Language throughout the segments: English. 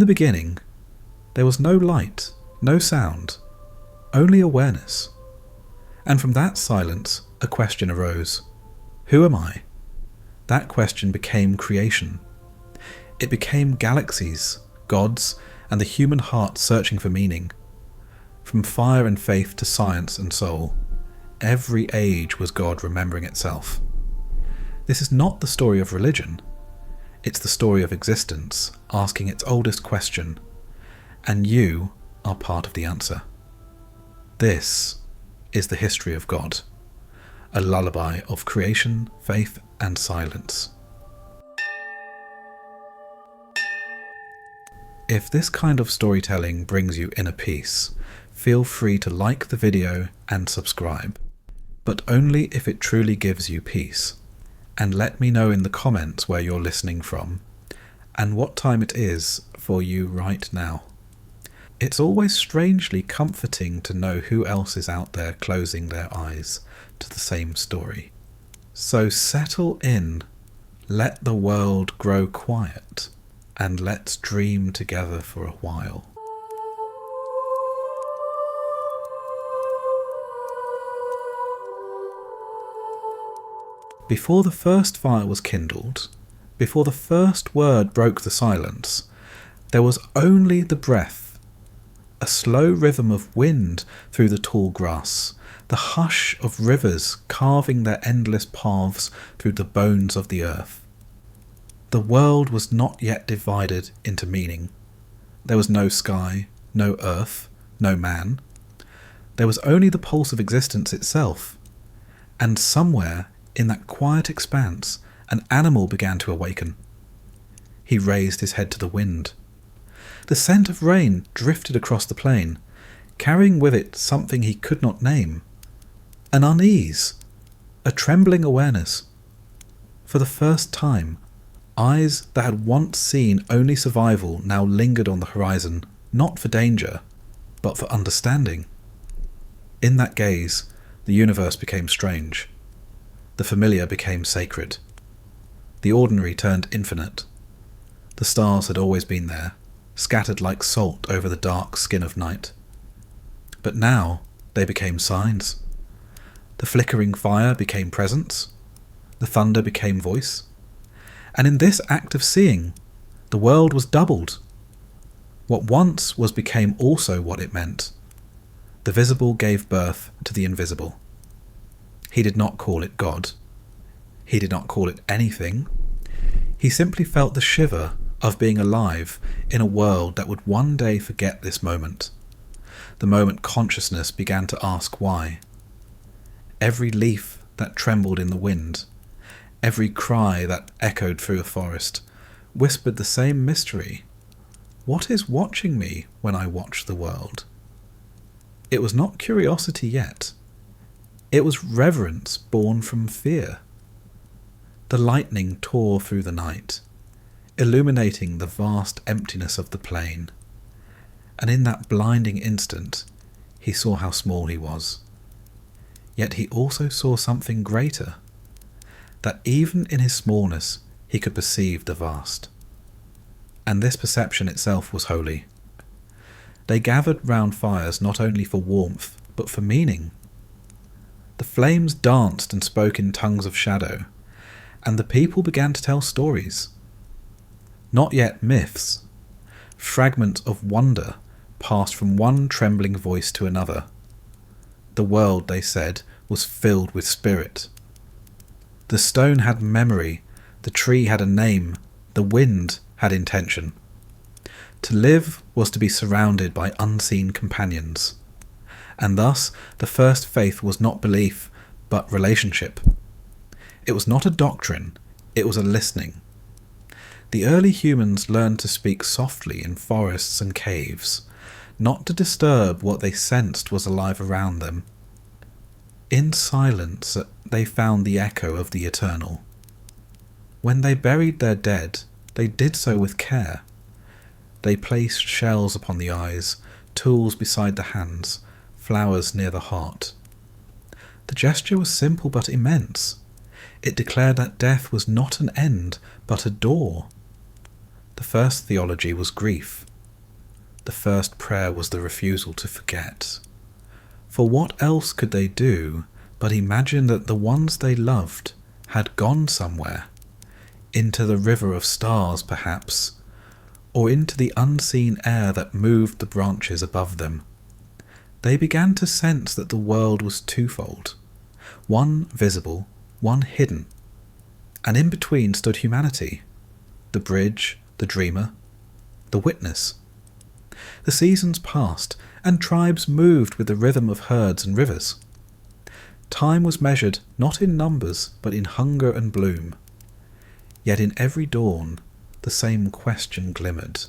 beginning, there was no light, no sound, only awareness. And from that silence, a question arose. Who am I? That question became creation. It became galaxies, gods, and the human heart searching for meaning. From fire and faith to science and soul, every age was God remembering itself. This is not the story of religion. It's the story of existence, asking its oldest question, and you are part of the answer. This is the history of God, a lullaby of creation, faith, and silence. If this kind of storytelling brings you inner peace, feel free to like the video and subscribe, but only if it truly gives you peace. And let me know in the comments where you're listening from, and what time it is for you right now. It's always strangely comforting to know who else is out there closing their eyes to the same story. So settle in, let the world grow quiet, and let's dream together for a while. Before the first fire was kindled, before the first word broke the silence, there was only the breath, a slow rhythm of wind through the tall grass, the hush of rivers carving their endless paths through the bones of the earth. The world was not yet divided into meaning. There was no sky, no earth, no man. There was only the pulse of existence itself, and somewhere in that quiet expanse, an animal began to awaken. He raised his head to the wind. The scent of rain drifted across the plain, carrying with it something he could not name. An unease, a trembling awareness. For the first time, eyes that had once seen only survival now lingered on the horizon, not for danger, but for understanding. In that gaze, the universe became strange. The familiar became sacred. The ordinary turned infinite. The stars had always been there, scattered like salt over the dark skin of night. But now they became signs. The flickering fire became presence. The thunder became voice. And in this act of seeing, the world was doubled. What once was became also what it meant. The visible gave birth to the invisible. He did not call it God. He did not call it anything. He simply felt the shiver of being alive in a world that would one day forget this moment. The moment consciousness began to ask why. Every leaf that trembled in the wind, every cry that echoed through a forest, whispered the same mystery. What is watching me when I watch the world? It was not curiosity yet. It was reverence born from fear. The lightning tore through the night, illuminating the vast emptiness of the plain. And in that blinding instant, he saw how small he was. Yet he also saw something greater, that even in his smallness he could perceive the vast. And this perception itself was holy. They gathered round fires not only for warmth, but for meaning. The flames danced and spoke in tongues of shadow, and the people began to tell stories. Not yet myths. Fragments of wonder passed from one trembling voice to another. The world, they said, was filled with spirit. The stone had memory, the tree had a name, the wind had intention. To live was to be surrounded by unseen companions. And thus the first faith was not belief, but relationship. It was not a doctrine, it was a listening. The early humans learned to speak softly in forests and caves, not to disturb what they sensed was alive around them. In silence they found the echo of the eternal. When they buried their dead, they did so with care. They placed shells upon the eyes, tools beside the hands, flowers near the heart. The gesture was simple but immense. It declared that death was not an end, but a door. The first theology was grief, The first prayer was the refusal to forget. For what else could they do but imagine that the ones they loved had gone somewhere, into the river of stars perhaps, or into the unseen air that moved the branches above them. They began to sense that the world was twofold, one visible, one hidden, and in between stood humanity, the bridge, the dreamer, the witness. The seasons passed, and tribes moved with the rhythm of herds and rivers. Time was measured not in numbers, but in hunger and bloom. Yet in every dawn, the same question glimmered.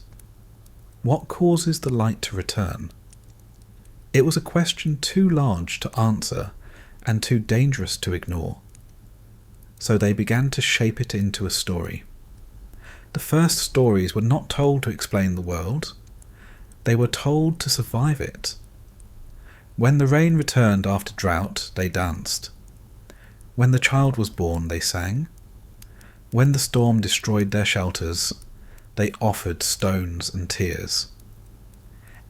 What causes the light to return? It was a question too large to answer and too dangerous to ignore. So they began to shape it into a story. The first stories were not told to explain the world. They were told to survive it. When the rain returned after drought, they danced. When the child was born, they sang. When the storm destroyed their shelters, they offered stones and tears.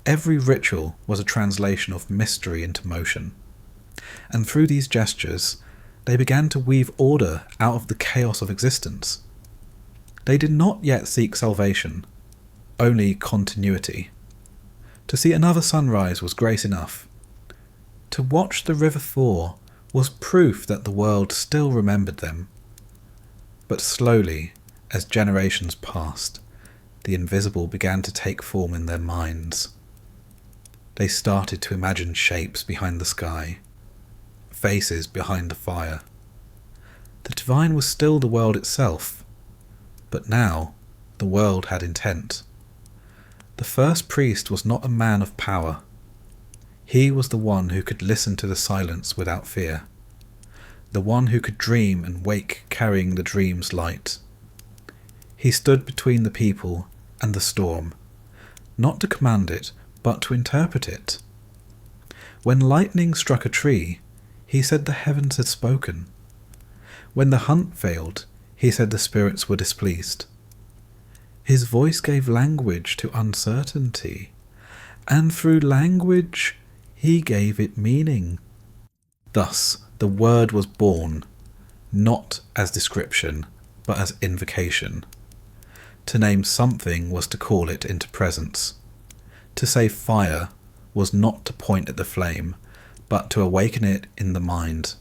Every ritual was a translation of mystery into motion, and through these gestures they began to weave order out of the chaos of existence. They did not yet seek salvation, only continuity. To see another sunrise was grace enough. To watch the river thaw was proof that the world still remembered them. But slowly, as generations passed, the invisible began to take form in their minds. They started to imagine shapes behind the sky, faces behind the fire. The divine was still the world itself, but now the world had intent. The first priest was not a man of power. He was the one who could listen to the silence without fear, the one who could dream and wake carrying the dream's light. He stood between the people and the storm, not to command it, but to interpret it. When lightning struck a tree, he said the heavens had spoken. When the hunt failed, he said the spirits were displeased. His voice gave language to uncertainty, and through language he gave it meaning. Thus the word was born, not as description, but as invocation. To name something was to call it into presence. To say fire was not to point at the flame, but to awaken it in the mind.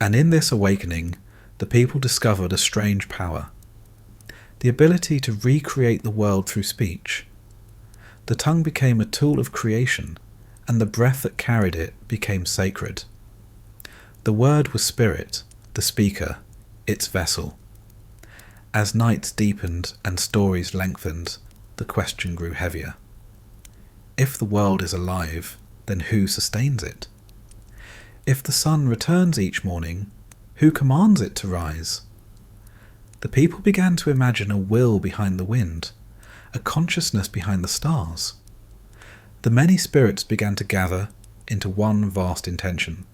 And in this awakening, the people discovered a strange power, the ability to recreate the world through speech. The tongue became a tool of creation, and the breath that carried it became sacred. The word was spirit, the speaker, its vessel. As nights deepened and stories lengthened, the question grew heavier. If the world is alive, then who sustains it? If the sun returns each morning, who commands it to rise? The people began to imagine a will behind the wind, a consciousness behind the stars. The many spirits began to gather into one vast intention,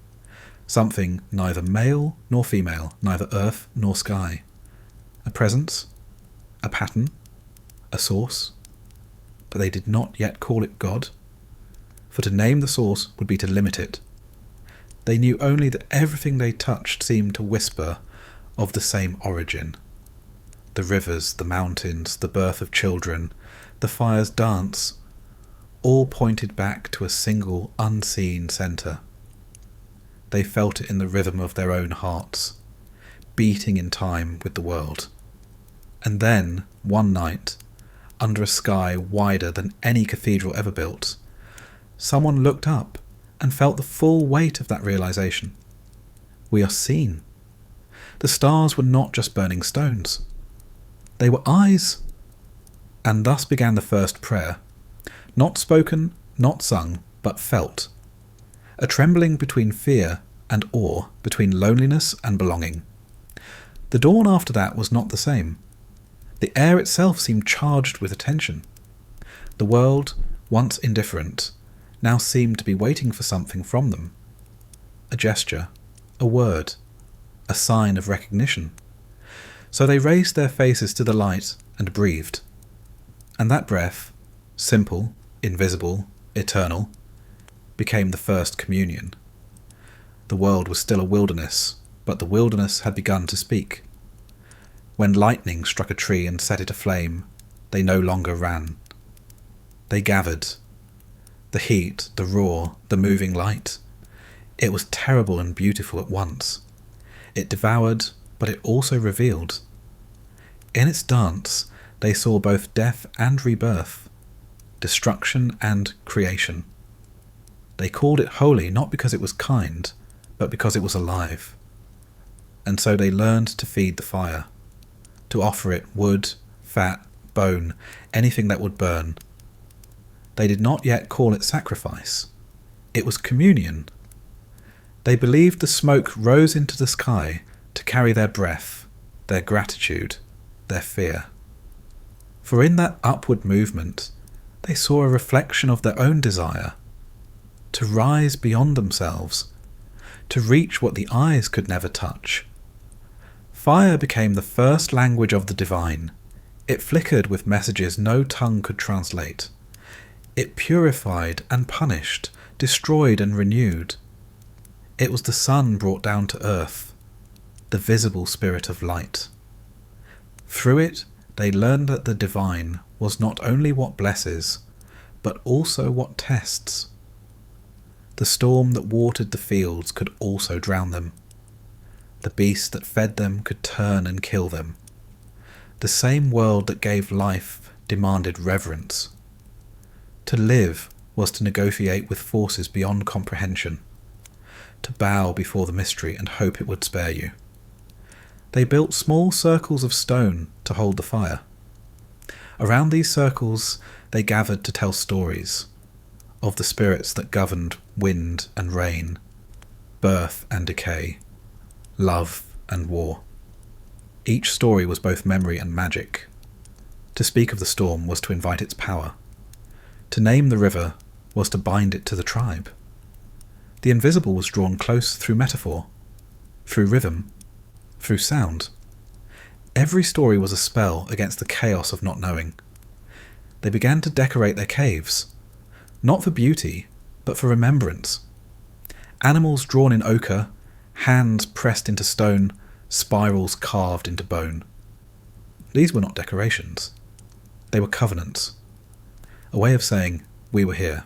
something neither male nor female, neither earth nor sky. A presence, a pattern, a source, but they did not yet call it God, for to name the source would be to limit it. They knew only that everything they touched seemed to whisper of the same origin. The rivers, the mountains, the birth of children, the fire's dance, all pointed back to a single unseen centre. They felt it in the rhythm of their own hearts, beating in time with the world. And then, one night, under a sky wider than any cathedral ever built, someone looked up and felt the full weight of that realization. We are seen. The stars were not just burning stones. They were eyes. And thus began the first prayer, not spoken, not sung, but felt. A trembling between fear and awe, between loneliness and belonging. The dawn after that was not the same. The air itself seemed charged with attention. The world, once indifferent, now seemed to be waiting for something from them. A gesture, a word, a sign of recognition. So they raised their faces to the light and breathed. And that breath, simple, invisible, eternal, became the first communion. The world was still a wilderness, but the wilderness had begun to speak. When lightning struck a tree and set it aflame, they no longer ran. They gathered. The heat, the roar, the moving light. It was terrible and beautiful at once. It devoured, but it also revealed. In its dance, they saw both death and rebirth, destruction and creation. They called it holy not because it was kind, but because it was alive. And so they learned to feed the fire, to offer it wood, fat, bone, anything that would burn. They did not yet call it sacrifice. It was communion. They believed the smoke rose into the sky to carry their breath, their gratitude, their fear. For in that upward movement, they saw a reflection of their own desire, to rise beyond themselves, to reach what the eyes could never touch. Fire became the first language of the divine. It flickered with messages no tongue could translate. It purified and punished, destroyed and renewed. It was the sun brought down to earth, the visible spirit of light. Through it, they learned that the divine was not only what blesses, but also what tests. The storm that watered the fields could also drown them. The beast that fed them could turn and kill them. The same world that gave life demanded reverence. To live was to negotiate with forces beyond comprehension, to bow before the mystery and hope it would spare you. They built small circles of stone to hold the fire. Around these circles they gathered to tell stories of the spirits that governed wind and rain, birth and decay, love and war. Each story was both memory and magic. To speak of the storm was to invite its power. To name the river was to bind it to the tribe. The invisible was drawn close through metaphor, through rhythm, through sound. Every story was a spell against the chaos of not knowing. They began to decorate their caves, not for beauty, but for remembrance. Animals drawn in ochre, hands pressed into stone, spirals carved into bone. These were not decorations. They were covenants. A way of saying, we were here.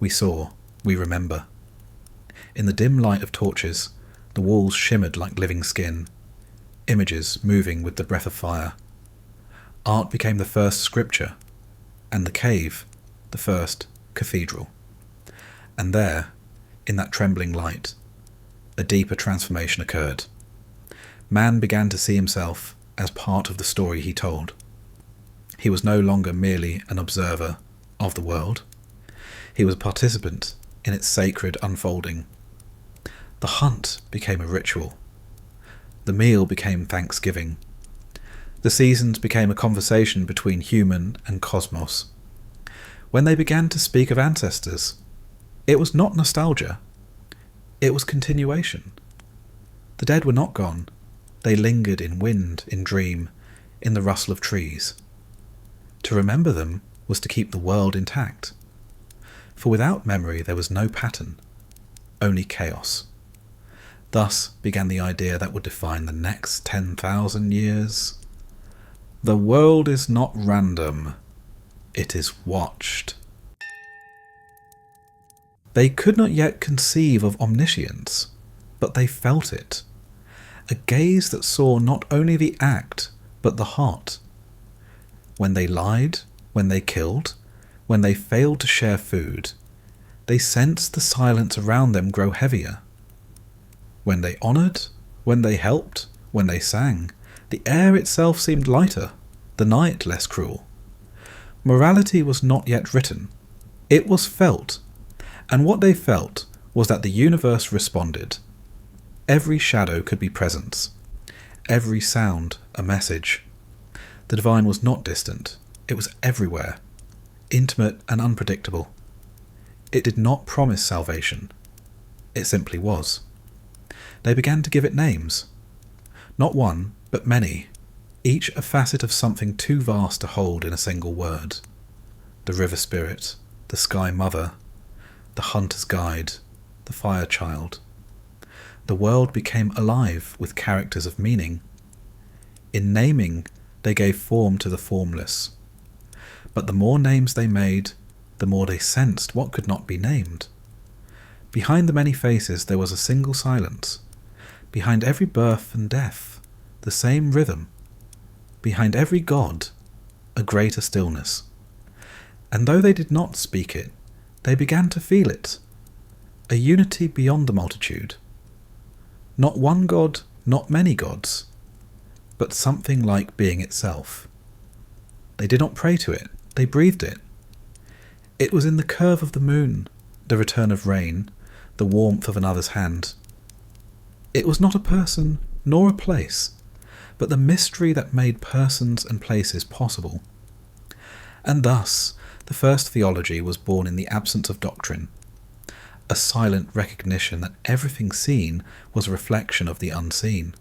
We saw. We remember. In the dim light of torches, the walls shimmered like living skin, images moving with the breath of fire. Art became the first scripture, and the cave, the first cathedral. And there, in that trembling light, a deeper transformation occurred. Man began to see himself as part of the story he told. He was no longer merely an observer of the world. He was a participant in its sacred unfolding. The hunt became a ritual. The meal became thanksgiving. The seasons became a conversation between human and cosmos. When they began to speak of ancestors, it was not nostalgia. It was continuation. The dead were not gone. They lingered in wind, in dream, in the rustle of trees. To remember them was to keep the world intact. For without memory there was no pattern, only chaos. Thus began the idea that would define the next 10,000 years. The world is not random, it is watched. They could not yet conceive of omniscience, but they felt it. A gaze that saw not only the act, but the heart. When they lied, when they killed, when they failed to share food, they sensed the silence around them grow heavier. When they honoured, when they helped, when they sang, the air itself seemed lighter, the night less cruel. Morality was not yet written. It was felt, and what they felt was that the universe responded. Every shadow could be presence, every sound a message. The divine was not distant, it was everywhere, intimate and unpredictable. It did not promise salvation, it simply was. They began to give it names. Not one, but many, each a facet of something too vast to hold in a single word. The river spirit, the Sky Mother, the Hunter's Guide, the Fire Child. The world became alive with characters of meaning. In naming, they gave form to the formless. But the more names they made, the more they sensed what could not be named. Behind the many faces there was a single silence. Behind every birth and death, the same rhythm. Behind every god, a greater stillness. And though they did not speak it, they began to feel it. A unity beyond the multitude. Not one god, not many gods, but something like being itself. They did not pray to it, they breathed it. It was in the curve of the moon, the return of rain, the warmth of another's hand. It was not a person nor a place, but the mystery that made persons and places possible. And thus, the first theology was born in the absence of doctrine, a silent recognition that everything seen was a reflection of the unseen.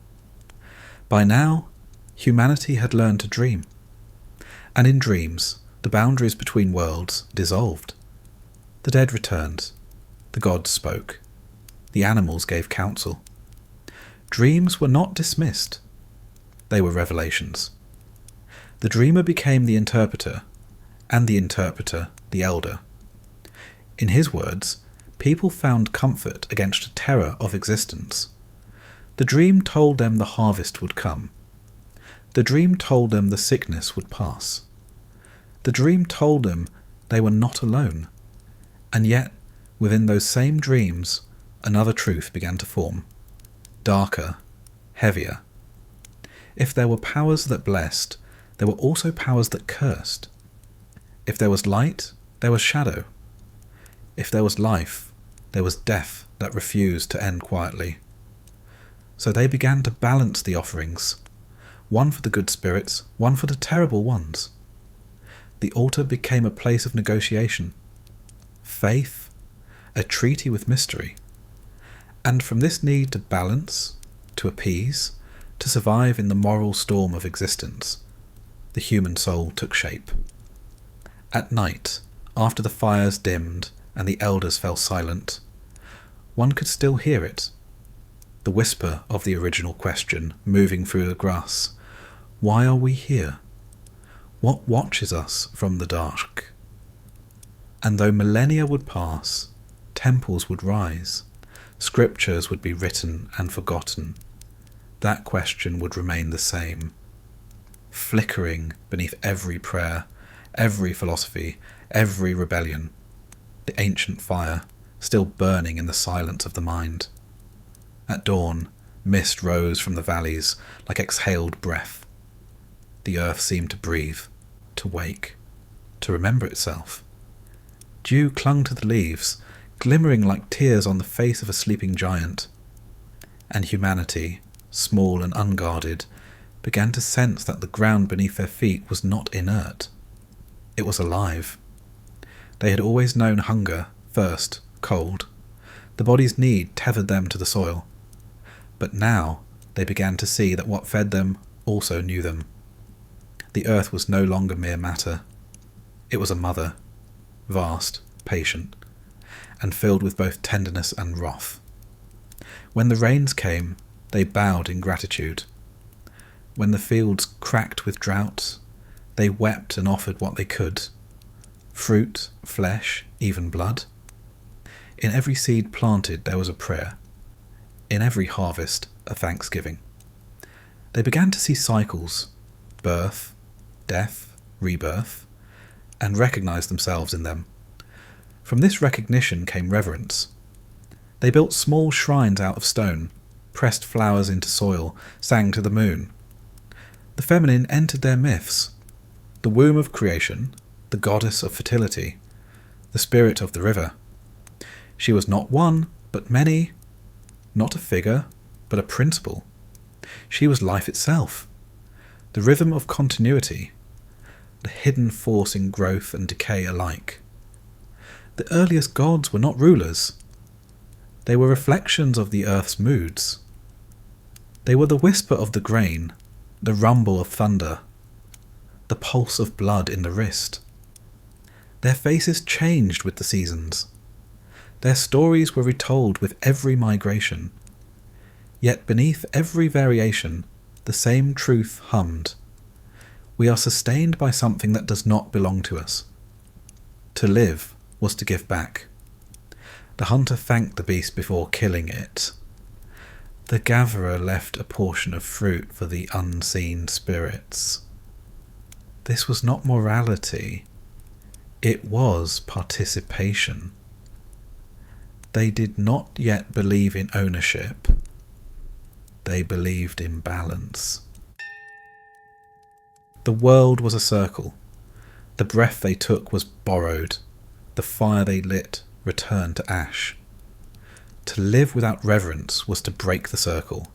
By now, humanity had learned to dream, and in dreams, the boundaries between worlds dissolved. The dead returned, the gods spoke, the animals gave counsel. Dreams were not dismissed, they were revelations. The dreamer became the interpreter, and the interpreter the elder. In his words, people found comfort against the terror of existence. The dream told them the harvest would come. The dream told them the sickness would pass. The dream told them they were not alone. And yet, within those same dreams, another truth began to form. Darker, heavier. If there were powers that blessed, there were also powers that cursed. If there was light, there was shadow. If there was life, there was death that refused to end quietly. So they began to balance the offerings, one for the good spirits, one for the terrible ones. The altar became a place of negotiation, faith, a treaty with mystery. And from this need to balance, to appease, to survive in the moral storm of existence, the human soul took shape. At night, after the fires dimmed and the elders fell silent, one could still hear it, the whisper of the original question moving through the grass. Why are we here? What watches us from the dark? And though millennia would pass, temples would rise, scriptures would be written and forgotten, that question would remain the same, flickering beneath every prayer, every philosophy, every rebellion, the ancient fire still burning in the silence of the mind. At dawn, mist rose from the valleys like exhaled breath. The earth seemed to breathe, to wake, to remember itself. Dew clung to the leaves, glimmering like tears on the face of a sleeping giant. And humanity, small and unguarded, began to sense that the ground beneath their feet was not inert. It was alive. They had always known hunger, thirst, cold. The body's need tethered them to the soil. But now they began to see that what fed them also knew them. The earth was no longer mere matter. It was a mother, vast, patient, and filled with both tenderness and wrath. When the rains came, they bowed in gratitude. When the fields cracked with drought, they wept and offered what they could. Fruit, flesh, even blood. In every seed planted there was a prayer. In every harvest, a thanksgiving. They began to see cycles, birth, death, rebirth, and recognize themselves in them. From this recognition came reverence. They built small shrines out of stone, pressed flowers into soil, sang to the moon. The feminine entered their myths. The womb of creation, the goddess of fertility, the spirit of the river. She was not one, but many, not a figure, but a principle. She was life itself, the rhythm of continuity, the hidden force in growth and decay alike. The earliest gods were not rulers. They were reflections of the earth's moods. They were the whisper of the grain, the rumble of thunder, the pulse of blood in the wrist. Their faces changed with the seasons. Their stories were retold with every migration. Yet beneath every variation, the same truth hummed. We are sustained by something that does not belong to us. To live was to give back. The hunter thanked the beast before killing it. The gatherer left a portion of fruit for the unseen spirits. This was not morality. It was participation. They did not yet believe in ownership. They believed in balance. The world was a circle. The breath they took was borrowed. The fire they lit returned to ash. To live without reverence was to break the circle,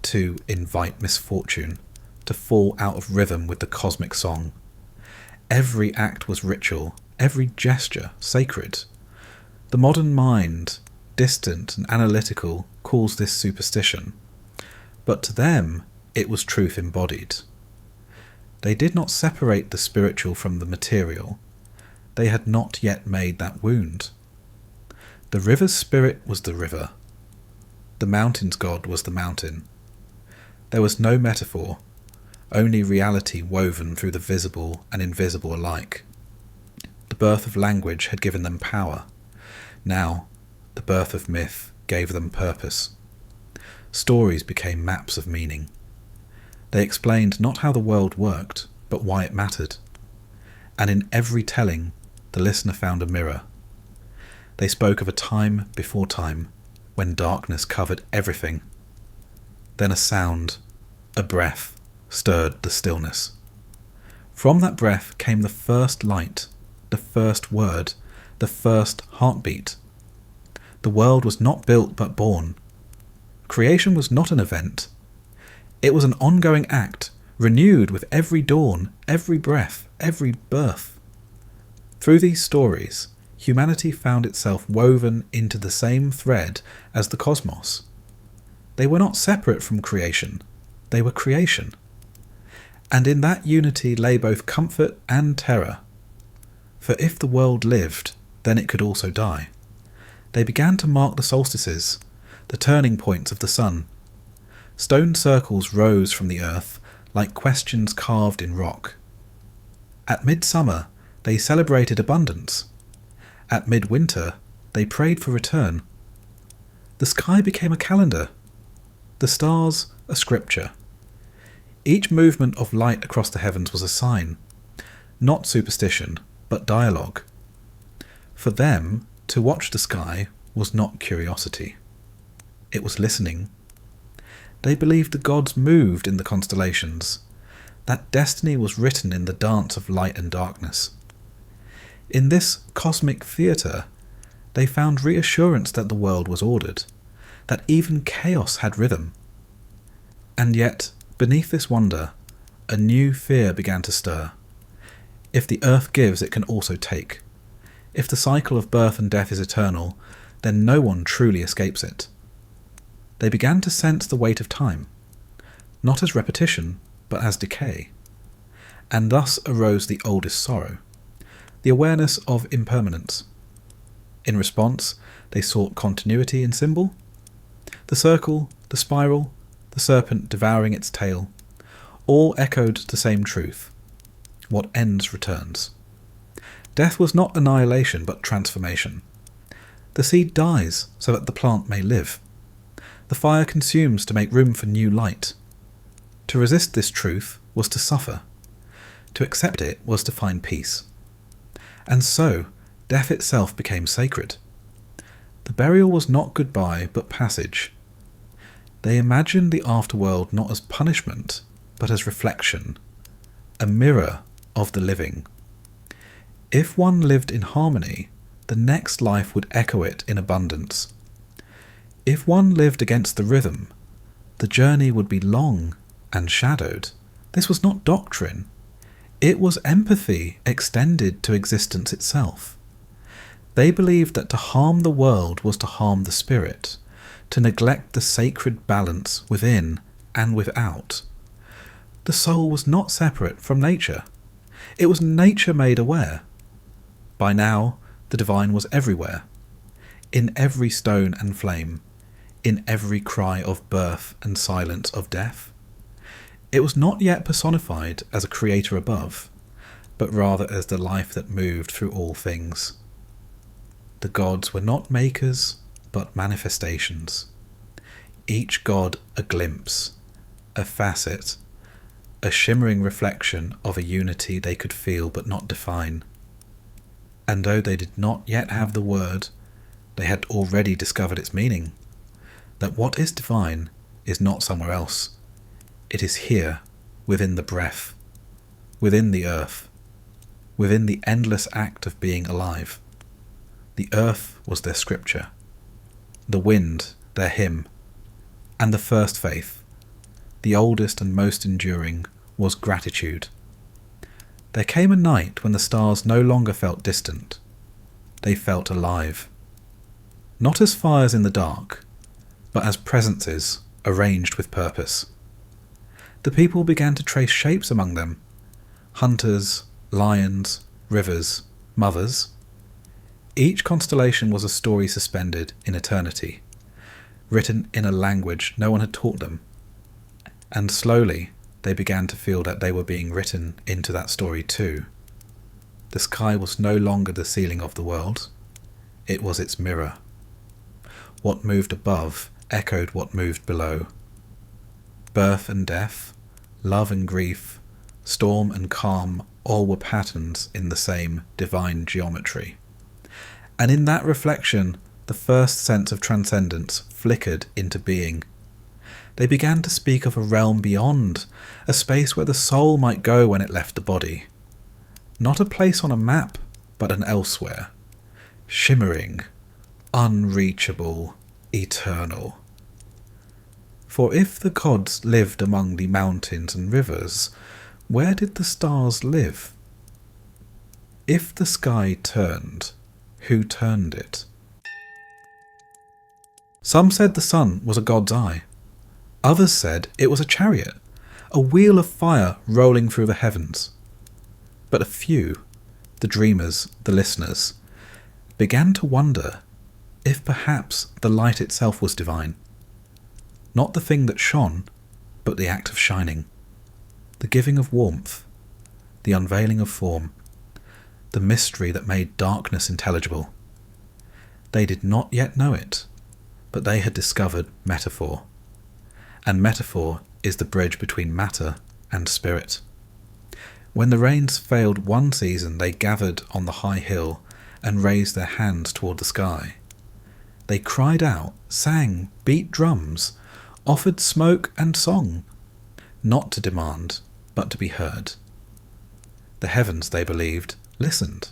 to invite misfortune, to fall out of rhythm with the cosmic song. Every act was ritual, every gesture sacred. The modern mind, distant and analytical, calls this superstition, but to them it was truth embodied. They did not separate the spiritual from the material. They had not yet made that wound. The river's spirit was the river. The mountain's god was the mountain. There was no metaphor, only reality woven through the visible and invisible alike. The birth of language had given them power. Now, the birth of myth gave them purpose. Stories became maps of meaning. They explained not how the world worked, but why it mattered. And in every telling, the listener found a mirror. They spoke of a time before time, when darkness covered everything. Then a sound, a breath, stirred the stillness. From that breath came the first light, the first word, the first heartbeat. The world was not built but born. Creation was not an event. It was an ongoing act, renewed with every dawn, every breath, every birth. Through these stories, humanity found itself woven into the same thread as the cosmos. They were not separate from creation, they were creation. And in that unity lay both comfort and terror. For if the world lived, then it could also die. They began to mark the solstices, the turning points of the sun. Stone circles rose from the earth like questions carved in rock. At midsummer, they celebrated abundance. At midwinter, they prayed for return. The sky became a calendar, the stars a scripture. Each movement of light across the heavens was a sign, not superstition, but dialogue. For them, to watch the sky was not curiosity. It was listening. They believed the gods moved in the constellations, that destiny was written in the dance of light and darkness. In this cosmic theatre, they found reassurance that the world was ordered, that even chaos had rhythm. And yet, beneath this wonder, a new fear began to stir. If the earth gives, it can also take. If the cycle of birth and death is eternal, then no one truly escapes it. They began to sense the weight of time, not as repetition, but as decay. And thus arose the oldest sorrow, the awareness of impermanence. In response, they sought continuity in symbol. The circle, the spiral, the serpent devouring its tail, all echoed the same truth. What ends returns. Death was not annihilation, but transformation. The seed dies so that the plant may live. The fire consumes to make room for new light. To resist this truth was to suffer. To accept it was to find peace. And so, death itself became sacred. The burial was not goodbye, but passage. They imagined the afterworld not as punishment, but as reflection, a mirror of the living. If one lived in harmony, the next life would echo it in abundance. If one lived against the rhythm, the journey would be long and shadowed. This was not doctrine. It was empathy extended to existence itself. They believed that to harm the world was to harm the spirit, to neglect the sacred balance within and without. The soul was not separate from nature. It was nature made aware. By now, the divine was everywhere, in every stone and flame, in every cry of birth and silence of death. It was not yet personified as a creator above, but rather as the life that moved through all things. The gods were not makers, but manifestations. Each god a glimpse, a facet, a shimmering reflection of a unity they could feel but not define. And though they did not yet have the word, they had already discovered its meaning, that what is divine is not somewhere else. It is here, within the breath, within the earth, within the endless act of being alive. The earth was their scripture, the wind their hymn, and the first faith, the oldest and most enduring, was gratitude. There came a night when the stars no longer felt distant. They felt alive. Not as fires in the dark, but as presences arranged with purpose. The people began to trace shapes among them. Hunters, lions, rivers, mothers. Each constellation was a story suspended in eternity, written in a language no one had taught them. And slowly they began to feel that they were being written into that story too. The sky was no longer the ceiling of the world. It was its mirror. What moved above echoed what moved below. Birth and death, love and grief, storm and calm, all were patterns in the same divine geometry. And in that reflection, the first sense of transcendence flickered into being. They began to speak of a realm beyond, a space where the soul might go when it left the body. Not a place on a map, but an elsewhere. Shimmering, unreachable, eternal. For if the gods lived among the mountains and rivers, where did the stars live? If the sky turned, who turned it? Some said the sun was a god's eye. Others said it was a chariot, a wheel of fire rolling through the heavens. But a few, the dreamers, the listeners, began to wonder if perhaps the light itself was divine. Not the thing that shone, but the act of shining, the giving of warmth, the unveiling of form, the mystery that made darkness intelligible. They did not yet know it, but they had discovered metaphor. And metaphor is the bridge between matter and spirit. When the rains failed one season, they gathered on the high hill and raised their hands toward the sky. They cried out, sang, beat drums, offered smoke and song, not to demand, but to be heard. The heavens, they believed, listened.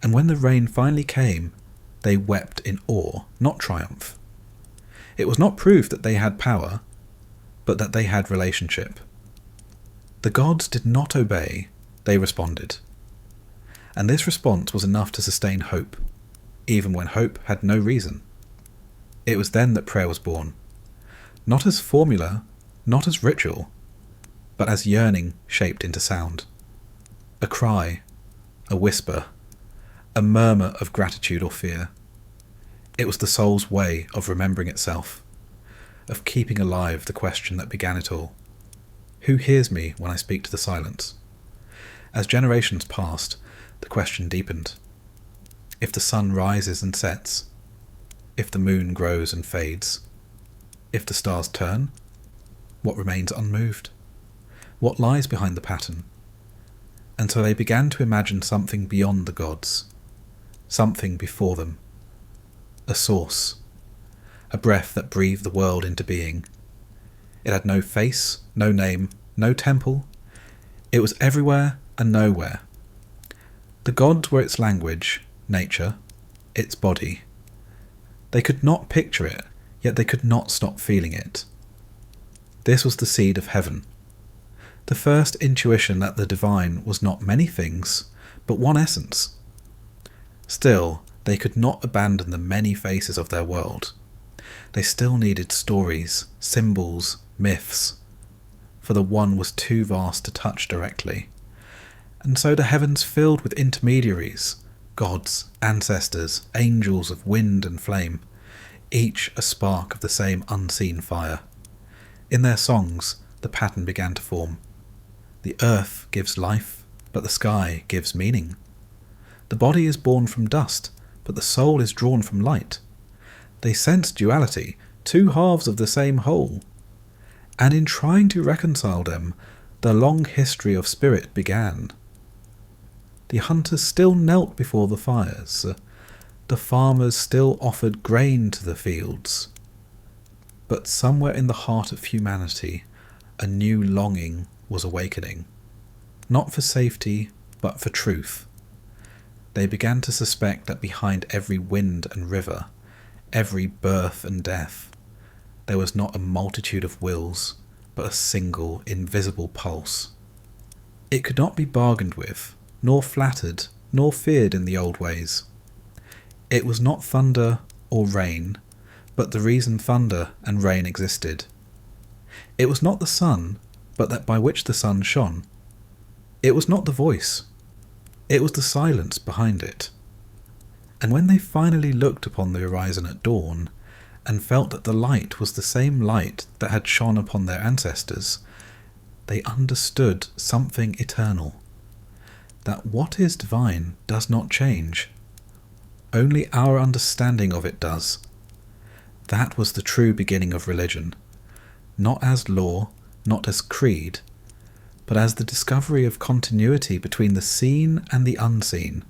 And when the rain finally came, they wept in awe, not triumph. It was not proof that they had power, but that they had relationship. The gods did not obey, they responded. And this response was enough to sustain hope, even when hope had no reason. It was then that prayer was born, not as formula, not as ritual, but as yearning shaped into sound. A cry, a whisper, a murmur of gratitude or fear. It was the soul's way of remembering itself, of keeping alive the question that began it all. Who hears me when I speak to the silence? As generations passed, the question deepened. If the sun rises and sets, if the moon grows and fades, if the stars turn, what remains unmoved? What lies behind the pattern? And so they began to imagine something beyond the gods, something before them, a source, a breath that breathed the world into being. It had no face, no name, no temple. It was everywhere and nowhere. The gods were its language, nature, its body. They could not picture it, yet they could not stop feeling it. This was the seed of heaven, the first intuition that the divine was not many things, but one essence. Still, they could not abandon the many faces of their world. They still needed stories, symbols, myths, for the one was too vast to touch directly. And so the heavens filled with intermediaries, Gods, ancestors, angels of wind and flame, each a spark of the same unseen fire. In their songs, the pattern began to form. The earth gives life, but the sky gives meaning. The body is born from dust, but the soul is drawn from light. They sense duality, two halves of the same whole. And in trying to reconcile them, the long history of spirit began. The hunters still knelt before the fires. The farmers still offered grain to the fields. But somewhere in the heart of humanity, a new longing was awakening. Not for safety, but for truth. They began to suspect that behind every wind and river, every birth and death, there was not a multitude of wills, but a single invisible pulse. It could not be bargained with, nor flattered, nor feared in the old ways. It was not thunder or rain, but the reason thunder and rain existed. It was not the sun, but that by which the sun shone. It was not the voice, it was the silence behind it. And when they finally looked upon the horizon at dawn, and felt that the light was the same light that had shone upon their ancestors, they understood something eternal, that what is divine does not change. Only our understanding of it does. That was the true beginning of religion, not as law, not as creed, but as the discovery of continuity between the seen and the unseen.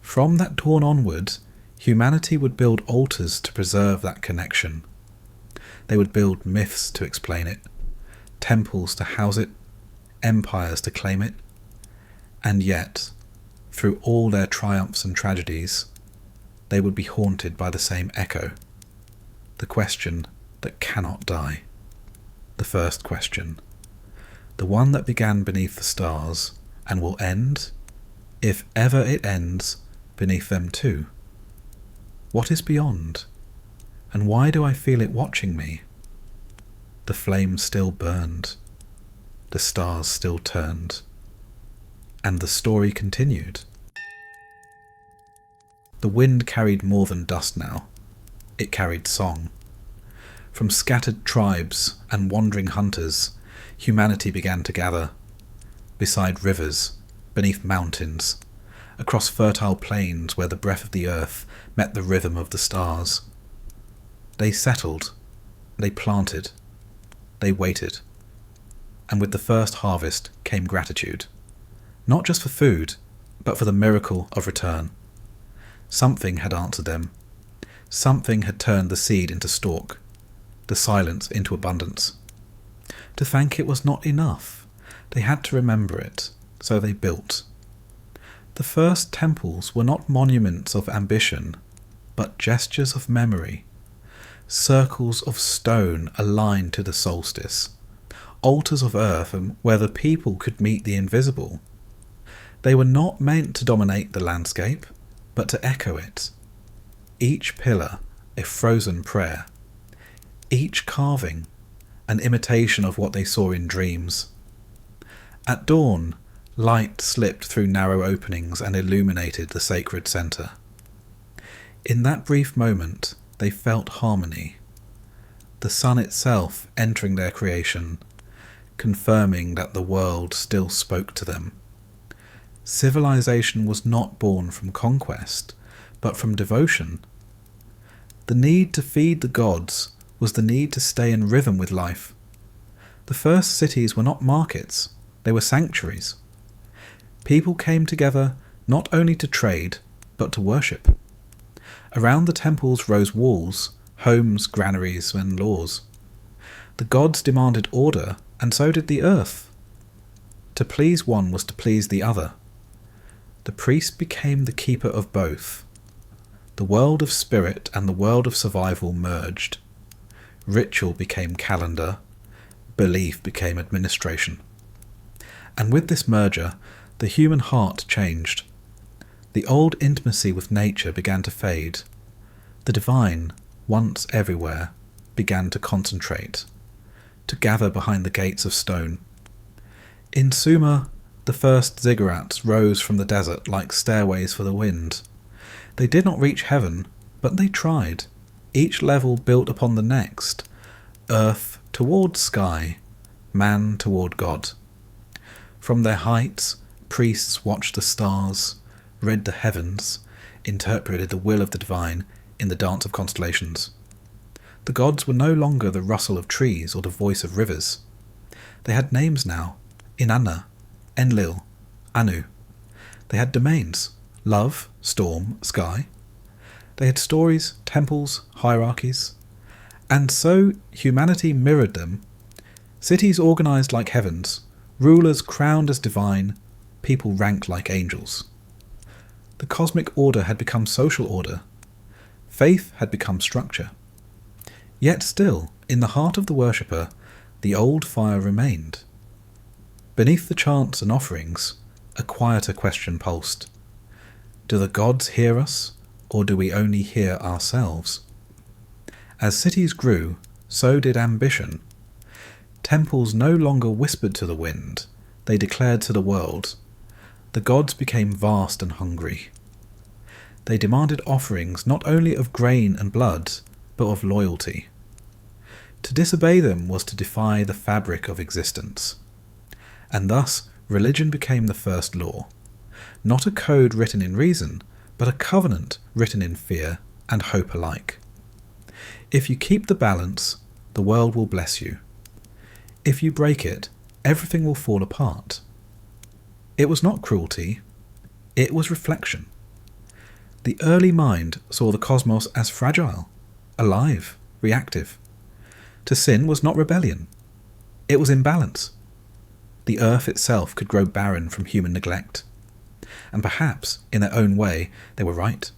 From that dawn onward, humanity would build altars to preserve that connection. They would build myths to explain it, temples to house it, empires to claim it, and yet, through all their triumphs and tragedies, they would be haunted by the same echo, the question that cannot die. The first question, the one that began beneath the stars and will end, if ever it ends, beneath them too. What is beyond? And why do I feel it watching me? The flame still burned, the stars still turned, and the story continued. The wind carried more than dust now. It carried song. From scattered tribes and wandering hunters, humanity began to gather. Beside rivers, beneath mountains, across fertile plains where the breath of the earth met the rhythm of the stars. They settled, they planted, they waited. And with the first harvest came gratitude. Not just for food, but for the miracle of return. Something had answered them. Something had turned the seed into stalk, the silence into abundance. To thank it was not enough. They had to remember it, so they built. The first temples were not monuments of ambition, but gestures of memory, circles of stone aligned to the solstice, altars of earth where the people could meet the invisible. They were not meant to dominate the landscape, but to echo it. Each pillar a frozen prayer, each carving an imitation of what they saw in dreams. At dawn, light slipped through narrow openings and illuminated the sacred centre. In that brief moment, they felt harmony, the sun itself entering their creation, confirming that the world still spoke to them. Civilization was not born from conquest, but from devotion. The need to feed the gods was the need to stay in rhythm with life. The first cities were not markets, they were sanctuaries. People came together not only to trade, but to worship. Around the temples rose walls, homes, granaries, and laws. The gods demanded order, and so did the earth. To please one was to please the other. The priest became the keeper of both. The world of spirit and the world of survival merged. Ritual became calendar, belief became administration. And with this merger, the human heart changed. The old intimacy with nature began to fade. The divine, once everywhere, began to concentrate, to gather behind the gates of stone. In Sumer, The first ziggurats rose from the desert like stairways for the wind. They did not reach heaven, but they tried, each level built upon the next, earth toward sky, man toward God. From their heights, priests watched the stars, read the heavens, interpreted the will of the divine in the dance of constellations. The gods were no longer the rustle of trees or the voice of rivers. They had names now: Inanna, Enlil, Anu. They had domains: love, storm, sky. They had stories, temples, hierarchies. And so humanity mirrored them. Cities organised like heavens, rulers crowned as divine, people ranked like angels. The cosmic order had become social order. Faith had become structure. Yet still, in the heart of the worshipper, the old fire remained. Beneath the chants and offerings, a quieter question pulsed. Do the gods hear us, or do we only hear ourselves? As cities grew, so did ambition. Temples no longer whispered to the wind, they declared to the world. The gods became vast and hungry. They demanded offerings not only of grain and blood, but of loyalty. To disobey them was to defy the fabric of existence. And thus religion became the first law, not a code written in reason, but a covenant written in fear and hope alike. If you keep the balance, the world will bless you. If you break it, everything will fall apart. It was not cruelty, it was reflection. The early mind saw the cosmos as fragile, alive, reactive. To sin was not rebellion, it was imbalance. The earth itself could grow barren from human neglect. And perhaps, in their own way, they were right.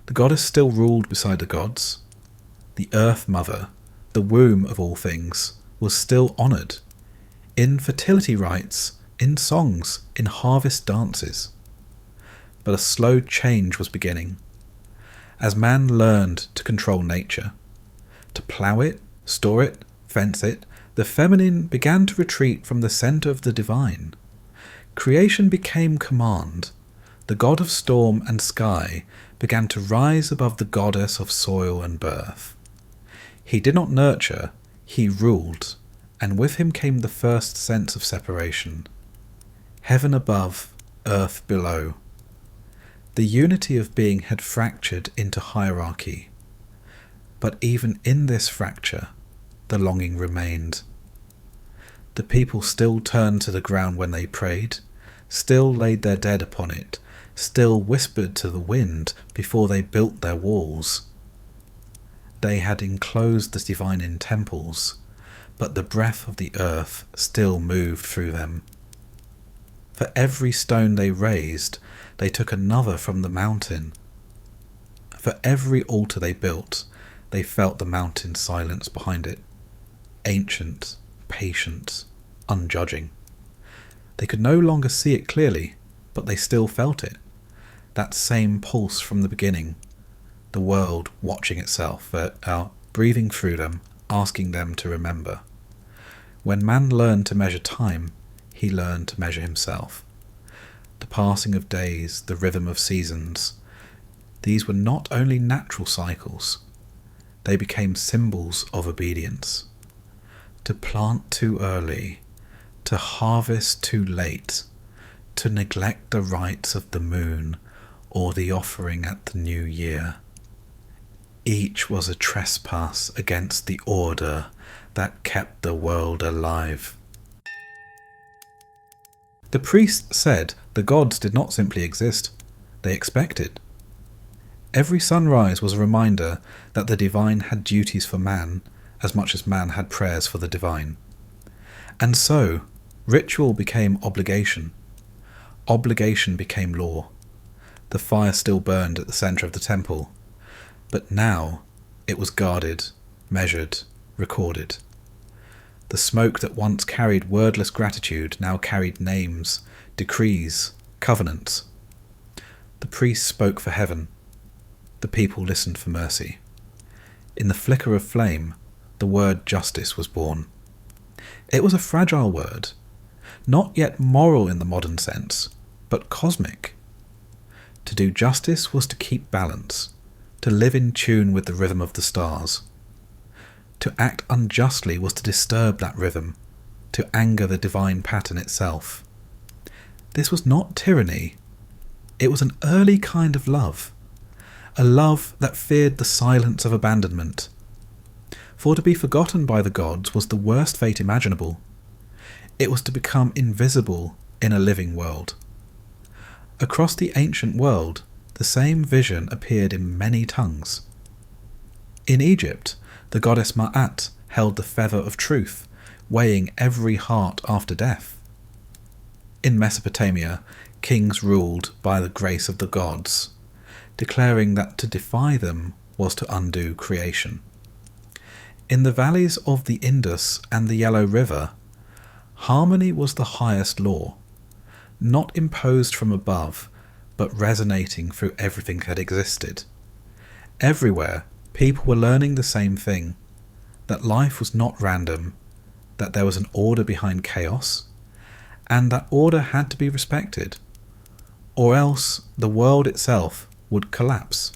The goddess still ruled beside the gods. The Earth Mother, the womb of all things, was still honoured. In fertility rites, in songs, in harvest dances. But a slow change was beginning. As man learned to control nature, to plough it, store it, fence it, the feminine began to retreat from the centre of the divine. Creation became command. The god of storm and sky began to rise above the goddess of soil and birth. He did not nurture, he ruled, and with him came the first sense of separation. Heaven above, earth below. The unity of being had fractured into hierarchy. But even in this fracture, the longing remained. The people still turned to the ground when they prayed, still laid their dead upon it, still whispered to the wind before they built their walls. They had enclosed the divine in temples, but the breath of the earth still moved through them. For every stone they raised, they took another from the mountain. For every altar they built, they felt the mountain's silence behind it. Ancient, patient, unjudging. They could no longer see it clearly, but they still felt it. That same pulse from the beginning. The world watching itself, breathing through them, asking them to remember. When man learned to measure time, he learned to measure himself. The passing of days, the rhythm of seasons, these were not only natural cycles, they became symbols of obedience. To plant too early, to harvest too late, to neglect the rites of the moon or the offering at the new year. Each was a trespass against the order that kept the world alive. The priest said the gods did not simply exist, they expected. Every sunrise was a reminder that the divine had duties for man as much as man had prayers for the divine. And so, ritual became obligation. Obligation became law. The fire still burned at the centre of the temple, but now it was guarded, measured, recorded. The smoke that once carried wordless gratitude now carried names, decrees, covenants. The priest spoke for heaven. The people listened for mercy. In the flicker of flame, the word justice was born. It was a fragile word, not yet moral in the modern sense, but cosmic. To do justice was to keep balance, to live in tune with the rhythm of the stars. To act unjustly was to disturb that rhythm, to anger the divine pattern itself. This was not tyranny. It was an early kind of love, a love that feared the silence of abandonment. For to be forgotten by the gods was the worst fate imaginable. It was to become invisible in a living world. Across the ancient world, the same vision appeared in many tongues. In Egypt, the goddess Ma'at held the feather of truth, weighing every heart after death. In Mesopotamia, kings ruled by the grace of the gods, declaring that to defy them was to undo creation. In the valleys of the Indus and the Yellow River, harmony was the highest law, not imposed from above, but resonating through everything that existed. Everywhere, people were learning the same thing, that life was not random, that there was an order behind chaos, and that order had to be respected, or else the world itself would collapse.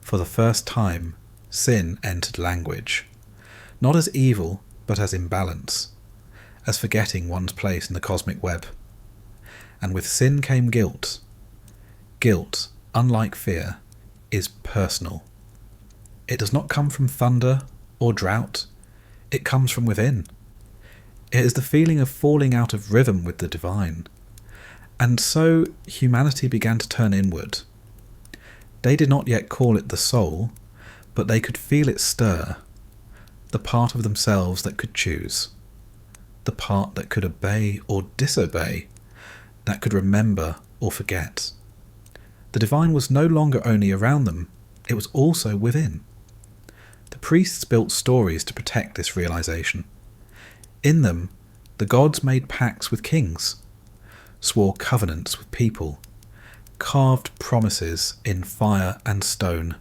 For the first time, sin entered language, not as evil, but as imbalance, as forgetting one's place in the cosmic web. And with sin came guilt. Guilt, unlike fear, is personal. It does not come from thunder or drought. It comes from within. It is the feeling of falling out of rhythm with the divine. And so humanity began to turn inward. They did not yet call it the soul, but they could feel it stir, the part of themselves that could choose, the part that could obey or disobey, that could remember or forget. The divine was no longer only around them, it was also within. The priests built stories to protect this realization. In them, the gods made pacts with kings, swore covenants with people, carved promises in fire and stone.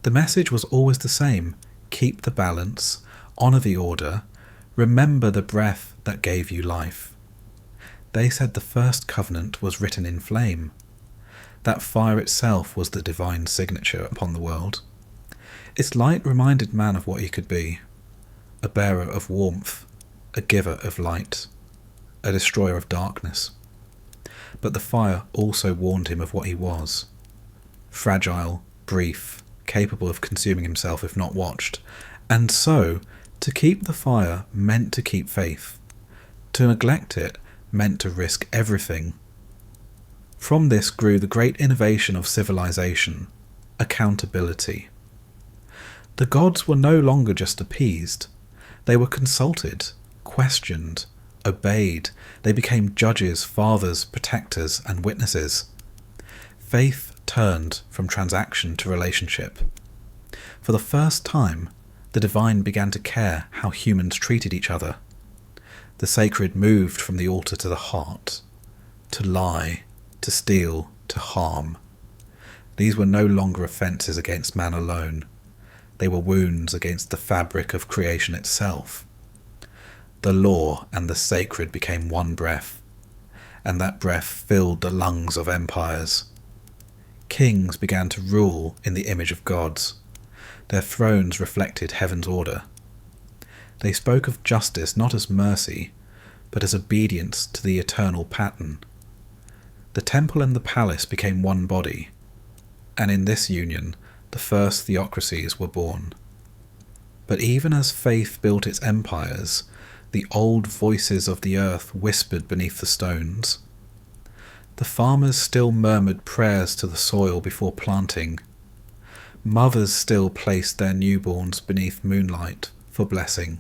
The message was always the same: keep the balance, honour the order, remember the breath that gave you life. They said the first covenant was written in flame. That fire itself was the divine signature upon the world. Its light reminded man of what he could be: a bearer of warmth, a giver of light, a destroyer of darkness. But the fire also warned him of what he was: fragile, brief, capable of consuming himself if not watched. And so, to keep the fire meant to keep faith. To neglect it meant to risk everything. From this grew the great innovation of civilization: accountability. The gods were no longer just appeased. They were consulted, questioned, obeyed. They became judges, fathers, protectors, and witnesses. Faith turned from transaction to relationship. For the first time, the divine began to care how humans treated each other. The sacred moved from the altar to the heart, to lie, to steal, to harm. These were no longer offences against man alone. They were wounds against the fabric of creation itself. The law and the sacred became one breath, and that breath filled the lungs of empires. Kings began to rule in the image of gods. Their thrones reflected heaven's order. They spoke of justice not as mercy, but as obedience to the eternal pattern. The temple and the palace became one body, and in this union the first theocracies were born. But even as faith built its empires, the old voices of the earth whispered beneath the stones. The farmers still murmured prayers to the soil before planting. Mothers still placed their newborns beneath moonlight for blessing.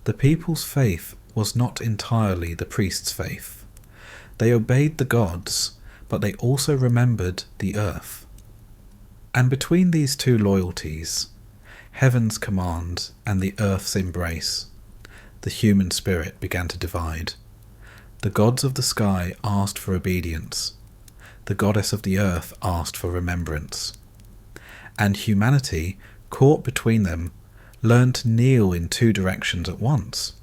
The people's faith was not entirely the priest's faith. They obeyed the gods, but they also remembered the earth. And between these two loyalties, heaven's command and the earth's embrace, the human spirit began to divide. The gods of the sky asked for obedience. The goddess of the earth asked for remembrance. And humanity, caught between them, learned to kneel in two directions at once.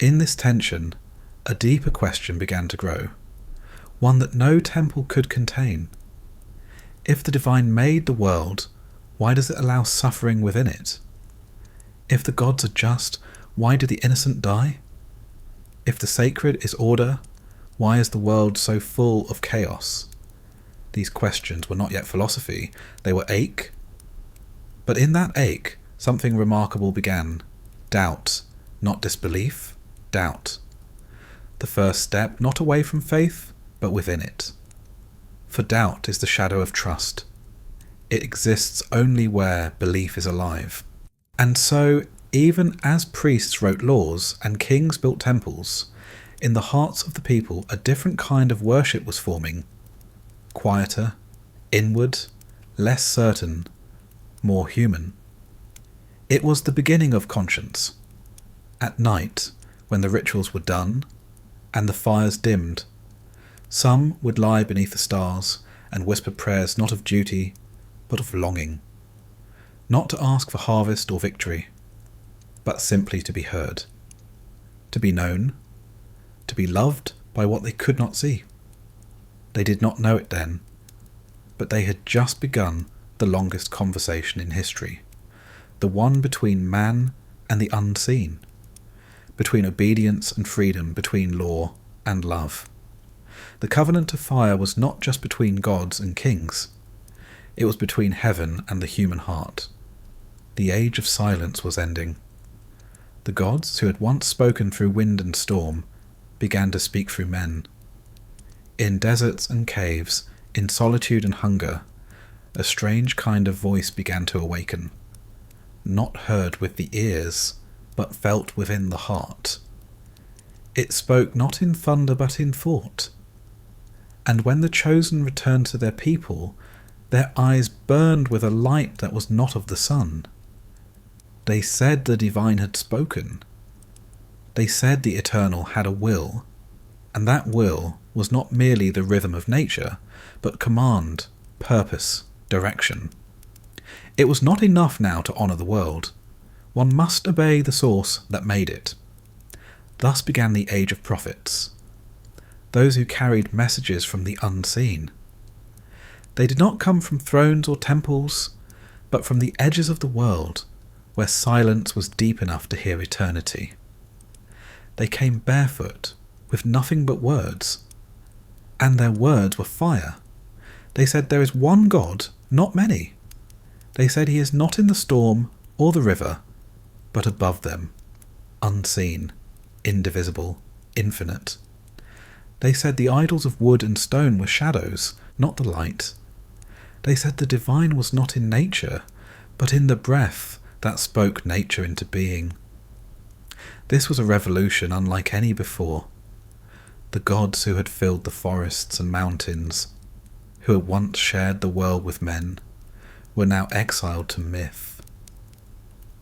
In this tension, a deeper question began to grow, one that no temple could contain. If the divine made the world, why does it allow suffering within it? If the gods are just, why do the innocent die? If the sacred is order, why is the world so full of chaos? These questions were not yet philosophy, they were ache. But in that ache, something remarkable began. Doubt, not disbelief, doubt. The first step not away from faith, but within it. For doubt is the shadow of trust. It exists only where belief is alive. And so, even as priests wrote laws and kings built temples, in the hearts of the people a different kind of worship was forming. Quieter, inward, less certain, more human. It was the beginning of conscience. At night, when the rituals were done, and the fires dimmed, some would lie beneath the stars and whisper prayers not of duty, but of longing. Not to ask for harvest or victory, but simply to be heard, to be known, to be loved by what they could not see. They did not know it then, but they had just begun the longest conversation in history, the one between man and the unseen, between obedience and freedom, between law and love. The covenant of fire was not just between gods and kings, it was between heaven and the human heart. The age of silence was ending. The gods, who had once spoken through wind and storm, began to speak through men. In deserts and caves, in solitude and hunger, a strange kind of voice began to awaken, not heard with the ears, but felt within the heart. It spoke not in thunder but in thought. And when the chosen returned to their people, their eyes burned with a light that was not of the sun. They said the divine had spoken. They said the eternal had a will, and that will was not merely the rhythm of nature, but command, purpose, direction. It was not enough now to honour the world. One must obey the source that made it. Thus began the age of prophets, those who carried messages from the unseen. They did not come from thrones or temples, but from the edges of the world, where silence was deep enough to hear eternity. They came barefoot, with nothing but words, and their words were fire. They said there is one God, not many. They said he is not in the storm or the river, but above them, unseen, indivisible, infinite. They said the idols of wood and stone were shadows, not the light. They said the divine was not in nature, but in the breath that spoke nature into being. This was a revolution unlike any before. The gods who had filled the forests and mountains, who had once shared the world with men, were now exiled to myth.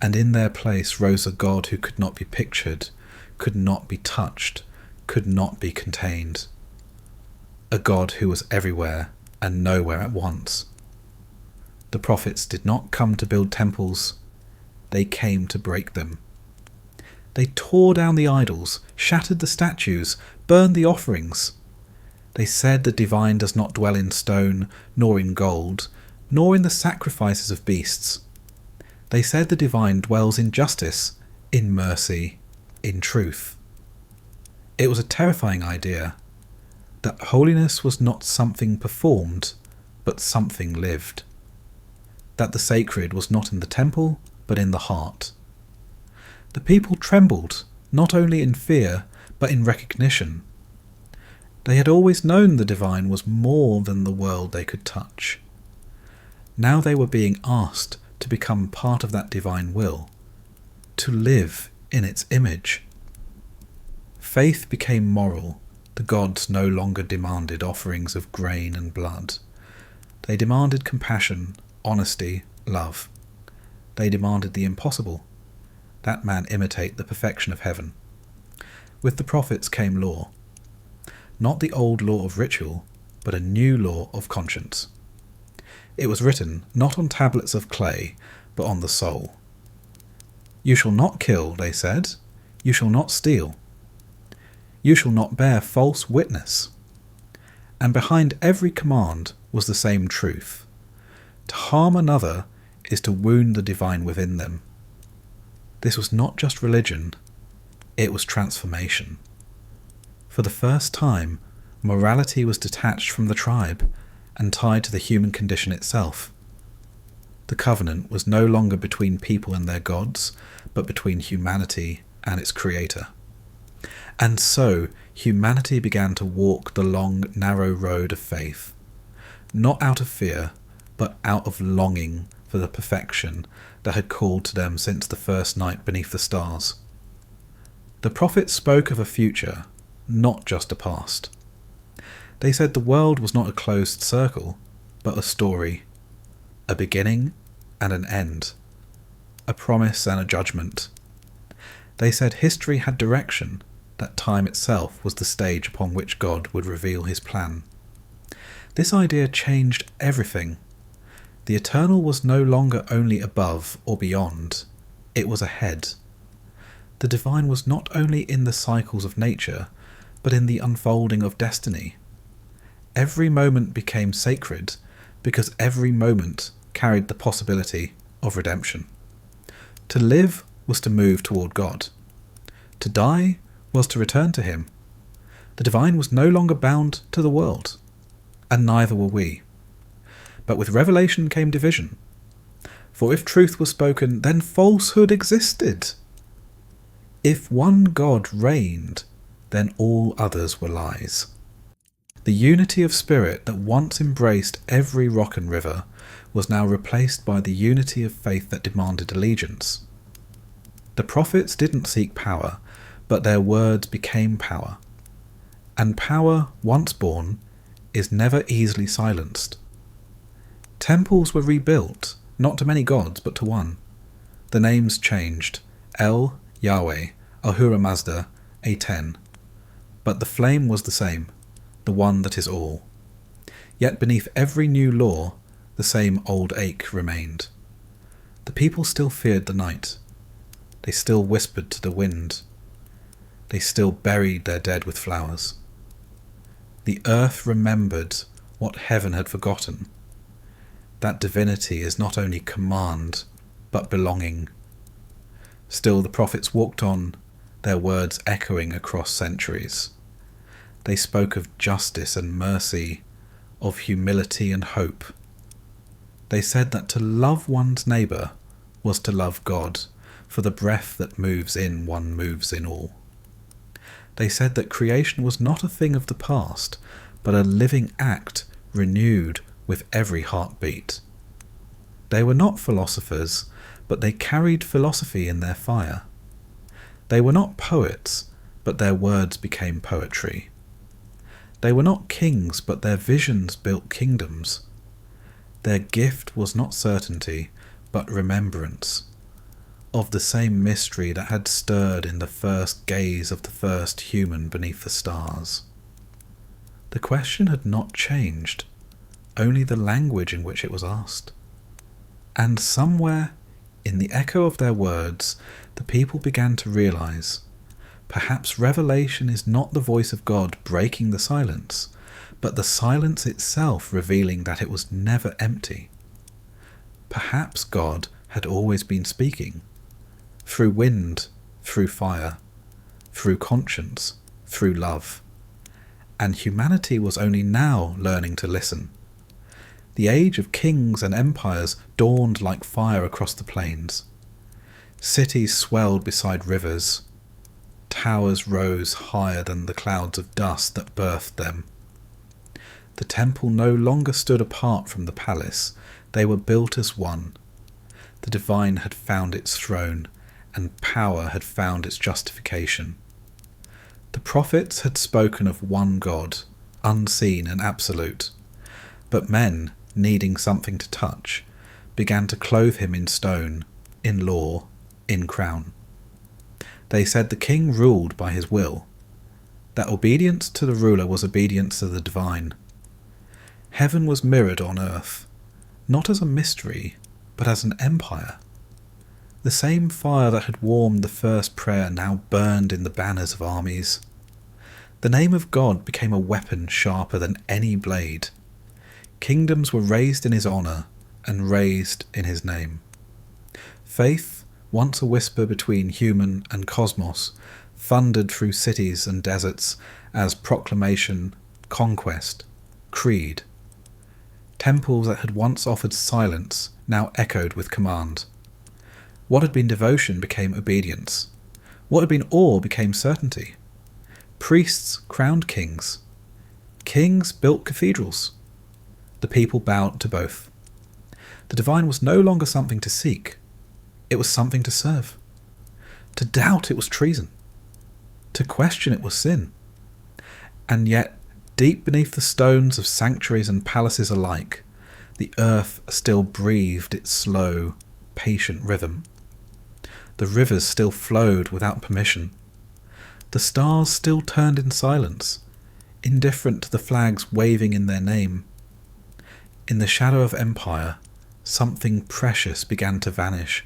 And in their place rose a god who could not be pictured, could not be touched, could not be contained. A god who was everywhere and nowhere at once. The prophets did not come to build temples, they came to break them. They tore down the idols, shattered the statues, burned the offerings. They said the divine does not dwell in stone, nor in gold, nor in the sacrifices of beasts. They said the divine dwells in justice, in mercy, in truth. It was a terrifying idea, that holiness was not something performed, but something lived. That the sacred was not in the temple, but in the heart. The people trembled, not only in fear, but in recognition. They had always known the divine was more than the world they could touch. Now they were being asked to become part of that divine will, to live in its image. Faith became moral. The gods no longer demanded offerings of grain and blood. They demanded compassion, honesty, love. They demanded the impossible, that man imitate the perfection of heaven. With the prophets came law. Not the old law of ritual, but a new law of conscience. It was written not on tablets of clay, but on the soul. You shall not kill, they said. You shall not steal. You shall not bear false witness. And behind every command was the same truth. To harm another is to wound the divine within them. This was not just religion, it was transformation. For the first time, morality was detached from the tribe and tied to the human condition itself. The covenant was no longer between people and their gods, but between humanity and its creator. And so, humanity began to walk the long, narrow road of faith, not out of fear, but out of longing for the perfection that had called to them since the first night beneath the stars. The prophets spoke of a future, not just a past. They said the world was not a closed circle, but a story, a beginning and an end, a promise and a judgment. They said history had direction, that time itself was the stage upon which God would reveal his plan. This idea changed everything. The eternal was no longer only above or beyond, it was ahead. The divine was not only in the cycles of nature, but in the unfolding of destiny. Every moment became sacred because every moment carried the possibility of redemption. To live was to move toward God. To die was to return to him. The divine was no longer bound to the world, and neither were we. But with revelation came division. For if truth was spoken, then falsehood existed. If one God reigned, then all others were lies. The unity of spirit that once embraced every rock and river was now replaced by the unity of faith that demanded allegiance. The prophets didn't seek power, but their words became power. And power, once born, is never easily silenced. Temples were rebuilt, not to many gods, but to one. The names changed, El, Yahweh, Ahura Mazda, Aten. But the flame was the same, the one that is all. Yet beneath every new law, the same old ache remained. The people still feared the night. They still whispered to the wind. They still buried their dead with flowers. The earth remembered what heaven had forgotten. That divinity is not only command, but belonging. Still the prophets walked on, their words echoing across centuries. They spoke of justice and mercy, of humility and hope. They said that to love one's neighbour was to love God, for the breath that moves in one moves in all. They said that creation was not a thing of the past, but a living act renewed with every heartbeat. They were not philosophers, but they carried philosophy in their fire. They were not poets, but their words became poetry. They were not kings, but their visions built kingdoms. Their gift was not certainty, but remembrance, of the same mystery that had stirred in the first gaze of the first human beneath the stars. The question had not changed, only the language in which it was asked. And somewhere, in the echo of their words, the people began to realize, perhaps revelation is not the voice of God breaking the silence, but the silence itself revealing that it was never empty. Perhaps God had always been speaking, through wind, through fire, through conscience, through love, and humanity was only now learning to listen. The age of kings and empires dawned like fire across the plains. Cities swelled beside rivers. Towers rose higher than the clouds of dust that birthed them. The temple no longer stood apart from the palace. They were built as one. The divine had found its throne, and power had found its justification. The prophets had spoken of one God, unseen and absolute, but men, needing something to touch, began to clothe him in stone, in law, in crown. They said the king ruled by his will, that obedience to the ruler was obedience to the divine. Heaven was mirrored on earth, not as a mystery, but as an empire. The same fire that had warmed the first prayer now burned in the banners of armies. The name of God became a weapon sharper than any blade. Kingdoms were raised in his honour and raised in his name. Faith, once a whisper between human and cosmos, thundered through cities and deserts as proclamation, conquest, creed. Temples that had once offered silence now echoed with command. What had been devotion became obedience. What had been awe became certainty. Priests crowned kings. Kings built cathedrals. The people bowed to both. The divine was no longer something to seek. It was something to serve. To doubt it was treason. To question it was sin. And yet, deep beneath the stones of sanctuaries and palaces alike, the earth still breathed its slow, patient rhythm. The rivers still flowed without permission. The stars still turned in silence, indifferent to the flags waving in their name. In the shadow of empire, something precious began to vanish.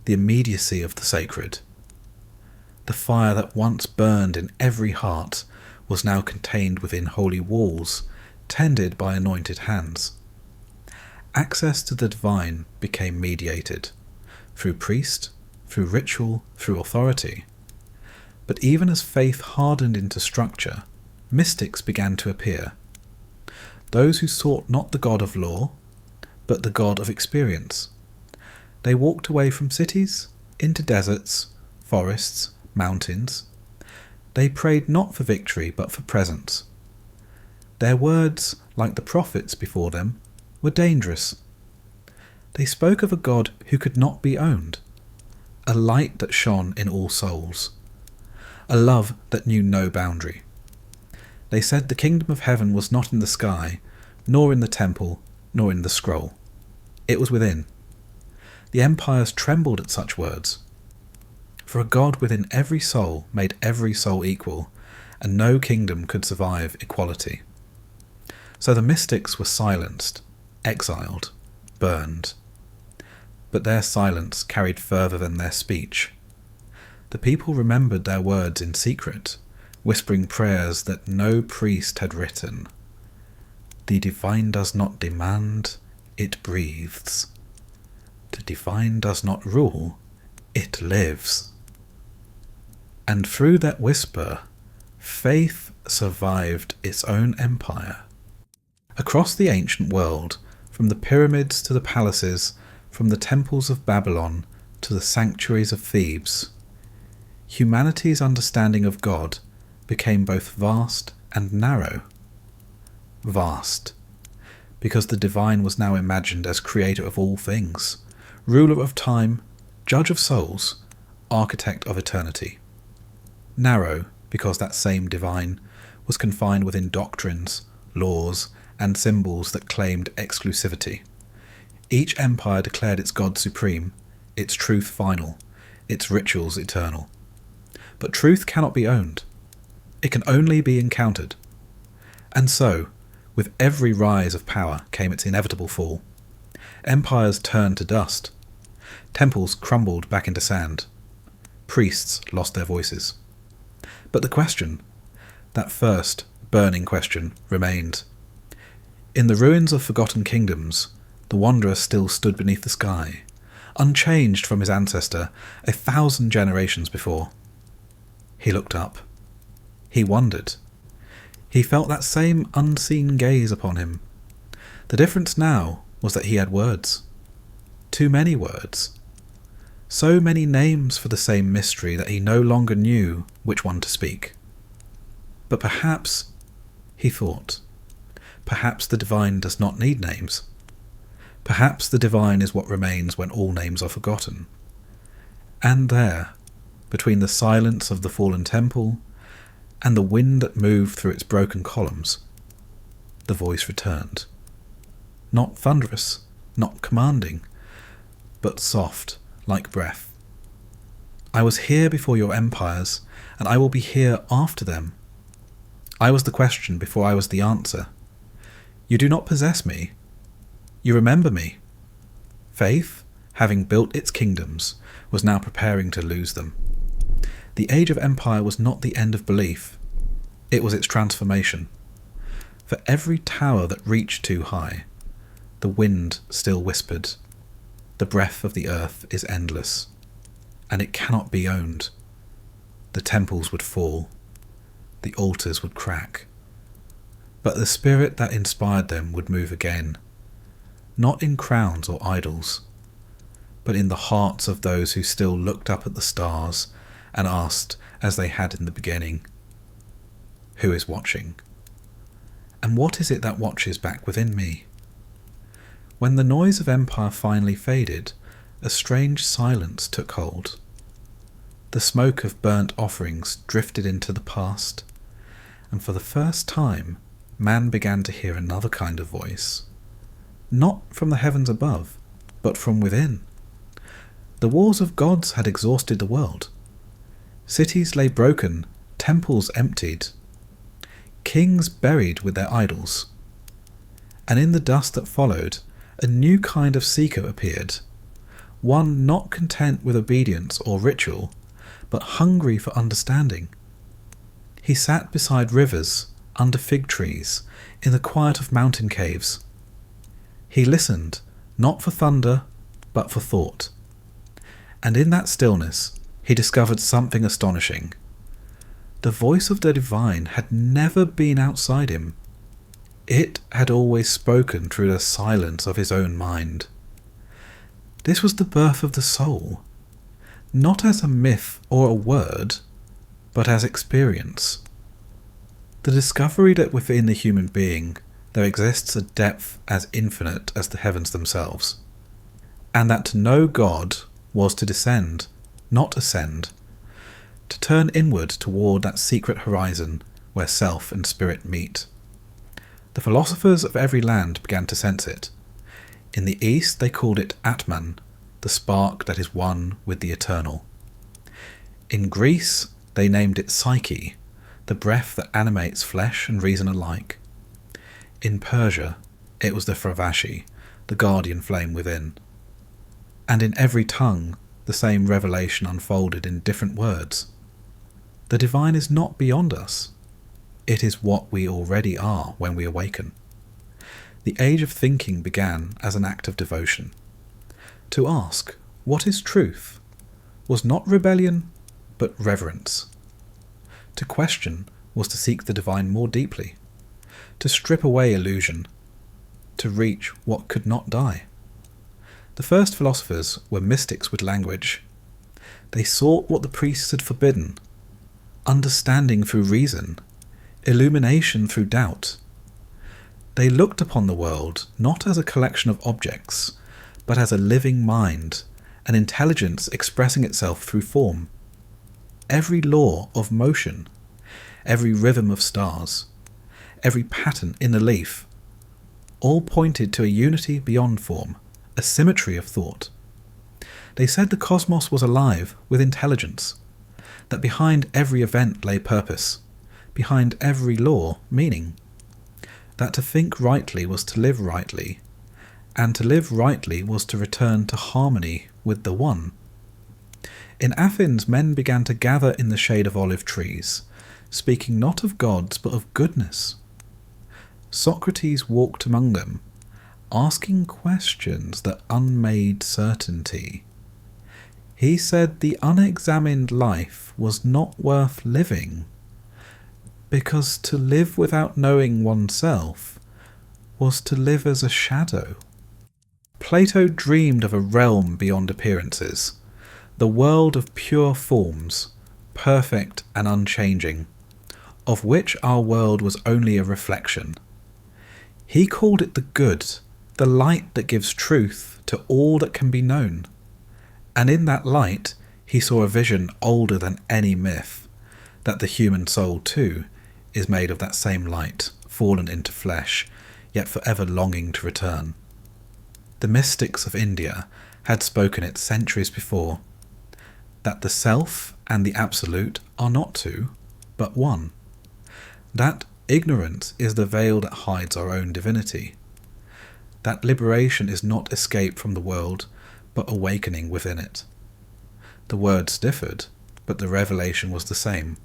The immediacy of the sacred. The fire that once burned in every heart was now contained within holy walls, tended by anointed hands. Access to the divine became mediated, through priest, through ritual, through authority. But even as faith hardened into structure, mystics began to appear. Those who sought not the God of law, but the God of experience. They walked away from cities, into deserts, forests, mountains. They prayed not for victory, but for presence. Their words, like the prophets before them, were dangerous. They spoke of a God who could not be owned, a light that shone in all souls, a love that knew no boundary. They said the kingdom of heaven was not in the sky, nor in the temple, nor in the scroll. It was within. The empires trembled at such words. For a God within every soul made every soul equal, and no kingdom could survive equality. So the mystics were silenced, exiled, burned. But their silence carried further than their speech. The people remembered their words in secret, whispering prayers that no priest had written. The divine does not demand, it breathes. The divine does not rule, it lives. And through that whisper, faith survived its own empire. Across the ancient world, from the pyramids to the palaces, from the temples of Babylon to the sanctuaries of Thebes, humanity's understanding of God became both vast and narrow. Vast, because the divine was now imagined as creator of all things, ruler of time, judge of souls, architect of eternity. Narrow, because that same divine was confined within doctrines, laws, and symbols that claimed exclusivity. Each empire declared its God supreme, its truth final, its rituals eternal. But truth cannot be owned. It can only be encountered. And so, with every rise of power came its inevitable fall. Empires turned to dust. Temples crumbled back into sand. Priests lost their voices. But the question, that first burning question, remained. In the ruins of forgotten kingdoms, the wanderer still stood beneath the sky, unchanged from his ancestor 1,000 generations before. He looked up. He wondered. He felt that same unseen gaze upon him. The difference now was that he had words. Too many words. So many names for the same mystery that he no longer knew which one to speak. But perhaps, he thought, perhaps the divine does not need names. Perhaps the divine is what remains when all names are forgotten. And there, between the silence of the fallen temple and the wind that moved through its broken columns, the voice returned. Not thunderous, not commanding, but soft, like breath. I was here before your empires, and I will be here after them. I was the question before I was the answer. You do not possess me. You remember me. Faith, having built its kingdoms, was now preparing to lose them. The age of empire was not the end of belief. It was its transformation. For every tower that reached too high, the wind still whispered, "The breath of the earth is endless, and it cannot be owned." The temples would fall, the altars would crack, but the spirit that inspired them would move again, not in crowns or idols, but in the hearts of those who still looked up at the stars and asked, as they had in the beginning, "Who is watching? And what is it that watches back within me?" When the noise of empire finally faded, a strange silence took hold. The smoke of burnt offerings drifted into the past, and for the first time man began to hear another kind of voice, not from the heavens above, but from within. The wars of gods had exhausted the world. Cities lay broken, temples emptied, kings buried with their idols. And in the dust that followed, a new kind of seeker appeared, one not content with obedience or ritual, but hungry for understanding. He sat beside rivers, under fig trees, in the quiet of mountain caves. He listened, not for thunder, but for thought. And in that stillness, he discovered something astonishing. The voice of the divine had never been outside him. It had always spoken through the silence of his own mind. This was the birth of the soul, not as a myth or a word, but as experience. The discovery that within the human being there exists a depth as infinite as the heavens themselves, and that to know God was to descend, not ascend, to turn inward toward that secret horizon where self and spirit meet. The philosophers of every land began to sense it. In the East they called it Atman, the spark that is one with the eternal. In Greece they named it Psyche, the breath that animates flesh and reason alike. In Persia it was the Fravashi, the guardian flame within. And in every tongue the same revelation unfolded in different words. The divine is not beyond us. It is what we already are when we awaken. The age of thinking began as an act of devotion. To ask, what is truth, was not rebellion, but reverence. To question was to seek the divine more deeply, to strip away illusion, to reach what could not die. The first philosophers were mystics with language. They sought what the priests had forbidden, understanding through reason, illumination through doubt. They looked upon the world not as a collection of objects, but as a living mind, an intelligence expressing itself through form. Every law of motion, every rhythm of stars, every pattern in the leaf, all pointed to a unity beyond form, a symmetry of thought. They said the cosmos was alive with intelligence, that behind every event lay purpose, behind every law meaning, that to think rightly was to live rightly, and to live rightly was to return to harmony with the One. In Athens men began to gather in the shade of olive trees, speaking not of gods but of goodness. Socrates walked among them, asking questions that unmade certainty. He said the unexamined life was not worth living, because to live without knowing oneself was to live as a shadow. Plato dreamed of a realm beyond appearances, the world of pure forms, perfect and unchanging, of which our world was only a reflection. He called it the good, the light that gives truth to all that can be known. And in that light he saw a vision older than any myth, that the human soul too is made of that same light, fallen into flesh, yet forever longing to return. The mystics of India had spoken it centuries before, that the self and the absolute are not two, but one. That ignorance is the veil that hides our own divinity. That liberation is not escape from the world, but awakening within it. The words differed, but the revelation was the same.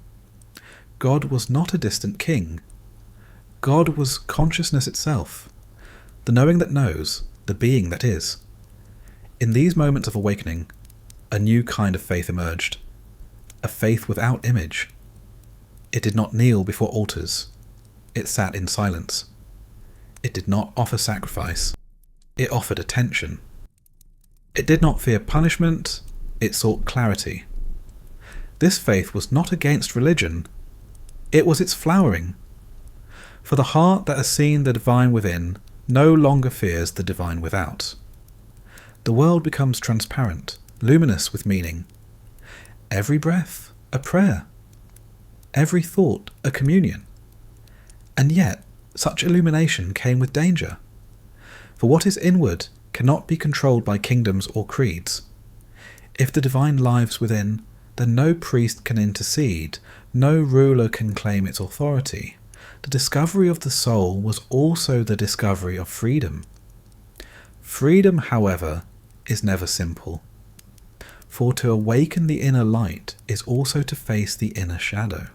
God was not a distant king. God was consciousness itself, the knowing that knows, the being that is. In these moments of awakening, a new kind of faith emerged, a faith without image. It did not kneel before altars. It sat in silence. It did not offer sacrifice. It offered attention. It did not fear punishment. It sought clarity. This faith was not against religion. It was its flowering. For the heart that has seen the divine within no longer fears the divine without. The world becomes transparent, luminous with meaning. Every breath, a prayer. Every thought, a communion. And yet, such illumination came with danger. For what is inward cannot be controlled by kingdoms or creeds. If the divine lives within, then no priest can intercede, no ruler can claim its authority. The discovery of the soul was also the discovery of freedom. Freedom, however, is never simple. For to awaken the inner light is also to face the inner shadow.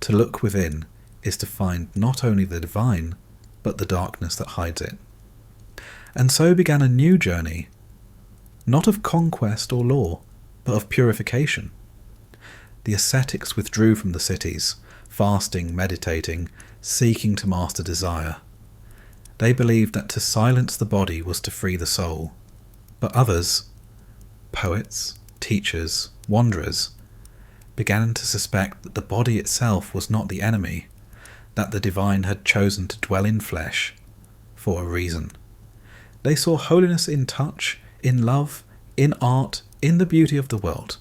To look within is to find not only the divine, but the darkness that hides it. And so began a new journey, not of conquest or law, but of purification. The ascetics withdrew from the cities, fasting, meditating, seeking to master desire. They believed that to silence the body was to free the soul. But others, poets, teachers, wanderers, began to suspect that the body itself was not the enemy, that the divine had chosen to dwell in flesh for a reason. They saw holiness in touch, in love, in art, in the beauty of the world.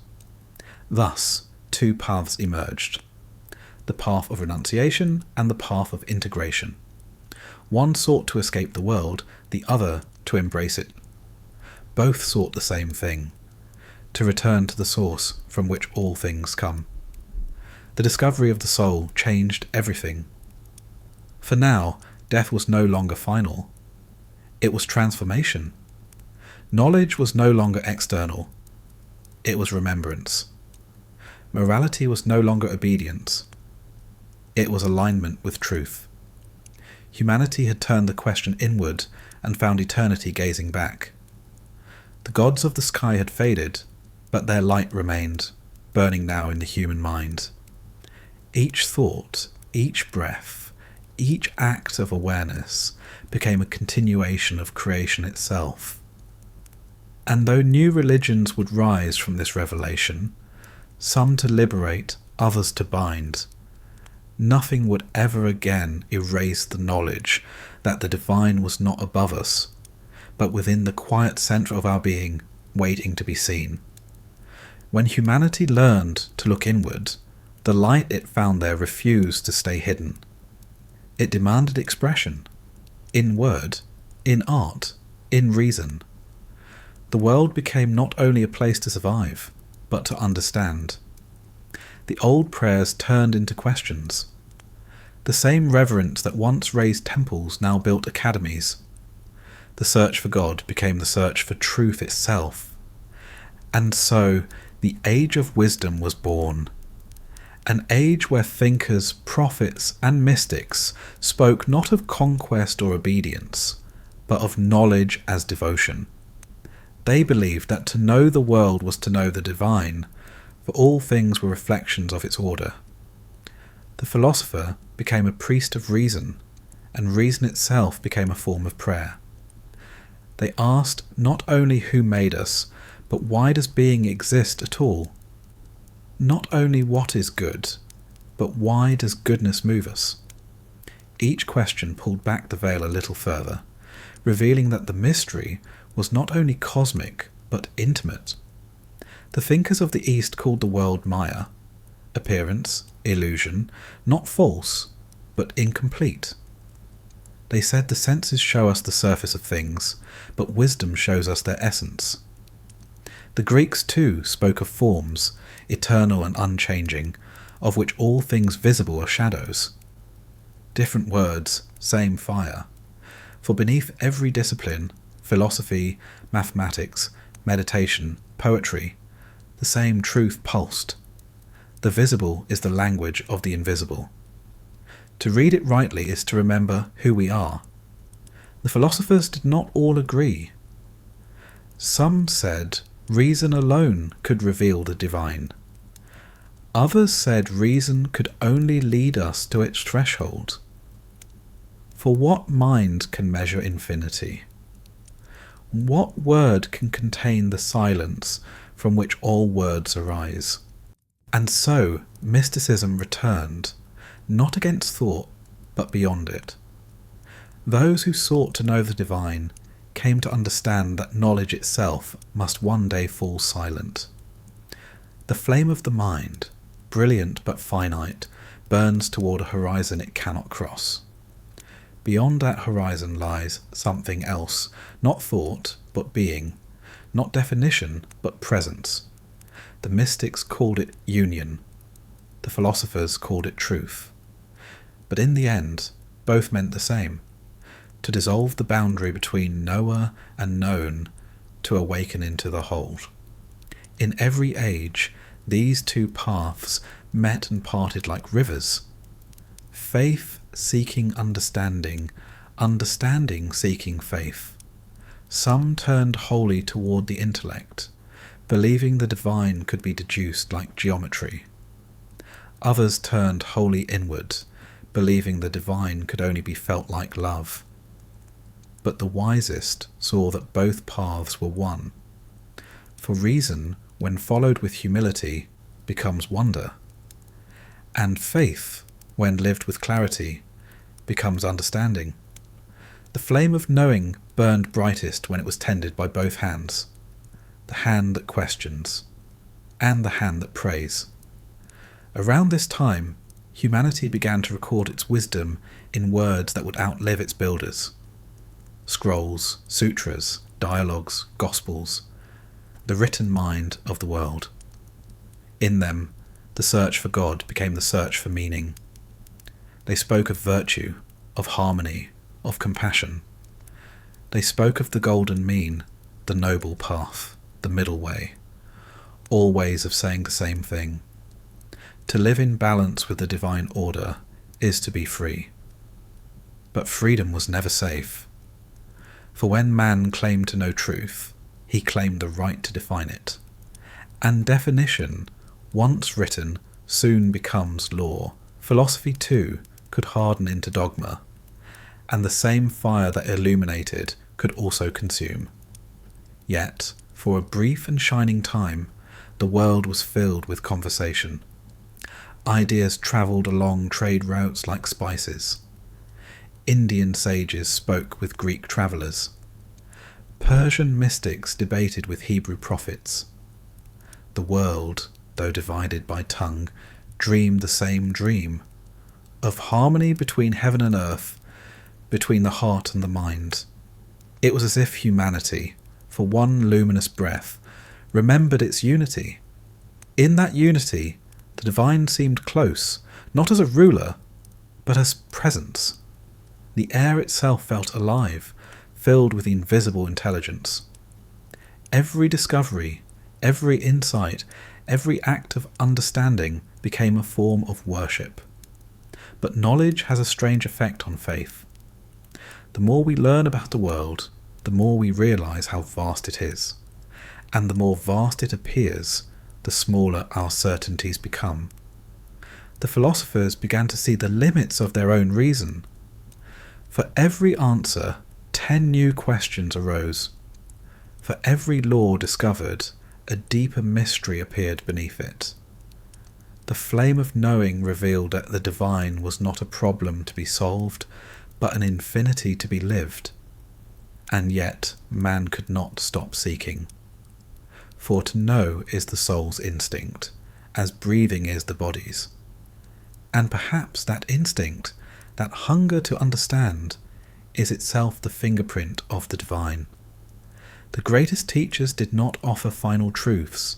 Thus, two paths emerged, the path of renunciation and the path of integration. One sought to escape the world, the other to embrace it. Both sought the same thing, to return to the source from which all things come. The discovery of the soul changed everything. For now, death was no longer final. It was transformation. Knowledge was no longer external. It was remembrance. Morality was no longer obedience. It was alignment with truth. Humanity had turned the question inward and found eternity gazing back. The gods of the sky had faded, but their light remained, burning now in the human mind. Each thought, each breath, each act of awareness became a continuation of creation itself. And though new religions would rise from this revelation, some to liberate, others to bind, nothing would ever again erase the knowledge that the divine was not above us, but within the quiet centre of our being, waiting to be seen. When humanity learned to look inward, the light it found there refused to stay hidden. It demanded expression, in word, in art, in reason. The world became not only a place to survive, but to understand. The old prayers turned into questions. The same reverence that once raised temples now built academies. The search for God became the search for truth itself. And so the age of wisdom was born. An age where thinkers, prophets, and mystics spoke not of conquest or obedience, but of knowledge as devotion. They believed that to know the world was to know the divine, for all things were reflections of its order. The philosopher became a priest of reason, and reason itself became a form of prayer. They asked not only who made us, but why does being exist at all? Not only what is good, but why does goodness move us? Each question pulled back the veil a little further, revealing that the mystery was not only cosmic, but intimate. The thinkers of the East called the world Maya, appearance, illusion, not false, but incomplete. They said the senses show us the surface of things, but wisdom shows us their essence. The Greeks too spoke of forms, eternal and unchanging, of which all things visible are shadows. Different words, same fire. For beneath every discipline, philosophy, mathematics, meditation, poetry, the same truth pulsed. The visible is the language of the invisible. To read it rightly is to remember who we are. The philosophers did not all agree. Some said reason alone could reveal the divine. Others said reason could only lead us to its threshold. For what mind can measure infinity? What word can contain the silence from which all words arise? And so mysticism returned, not against thought, but beyond it. Those who sought to know the divine came to understand that knowledge itself must one day fall silent. The flame of the mind, brilliant but finite, burns toward a horizon it cannot cross. Beyond that horizon lies something else, not thought, but being, not definition, but presence. The mystics called it union. The philosophers called it truth. But in the end, both meant the same: to dissolve the boundary between knower and known, to awaken into the whole. In every age, these two paths met and parted like rivers. Faith seeking understanding, understanding seeking faith. Some turned wholly toward the intellect, believing the divine could be deduced like geometry. Others turned wholly inward, believing the divine could only be felt like love. But the wisest saw that both paths were one. For reason, when followed with humility, becomes wonder. And faith, when lived with clarity, becomes understanding. The flame of knowing burned brightest when it was tended by both hands, the hand that questions, and the hand that prays. Around this time, humanity began to record its wisdom in words that would outlive its builders. Scrolls, sutras, dialogues, gospels, the written mind of the world. In them, the search for God became the search for meaning. They spoke of virtue, of harmony, of compassion. They spoke of the golden mean, the noble path, the middle way, all ways of saying the same thing. To live in balance with the divine order is to be free. But freedom was never safe. For when man claimed to know truth, he claimed the right to define it. And definition, once written, soon becomes law. Philosophy too could harden into dogma, and the same fire that illuminated could also consume. Yet, for a brief and shining time, the world was filled with conversation. Ideas travelled along trade routes like spices. Indian sages spoke with Greek travellers. Persian mystics debated with Hebrew prophets. The world, though divided by tongue, dreamed the same dream, of harmony between heaven and earth, between the heart and the mind. It was as if humanity, for one luminous breath, remembered its unity. In that unity, the divine seemed close, not as a ruler, but as presence. The air itself felt alive, filled with invisible intelligence. Every discovery, every insight, every act of understanding became a form of worship. But knowledge has a strange effect on faith. The more we learn about the world, the more we realize how vast it is. And the more vast it appears, the smaller our certainties become. The philosophers began to see the limits of their own reason. For every answer, 10 new questions arose. For every law discovered, a deeper mystery appeared beneath it. The flame of knowing revealed that the divine was not a problem to be solved, but an infinity to be lived. And yet man could not stop seeking. For to know is the soul's instinct, as breathing is the body's. And perhaps that instinct, that hunger to understand, is itself the fingerprint of the divine. The greatest teachers did not offer final truths.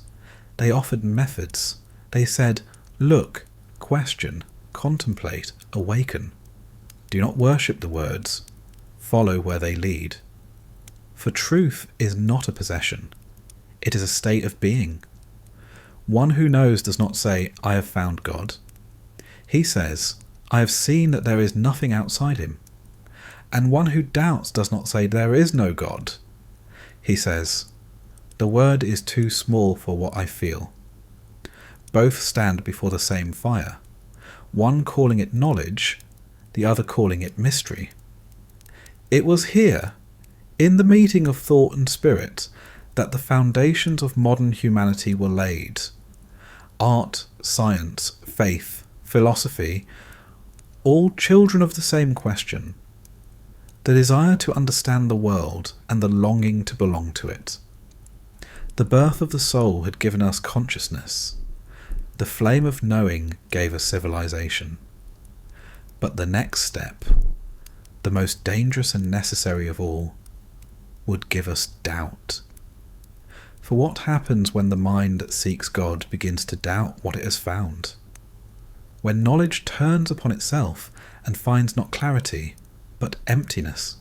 They offered methods. They said, look, question, contemplate, awaken. Do not worship the words. Follow where they lead. For truth is not a possession. It is a state of being. One who knows does not say, I have found God. He says, I have seen that there is nothing outside him. And one who doubts does not say, there is no God. He says, the word is too small for what I feel. Both stand before the same fire, one calling it knowledge, the other calling it mystery. It was here, in the meeting of thought and spirit, that the foundations of modern humanity were laid. Art, science, faith, philosophy, all children of the same question: the desire to understand the world and the longing to belong to it. The birth of the soul had given us consciousness. The flame of knowing gave us civilization. But the next step, the most dangerous and necessary of all, would give us doubt. For what happens when the mind that seeks God begins to doubt what it has found? When knowledge turns upon itself and finds not clarity, but emptiness?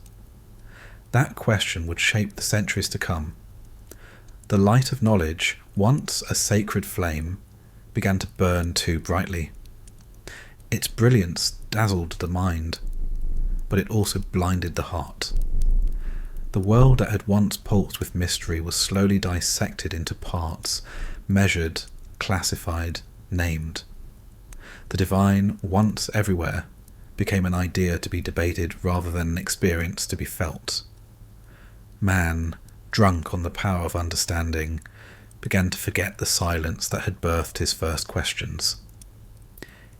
That question would shape the centuries to come. The light of knowledge, once a sacred flame, began to burn too brightly. Its brilliance dazzled the mind, but it also blinded the heart. The world that had once pulsed with mystery was slowly dissected into parts, measured, classified, named. The divine, once everywhere, became an idea to be debated rather than an experience to be felt. Man, drunk on the power of understanding, began to forget the silence that had birthed his first questions.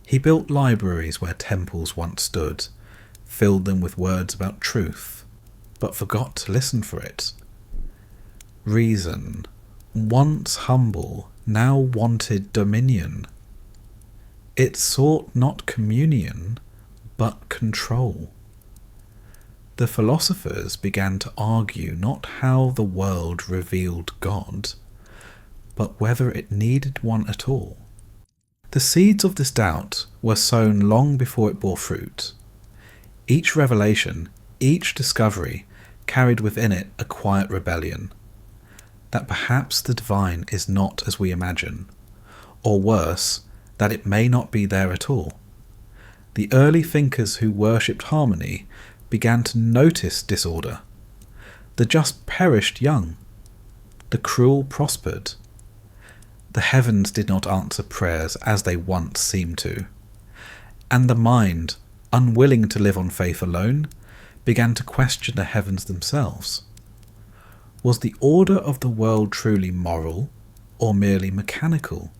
He built libraries where temples once stood, filled them with words about truth, but forgot to listen for it. Reason, once humble, now wanted dominion. It sought not communion, but control. The philosophers began to argue not how the world revealed God, but whether it needed one at all. The seeds of this doubt were sown long before it bore fruit. Each revelation, each discovery, carried within it a quiet rebellion, that perhaps the divine is not as we imagine, or worse, that it may not be there at all. The early thinkers who worshipped harmony began to notice disorder. The just perished young. The cruel prospered. The heavens did not answer prayers as they once seemed to. And the mind, unwilling to live on faith alone, began to question the heavens themselves. Was the order of the world truly moral or merely mechanical?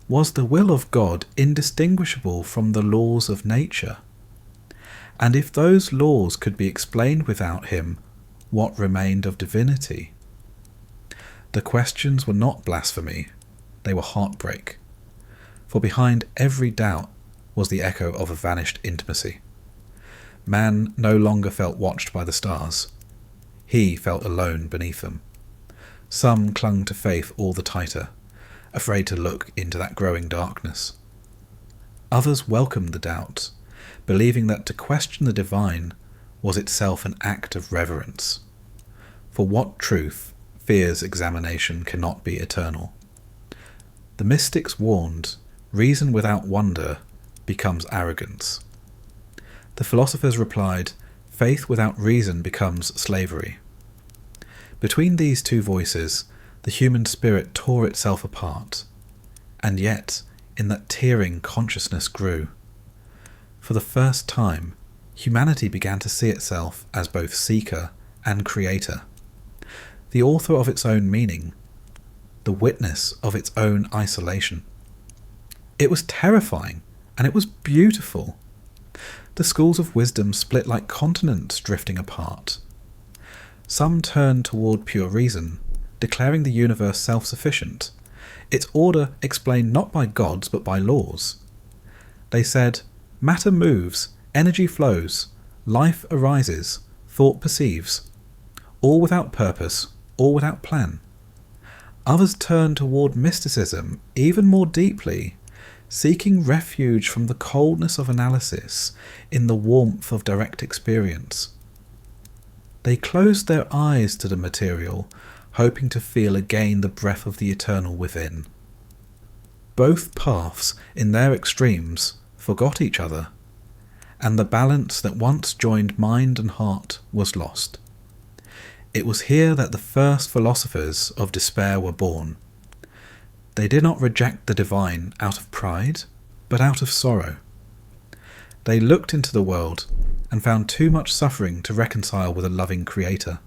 Was the will of God indistinguishable from the laws of nature? And if those laws could be explained without him, what remained of divinity? The questions were not blasphemy, they were heartbreak. For behind every doubt was the echo of a vanished intimacy. Man no longer felt watched by the stars. He felt alone beneath them. Some clung to faith all the tighter, afraid to look into that growing darkness. Others welcomed the doubt, believing that to question the divine was itself an act of reverence. For what truth fears examination cannot be eternal? The mystics warned, reason without wonder becomes arrogance. The philosophers replied, faith without reason becomes slavery. Between these two voices, the human spirit tore itself apart, and yet, in that tearing, consciousness grew. For the first time, humanity began to see itself as both seeker and creator, the author of its own meaning, the witness of its own isolation. It was terrifying, and it was beautiful. The schools of wisdom split like continents drifting apart. Some turned toward pure reason, declaring the universe self-sufficient, its order explained not by gods but by laws. They said, matter moves, energy flows, life arises, thought perceives, all without purpose, all without plan. Others turned toward mysticism even more deeply, seeking refuge from the coldness of analysis in the warmth of direct experience. They closed their eyes to the material, hoping to feel again the breath of the eternal within. Both paths, in their extremes, forgot each other, and the balance that once joined mind and heart was lost. It was here that the first philosophers of despair were born. They did not reject the divine out of pride, but out of sorrow. They looked into the world and found too much suffering to reconcile with a loving Creator.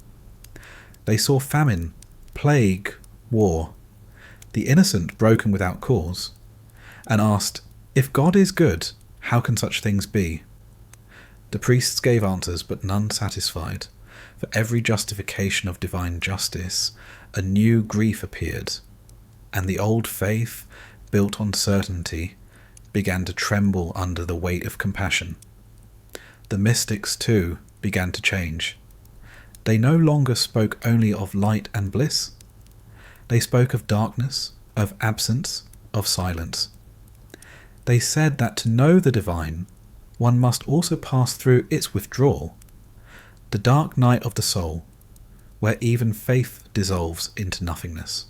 They saw famine, plague, war, the innocent broken without cause, and asked, "If God is good, how can such things be?" The priests gave answers, but none satisfied. For every justification of divine justice, a new grief appeared, and the old faith, built on certainty, began to tremble under the weight of compassion. The mystics, too, began to change. They no longer spoke only of light and bliss. They spoke of darkness, of absence, of silence. They said that to know the divine, one must also pass through its withdrawal, the dark night of the soul, where even faith dissolves into nothingness.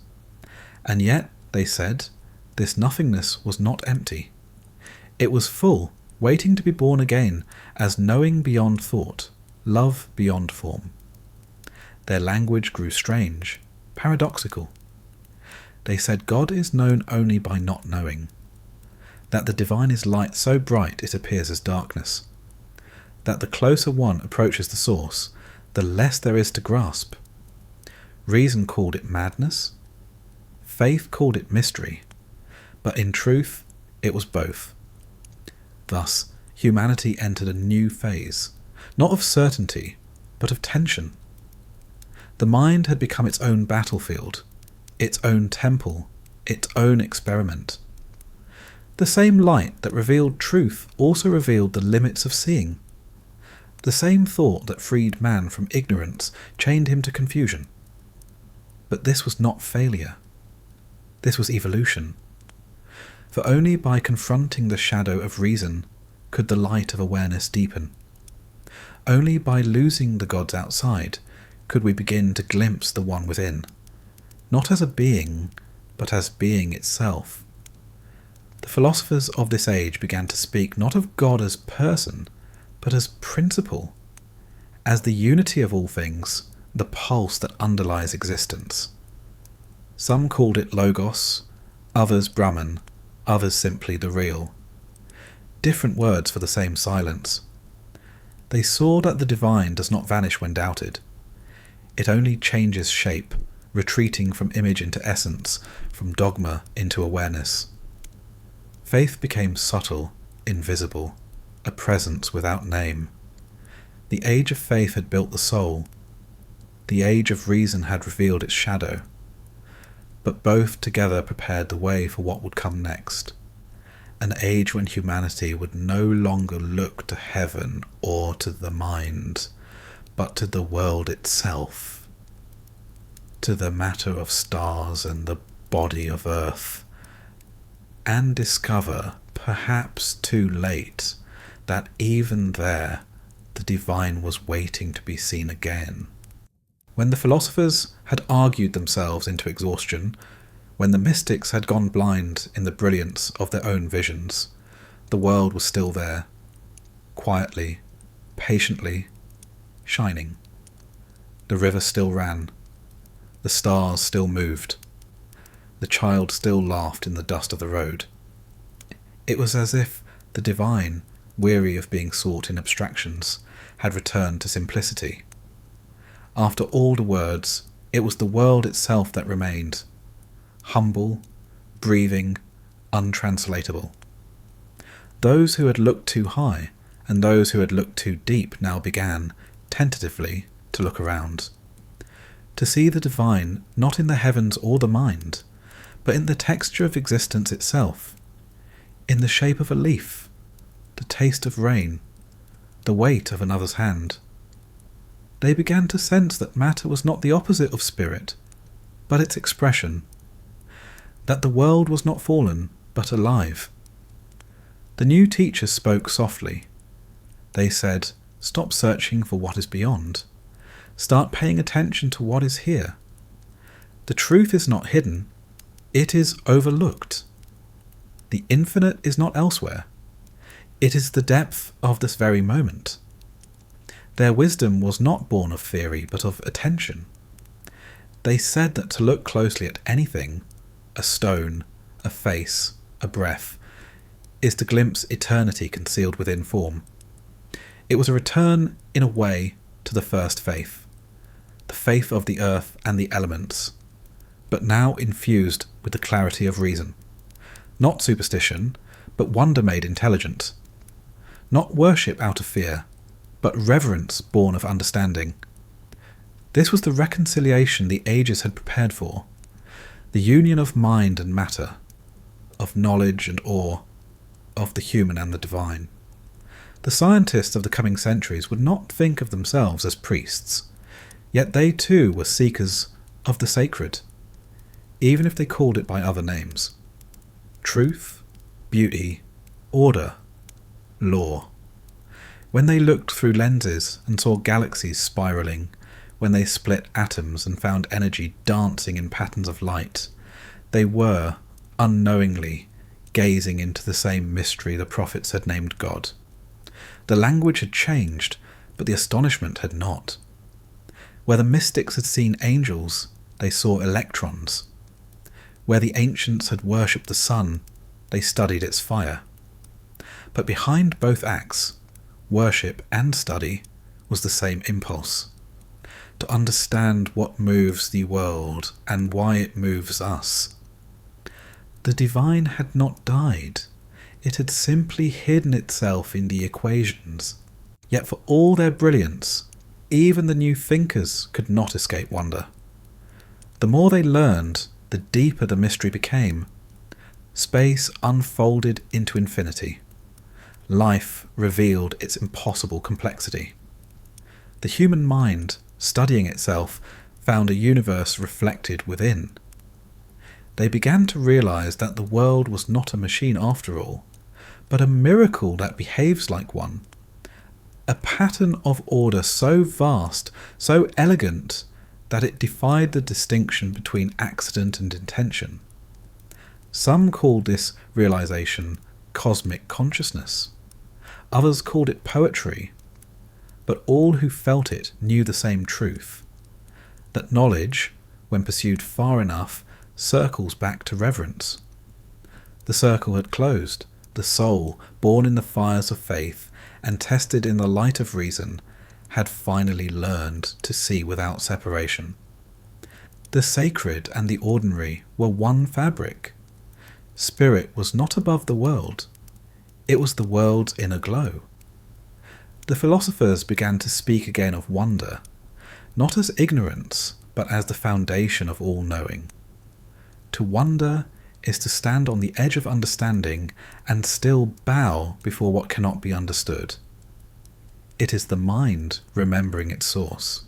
And yet, they said, this nothingness was not empty. It was full, waiting to be born again, as knowing beyond thought, love beyond form. Their language grew strange, paradoxical. They said God is known only by not knowing, that the divine is light so bright it appears as darkness, that the closer one approaches the source, the less there is to grasp. Reason called it madness, faith called it mystery, but in truth it was both. Thus, humanity entered a new phase, not of certainty, but of tension. The mind had become its own battlefield, its own temple, its own experiment. The same light that revealed truth also revealed the limits of seeing. The same thought that freed man from ignorance chained him to confusion. But this was not failure. This was evolution. For only by confronting the shadow of reason could the light of awareness deepen. Only by losing the gods outside could we begin to glimpse the one within, not as a being, but as being itself. The philosophers of this age began to speak not of God as person, but as principle, as the unity of all things, the pulse that underlies existence. Some called it Logos, others Brahman, others simply the real. Different words for the same silence. They saw that the divine does not vanish when doubted. It only changes shape, retreating from image into essence, from dogma into awareness. Faith became subtle, invisible, a presence without name. The age of faith had built the soul. The age of reason had revealed its shadow. But both together prepared the way for what would come next. An age when humanity would no longer look to heaven or to the mind, but to the world itself, to the matter of stars and the body of earth, and discover, perhaps too late, that even there the divine was waiting to be seen again. When the philosophers had argued themselves into exhaustion, when the mystics had gone blind in the brilliance of their own visions, the world was still there, quietly, patiently, shining. The river still ran. The stars still moved. The child still laughed in the dust of the road. It was as if the divine, weary of being sought in abstractions, had returned to simplicity. After all the words, it was the world itself that remained, humble, breathing, untranslatable. Those who had looked too high and those who had looked too deep now began, tentatively, to look around, to see the divine not in the heavens or the mind, but in the texture of existence itself, in the shape of a leaf, the taste of rain, the weight of another's hand. They began to sense that matter was not the opposite of spirit, but its expression, that the world was not fallen, but alive. The new teachers spoke softly. They said, "Stop searching for what is beyond. Start paying attention to what is here. The truth is not hidden, it is overlooked. The infinite is not elsewhere. It is the depth of this very moment. Their wisdom was not born of theory, but of attention. They said that to look closely at anything, a stone, a face, a breath, is to glimpse eternity concealed within form. It was a return, in a way, to the first faith, the faith of the earth and the elements, but now infused with the clarity of reason. Not superstition, but wonder made intelligent. Not worship out of fear, but reverence born of understanding. This was the reconciliation the ages had prepared for, the union of mind and matter, of knowledge and awe, of the human and the divine. The scientists of the coming centuries would not think of themselves as priests, yet they too were seekers of the sacred, even if they called it by other names. Truth, beauty, order, law. When they looked through lenses and saw galaxies spiraling, when they split atoms and found energy dancing in patterns of light, they were, unknowingly, gazing into the same mystery the prophets had named God. The language had changed, but the astonishment had not. Where the mystics had seen angels, they saw electrons. Where the ancients had worshipped the sun, they studied its fire. But behind both acts, worship and study, was the same impulse. To understand what moves the world and why it moves us. The divine had not died. It had simply hidden itself in the equations. Yet for all their brilliance, even the new thinkers could not escape wonder. The more they learned, the deeper the mystery became. Space unfolded into infinity. Life revealed its impossible complexity. The human mind, studying itself, found a universe reflected within. They began to realize that the world was not a machine after all, but a miracle that behaves like one. A pattern of order so vast, so elegant, that it defied the distinction between accident and intention. Some called this realization cosmic consciousness. Others called it poetry. But all who felt it knew the same truth, that knowledge, when pursued far enough, circles back to reverence. The circle had closed. The soul, born in the fires of faith and tested in the light of reason, had finally learned to see without separation. The sacred and the ordinary were one fabric. Spirit was not above the world. It was the world's inner glow. The philosophers began to speak again of wonder, not as ignorance, but as the foundation of all knowing. To wonder is to stand on the edge of understanding and still bow before what cannot be understood. It is the mind remembering its source.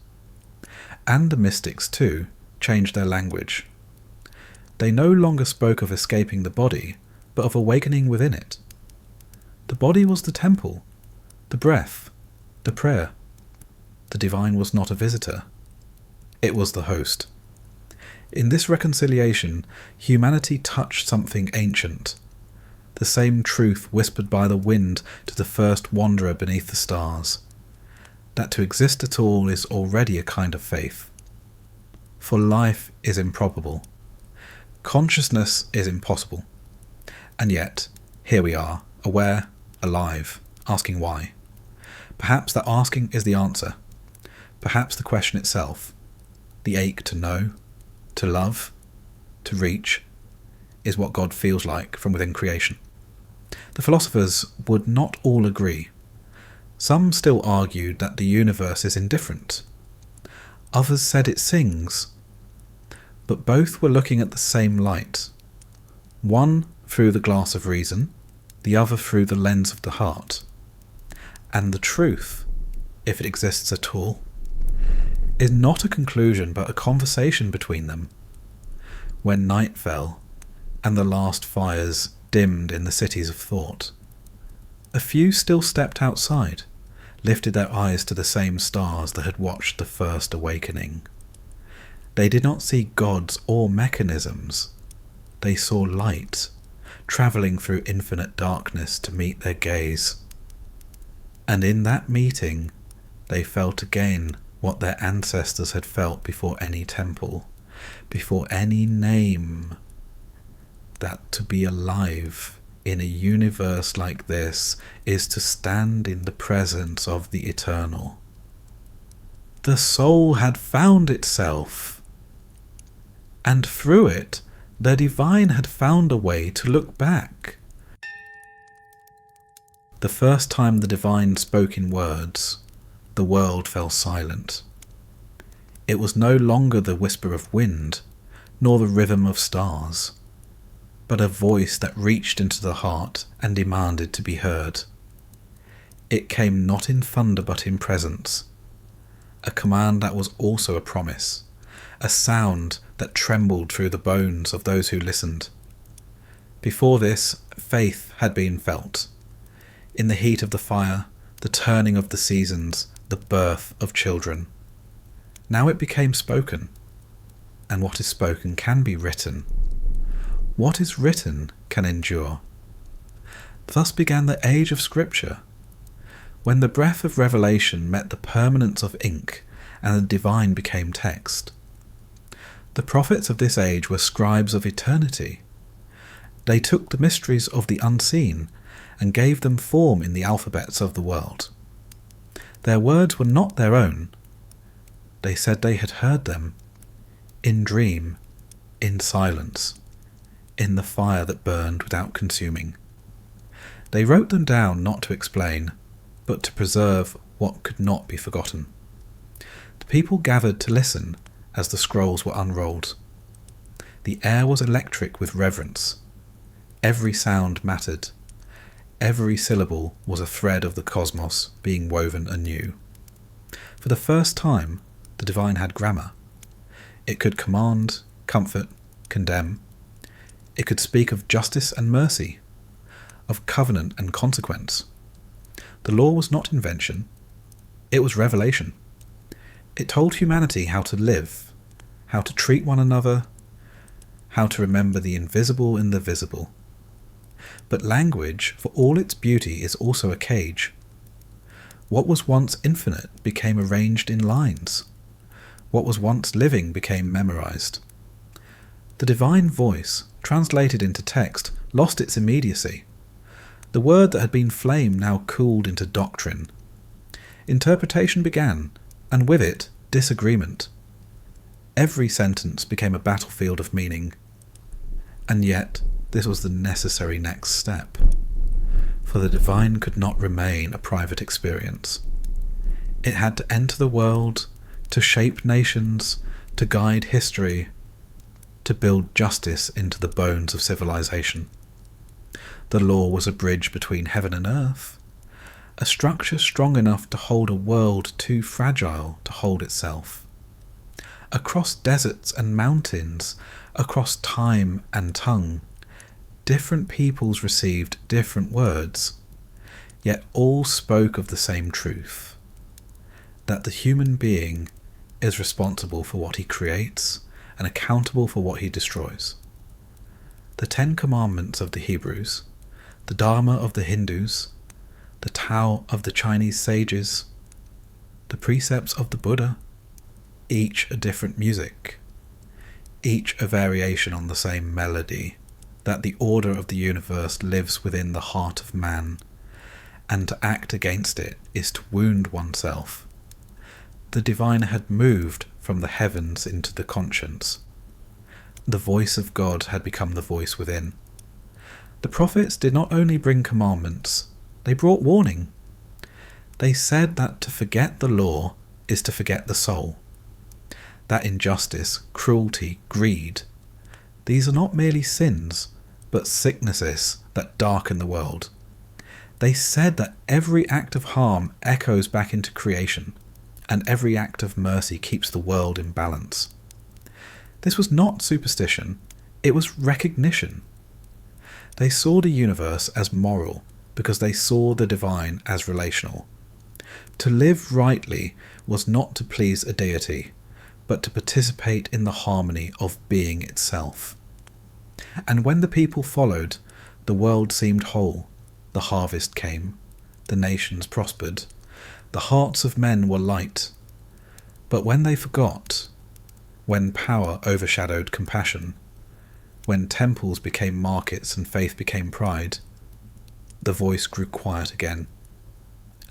And the mystics, too, changed their language. They no longer spoke of escaping the body, but of awakening within it. The body was the temple, the breath, the prayer. The divine was not a visitor. It was the host. In this reconciliation, humanity touched something ancient, the same truth whispered by the wind to the first wanderer beneath the stars, that to exist at all is already a kind of faith. For life is improbable. Consciousness is impossible. And yet, here we are, aware, alive, asking why. Perhaps that asking is the answer. Perhaps the question itself, the ache to know, to love, to reach, is what God feels like from within creation. The philosophers would not all agree. Some still argued that the universe is indifferent. Others said it sings. But both were looking at the same light. One through the glass of reason, the other through the lens of the heart. And the truth, if it exists at all, is not a conclusion but a conversation between them. When night fell, and the last fires dimmed in the cities of thought, a few still stepped outside, lifted their eyes to the same stars that had watched the first awakening. They did not see gods or mechanisms. They saw light, travelling through infinite darkness to meet their gaze. And in that meeting, they felt again what their ancestors had felt before any temple, before any name, that to be alive in a universe like this is to stand in the presence of the eternal. The soul had found itself, and through it, the divine had found a way to look back. The first time the divine spoke in words, the world fell silent. It was no longer the whisper of wind, nor the rhythm of stars, but a voice that reached into the heart and demanded to be heard. It came not in thunder but in presence, a command that was also a promise, a sound that trembled through the bones of those who listened. Before this, faith had been felt. In the heat of the fire, the turning of the seasons, the birth of children. Now it became spoken, and what is spoken can be written. What is written can endure. Thus began the age of Scripture, when the breath of revelation met the permanence of ink, and the divine became text. The prophets of this age were scribes of eternity. They took the mysteries of the unseen and gave them form in the alphabets of the world. Their words were not their own. They said they had heard them, in dream, in silence, in the fire that burned without consuming. They wrote them down not to explain, but to preserve what could not be forgotten. The people gathered to listen as the scrolls were unrolled. The air was electric with reverence. Every sound mattered. Every syllable was a thread of the cosmos being woven anew. For the first time, the divine had grammar. It could command, comfort, condemn. It could speak of justice and mercy, of covenant and consequence. The law was not invention. It was revelation. It told humanity how to live, how to treat one another, how to remember the invisible in the visible. But language, for all its beauty, is also a cage. What was once infinite became arranged in lines. What was once living became memorized. The divine voice, translated into text, lost its immediacy. The word that had been flame now cooled into doctrine. Interpretation began, and with it, disagreement. Every sentence became a battlefield of meaning. And yet, this was the necessary next step. For the divine could not remain a private experience. It had to enter the world, to shape nations, to guide history, to build justice into the bones of civilization. The law was a bridge between heaven and earth, a structure strong enough to hold a world too fragile to hold itself. Across deserts and mountains, across time and tongue, different peoples received different words, yet all spoke of the same truth, that the human being is responsible for what he creates and accountable for what he destroys. The 10 Commandments of the Hebrews, the Dharma of the Hindus, the Tao of the Chinese sages, the precepts of the Buddha, each a different music, each a variation on the same melody, that the order of the universe lives within the heart of man, and to act against it is to wound oneself. The divine had moved from the heavens into the conscience. The voice of God had become the voice within. The prophets did not only bring commandments, they brought warning. They said that to forget the law is to forget the soul. That injustice, cruelty, greed, these are not merely sins, but sicknesses that darken the world. They said that every act of harm echoes back into creation, and every act of mercy keeps the world in balance. This was not superstition, it was recognition. They saw the universe as moral because they saw the divine as relational. To live rightly was not to please a deity, but to participate in the harmony of being itself. And when the people followed, The world seemed whole, the harvest came, the nations prospered, the hearts of men were light. But when they forgot, when power overshadowed compassion, when temples became markets and faith became pride, the voice grew quiet again,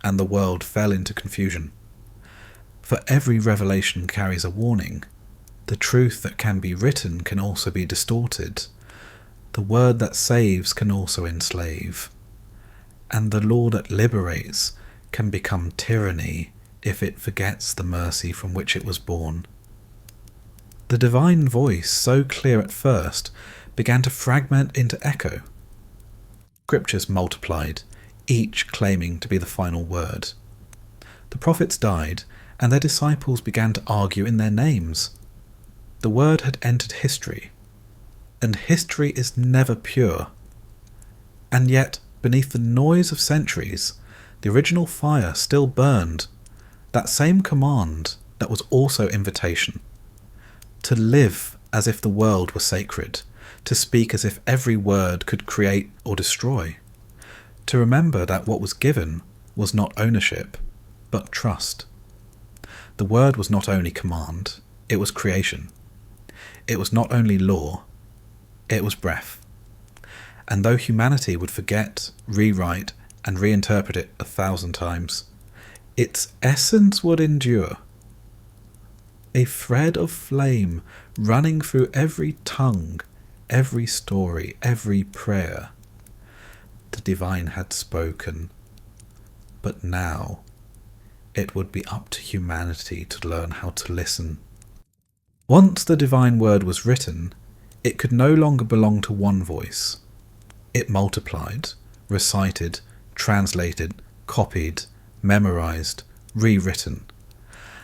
and the world fell into confusion. For every revelation carries a warning. The truth that can be written can also be distorted. The word that saves can also enslave. And the law that liberates can become tyranny if it forgets the mercy from which it was born. The divine voice, so clear at first, began to fragment into echo. Scriptures multiplied, each claiming to be the final word. The prophets died, and their disciples began to argue in their names. The word had entered history, and history is never pure. And yet, beneath the noise of centuries, the original fire still burned, that same command that was also invitation. To live as if the world were sacred, to speak as if every word could create or destroy, to remember that what was given was not ownership, but trust. The word was not only command, it was creation. It was not only law, it was breath. And though humanity would forget, rewrite, and reinterpret it 1,000 times, its essence would endure. A thread of flame running through every tongue, every story, every prayer. The divine had spoken, but now it would be up to humanity to learn how to listen. Once the divine word was written, it could no longer belong to one voice. It multiplied, recited, translated, copied, memorized, rewritten.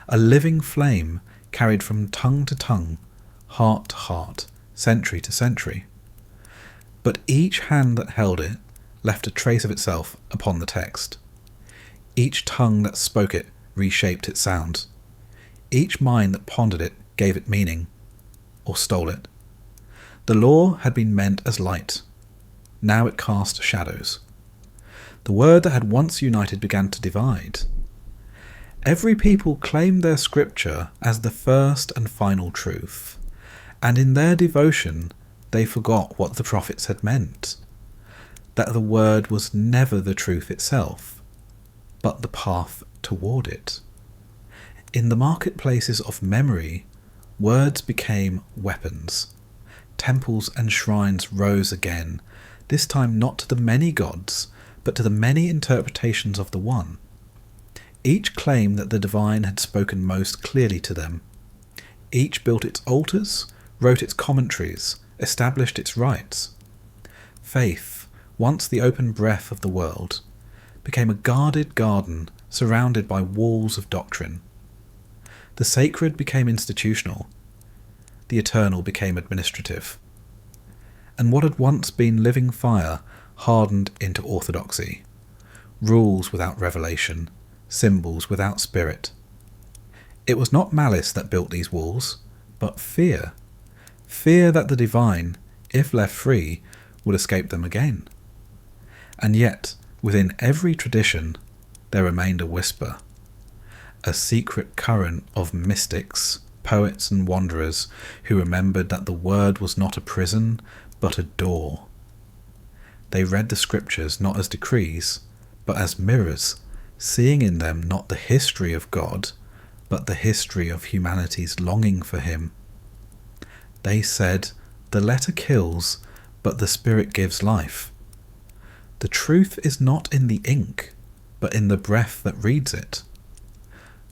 A living flame carried from tongue to tongue, heart to heart, century to century. But each hand that held it left a trace of itself upon the text. Each tongue that spoke it reshaped its sound. Each mind that pondered it gave it meaning, or stole it. The law had been meant as light. Now it cast shadows. The word that had once united began to divide. Every people claimed their scripture as the first and final truth, and in their devotion they forgot what the prophets had meant, that the word was never the truth itself, but the path toward it. In the marketplaces of memory, words became weapons. Temples and shrines rose again, this time not to the many gods, but to the many interpretations of the one. Each claimed that the divine had spoken most clearly to them. Each built its altars, wrote its commentaries, established its rites. Faith, once the open breath of the world, became a guarded garden surrounded by walls of doctrine. The sacred became institutional. The eternal became administrative. And what had once been living fire hardened into orthodoxy. Rules without revelation, symbols without spirit. It was not malice that built these walls, but fear. Fear that the divine, if left free, would escape them again. And yet, within every tradition, there remained a whisper, a secret current of mystics, poets and wanderers who remembered that the word was not a prison, but a door. They read the scriptures not as decrees, but as mirrors, seeing in them not the history of God, but the history of humanity's longing for him. They said, the letter kills, but the spirit gives life. The truth is not in the ink, but in the breath that reads it.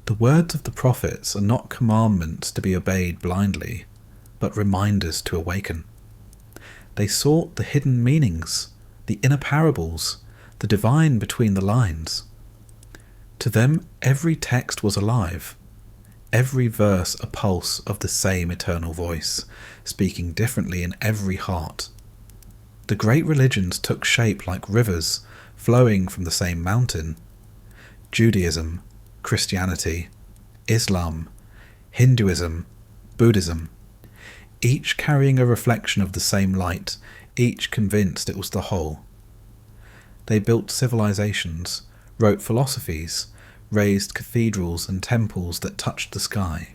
The words of the prophets are not commandments to be obeyed blindly, but reminders to awaken. They sought the hidden meanings, the inner parables, the divine between the lines. To them, every text was alive, every verse a pulse of the same eternal voice, speaking differently in every heart. The great religions took shape like rivers, flowing from the same mountain. Judaism, Christianity, Islam, Hinduism, Buddhism, each carrying a reflection of the same light, each convinced it was the whole. They built civilizations, wrote philosophies, raised cathedrals and temples that touched the sky.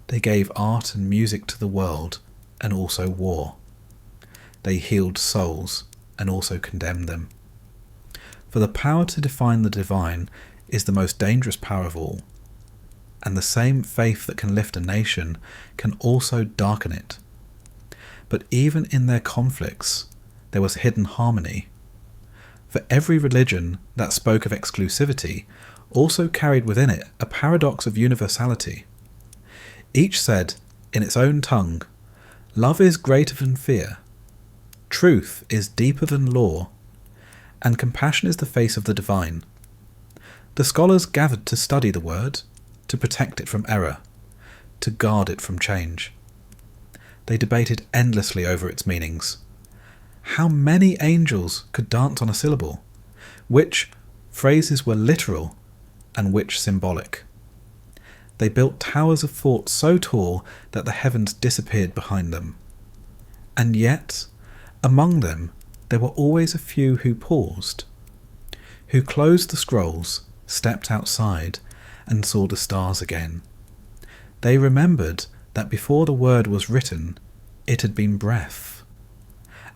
They gave art and music to the world, and also war. They healed souls, and also condemned them. For the power to define the divine is the most dangerous power of all, and the same faith that can lift a nation can also darken it. But even in their conflicts, there was hidden harmony. For every religion that spoke of exclusivity also carried within it a paradox of universality. Each said, in its own tongue, love is greater than fear, truth is deeper than law, and compassion is the face of the divine. The scholars gathered to study the word, to protect it from error, to guard it from change. They debated endlessly over its meanings. How many angels could dance on a syllable? Which phrases were literal and which symbolic? They built towers of thought so tall that the heavens disappeared behind them. And yet, among them, there were always a few who paused, who closed the scrolls, stepped outside, and saw the stars again. They remembered that before the word was written, it had been breath.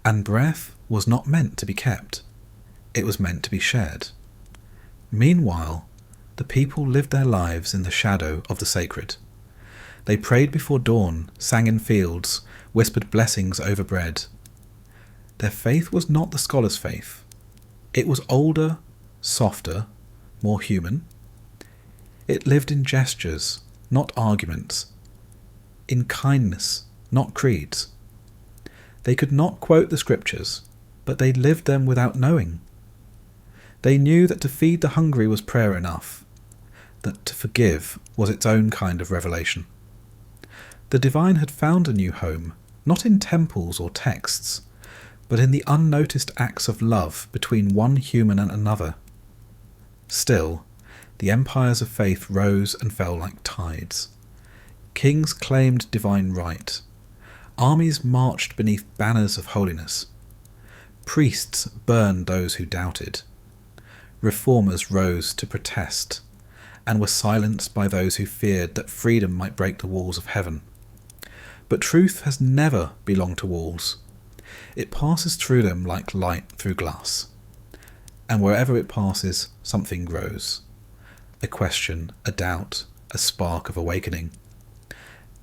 And breath was not meant to be kept. It was meant to be shared. Meanwhile, the people lived their lives in the shadow of the sacred. They prayed before dawn, sang in fields, whispered blessings over bread. Their faith was not the scholar's faith. It was older, softer, more human. It lived in gestures, not arguments, in kindness, not creeds. They could not quote the scriptures, but they lived them without knowing. They knew that to feed the hungry was prayer enough, that to forgive was its own kind of revelation. The divine had found a new home, not in temples or texts, but in the unnoticed acts of love between one human and another. Still, the empires of faith rose and fell like tides. Kings claimed divine right. Armies marched beneath banners of holiness. Priests burned those who doubted. Reformers rose to protest, and were silenced by those who feared that freedom might break the walls of heaven. But truth has never belonged to walls. It passes through them like light through glass. And wherever it passes, something grows. A question, a doubt, a spark of awakening.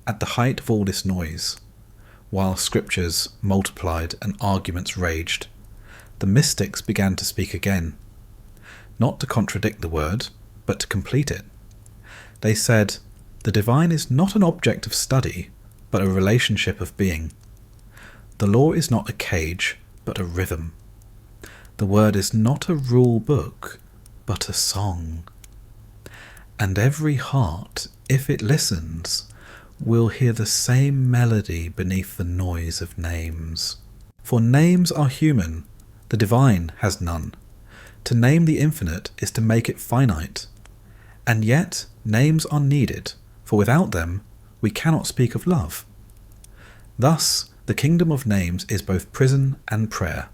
At the height of all this noise, while scriptures multiplied and arguments raged, the mystics began to speak again, not to contradict the word, but to complete it. They said, the divine is not an object of study, but a relationship of being. The law is not a cage, but a rhythm. The word is not a rule book, but a song. And every heart, if it listens, will hear the same melody beneath the noise of names. For names are human, the divine has none. To name the infinite is to make it finite. And yet names are needed, for without them we cannot speak of love. Thus, the kingdom of names is both prison and prayer.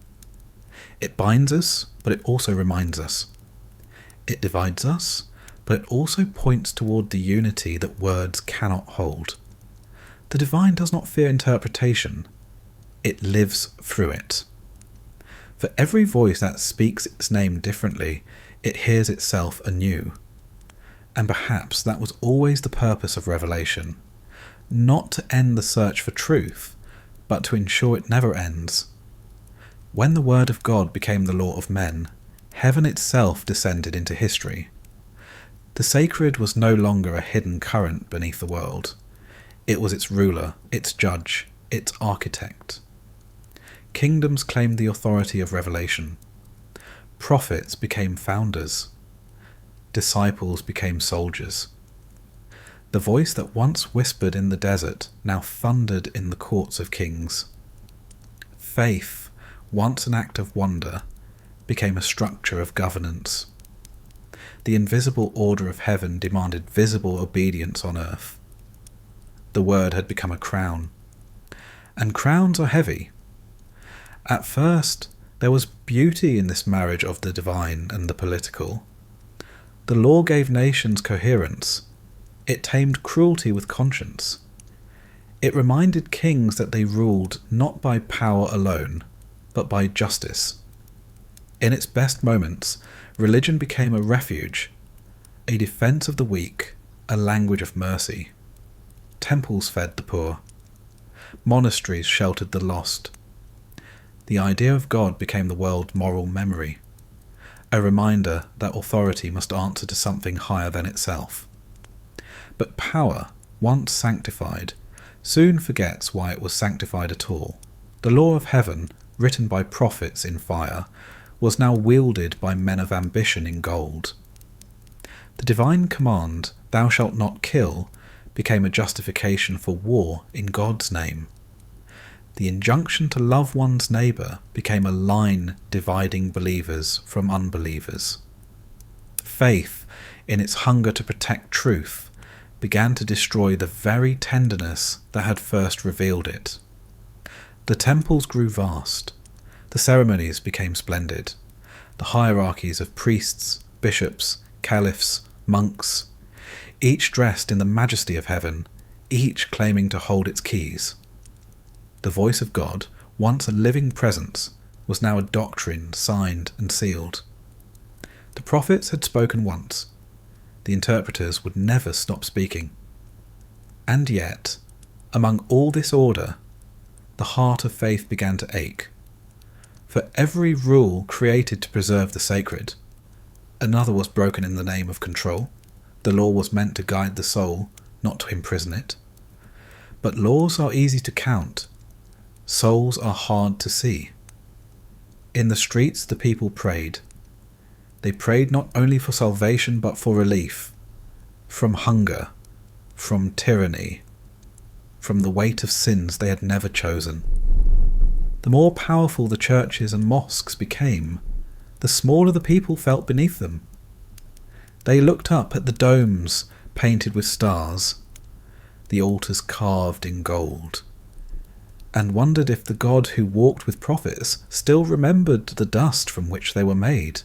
It binds us, but it also reminds us. It divides us, but it also points toward the unity that words cannot hold. The divine does not fear interpretation. It lives through it. For every voice that speaks its name differently, it hears itself anew. And perhaps that was always the purpose of revelation, not to end the search for truth, but to ensure it never ends. When the word of God became the law of men, heaven itself descended into history. The sacred was no longer a hidden current beneath the world. It was its ruler, its judge, its architect. Kingdoms claimed the authority of revelation. Prophets became founders. Disciples became soldiers. The voice that once whispered in the desert now thundered in the courts of kings. Faith, once an act of wonder, became a structure of governance. The invisible order of heaven demanded visible obedience on earth. The word had become a crown. And crowns are heavy. At first, there was beauty in this marriage of the divine and the political. The law gave nations coherence. It tamed cruelty with conscience. It reminded kings that they ruled not by power alone, but by justice. In its best moments, religion became a refuge, a defense of the weak, a language of mercy. Temples fed the poor. Monasteries sheltered the lost. The idea of God became the world's moral memory, a reminder that authority must answer to something higher than itself. But power, once sanctified, soon forgets why it was sanctified at all. The law of heaven, written by prophets in fire, was now wielded by men of ambition in gold. The divine command, "Thou shalt not kill," became a justification for war in God's name. The injunction to love one's neighbour became a line dividing believers from unbelievers. Faith, in its hunger to protect truth, began to destroy the very tenderness that had first revealed it. The temples grew vast. The ceremonies became splendid. The hierarchies of priests, bishops, caliphs, monks, each dressed in the majesty of heaven, each claiming to hold its keys. The voice of God, once a living presence, was now a doctrine signed and sealed. The prophets had spoken once. The interpreters would never stop speaking. And yet, among all this order, the heart of faith began to ache. For every rule created to preserve the sacred, another was broken in the name of control. The law was meant to guide the soul, not to imprison it. But laws are easy to count. Souls are hard to see. In the streets the people prayed. They prayed not only for salvation but for relief, from hunger, from tyranny, from the weight of sins they had never chosen. The more powerful the churches and mosques became, the smaller the people felt beneath them. They looked up at the domes painted with stars, the altars carved in gold, and wondered if the God who walked with prophets still remembered the dust from which they were made.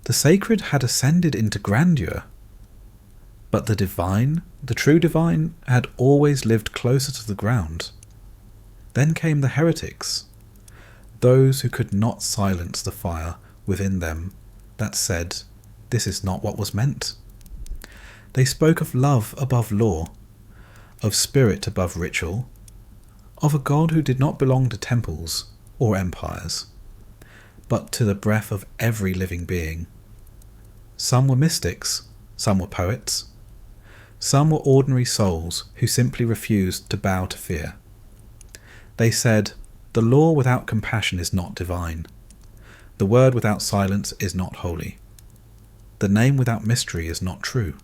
The sacred had ascended into grandeur, but the divine, the true divine, had always lived closer to the ground. Then came the heretics, those who could not silence the fire within them that said, "This is not what was meant." They spoke of love above law, of spirit above ritual, of a God who did not belong to temples or empires, but to the breath of every living being. Some were mystics, some were poets, some were ordinary souls who simply refused to bow to fear. They said, "The law without compassion is not divine. The word without silence is not holy. The name without mystery is not true."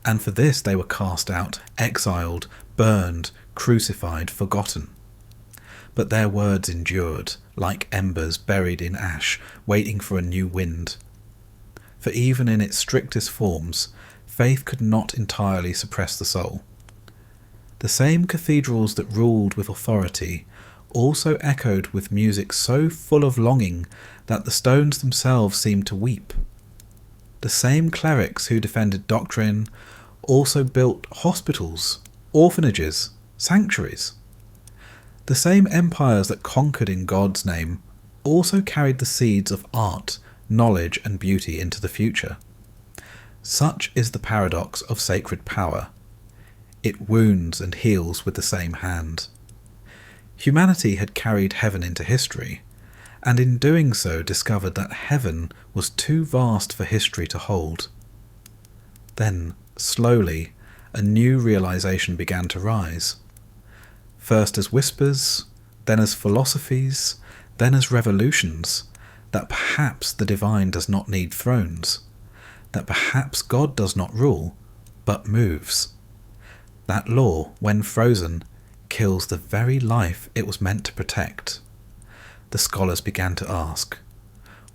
And for this they were cast out, exiled, burned, crucified, forgotten. But their words endured, like embers buried in ash, waiting for a new wind. For even in its strictest forms, faith could not entirely suppress the soul. The same cathedrals that ruled with authority also echoed with music so full of longing that the stones themselves seemed to weep. The same clerics who defended doctrine also built hospitals, orphanages, sanctuaries. The same empires that conquered in God's name also carried the seeds of art, knowledge and beauty into the future. Such is the paradox of sacred power. It wounds and heals with the same hand. Humanity had carried heaven into history, and in doing so discovered that heaven was too vast for history to hold. Then, slowly, a new realization began to rise. First as whispers, then as philosophies, then as revolutions, that perhaps the divine does not need thrones, that perhaps God does not rule, but moves. That law, when frozen, kills the very life it was meant to protect. The scholars began to ask,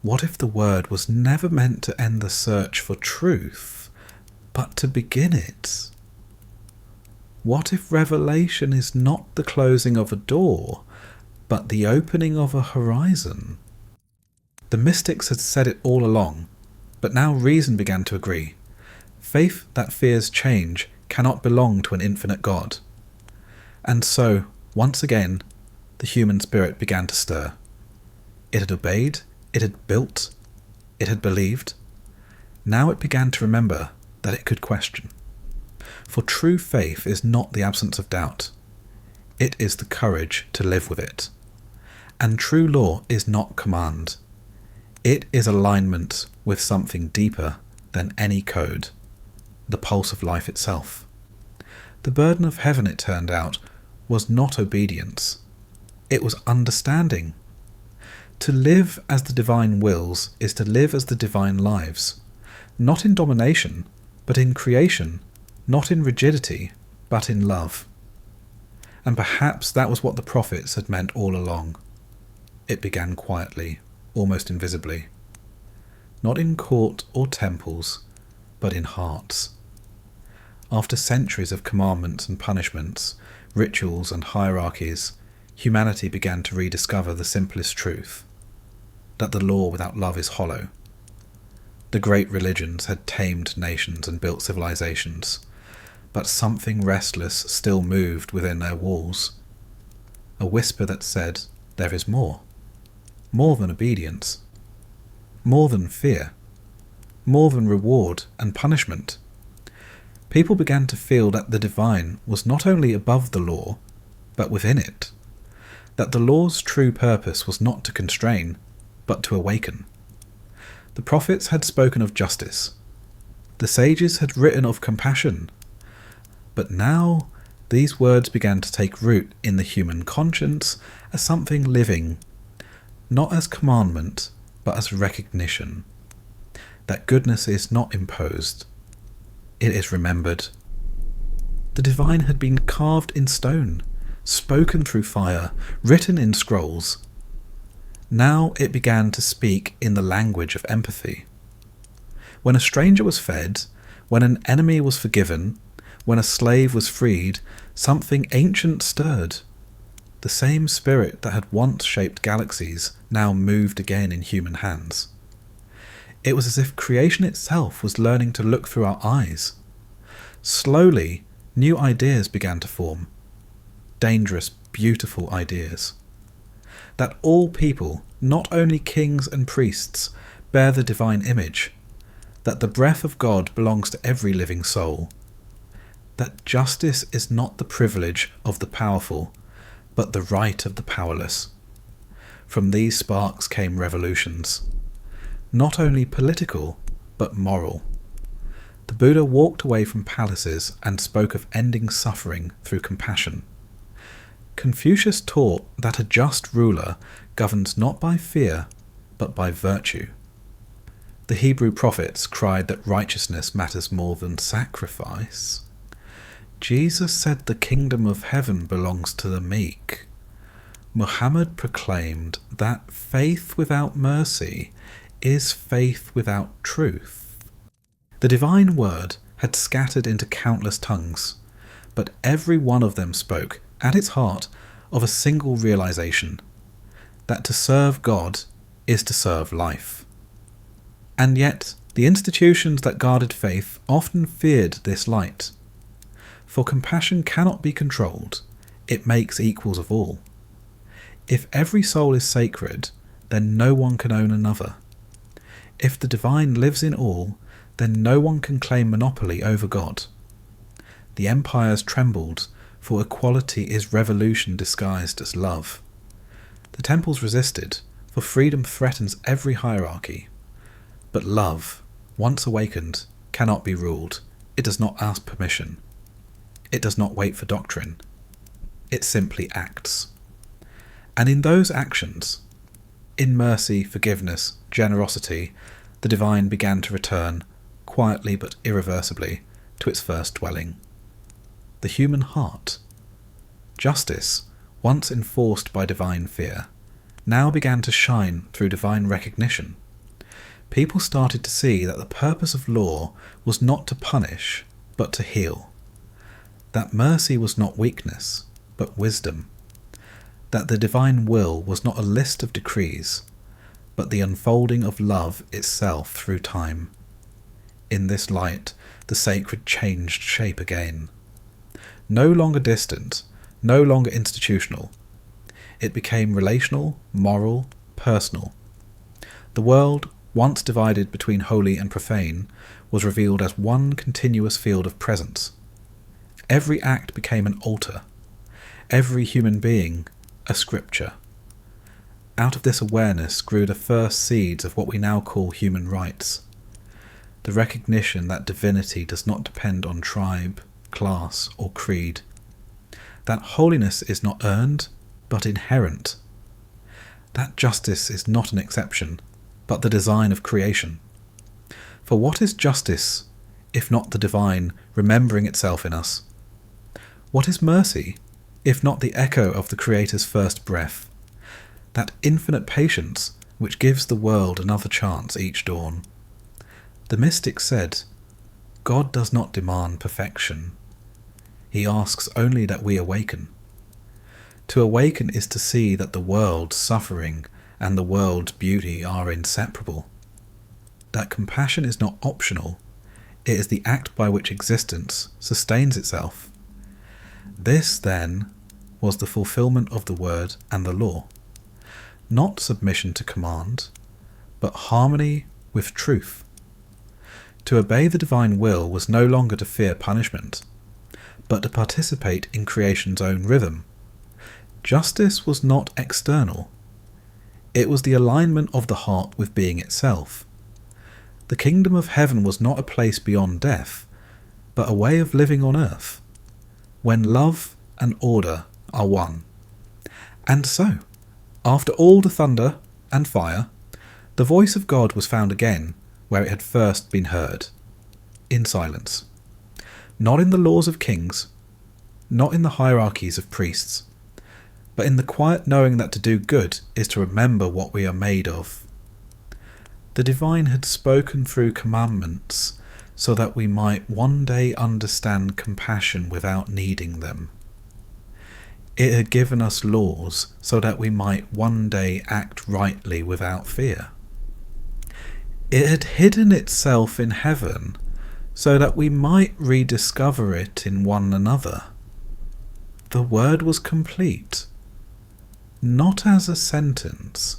what if the word was never meant to end the search for truth, but to begin it? What if revelation is not the closing of a door, but the opening of a horizon. The mystics had said it all along, but now reason began to agree. Faith that fears change cannot belong to an infinite God. And so, once again, the human spirit began to stir. It had obeyed, it had built, it had believed. Now it began to remember that it could question. For true faith is not the absence of doubt. It is the courage to live with it. And true law is not command. It is alignment with something deeper than any code, the pulse of life itself. The burden of heaven, it turned out, was not obedience. It was understanding. To live as the divine wills is to live as the divine lives, not in domination, but in creation, not in rigidity, but in love. And perhaps that was what the prophets had meant all along. It began quietly, almost invisibly. Not in court or temples, but in hearts. After centuries of commandments and punishments, rituals and hierarchies, humanity began to rediscover the simplest truth, that the law without love is hollow. The great religions had tamed nations and built civilizations, but something restless still moved within their walls. A whisper that said, there is more. More than obedience. More than fear. More than reward and punishment. People began to feel that the divine was not only above the law, but within it. That the law's true purpose was not to constrain, but to awaken. The prophets had spoken of justice. The sages had written of compassion. But now these words began to take root in the human conscience as something living, not as commandment, but as recognition. That goodness is not imposed. It is remembered. The divine had been carved in stone, spoken through fire, written in scrolls. Now it began to speak in the language of empathy. When a stranger was fed, when an enemy was forgiven, when a slave was freed, something ancient stirred. The same spirit that had once shaped galaxies now moved again in human hands. It was as if creation itself was learning to look through our eyes. Slowly, new ideas began to form. Dangerous, beautiful ideas. That all people, not only kings and priests, bear the divine image. That the breath of God belongs to every living soul. That justice is not the privilege of the powerful, but the right of the powerless. From these sparks came revolutions. Not only political, but moral. The Buddha walked away from palaces and spoke of ending suffering through compassion. Confucius taught that a just ruler governs not by fear, but by virtue. The Hebrew prophets cried that righteousness matters more than sacrifice. Jesus said the kingdom of heaven belongs to the meek. Muhammad proclaimed that faith without mercy is faith without truth. The divine word had scattered into countless tongues, but every one of them spoke, at its heart, of a single realization, that to serve God is to serve life. And yet, the institutions that guarded faith often feared this light. For compassion cannot be controlled, it makes equals of all. If every soul is sacred, then no one can own another. If the divine lives in all, then no one can claim monopoly over God. The empires trembled, for equality is revolution disguised as love. The temples resisted, for freedom threatens every hierarchy. But love, once awakened, cannot be ruled. It does not ask permission. It does not wait for doctrine. It simply acts. And in those actions, in mercy, forgiveness, generosity, the divine began to return, quietly but irreversibly, to its first dwelling. The human heart. Justice, once enforced by divine fear, now began to shine through divine recognition. People started to see that the purpose of law was not to punish, but to heal. That mercy was not weakness, but wisdom. that the divine will was not a list of decrees, but the unfolding of love itself through time. In this light, the sacred changed shape again. No longer distant, no longer institutional. It became relational, moral, personal. The world, once divided between holy and profane, was revealed as one continuous field of presence. Every act became an altar, every human being a scripture. Out of this awareness grew the first seeds of what we now call human rights. The recognition that divinity does not depend on tribe, class, or creed. That holiness is not earned, but inherent. That justice is not an exception, but the design of creation. For what is justice, if not the divine remembering itself in us? What is mercy, if not the echo of the Creator's first breath? That infinite patience which gives the world another chance each dawn. The mystics said, God does not demand perfection. He asks only that we awaken. To awaken is to see that the world's suffering and the world's beauty are inseparable. That compassion is not optional, it is the act by which existence sustains itself. This, then, was the fulfillment of the word and the law. Not submission to command, but harmony with truth. To obey the divine will was no longer to fear punishment, but to participate in creation's own rhythm. Justice was not external. It was the alignment of the heart with being itself. The kingdom of heaven was not a place beyond death, but a way of living on earth, when love and order are one. And so, after all the thunder and fire, the voice of God was found again where it had first been heard, in silence. Not in the laws of kings, not in the hierarchies of priests, but in the quiet knowing that to do good is to remember what we are made of. The divine had spoken through commandments so that we might one day understand compassion without needing them. It had given us laws so that we might one day act rightly without fear. It had hidden itself in heaven so that we might rediscover it in one another. The word was complete, not as a sentence,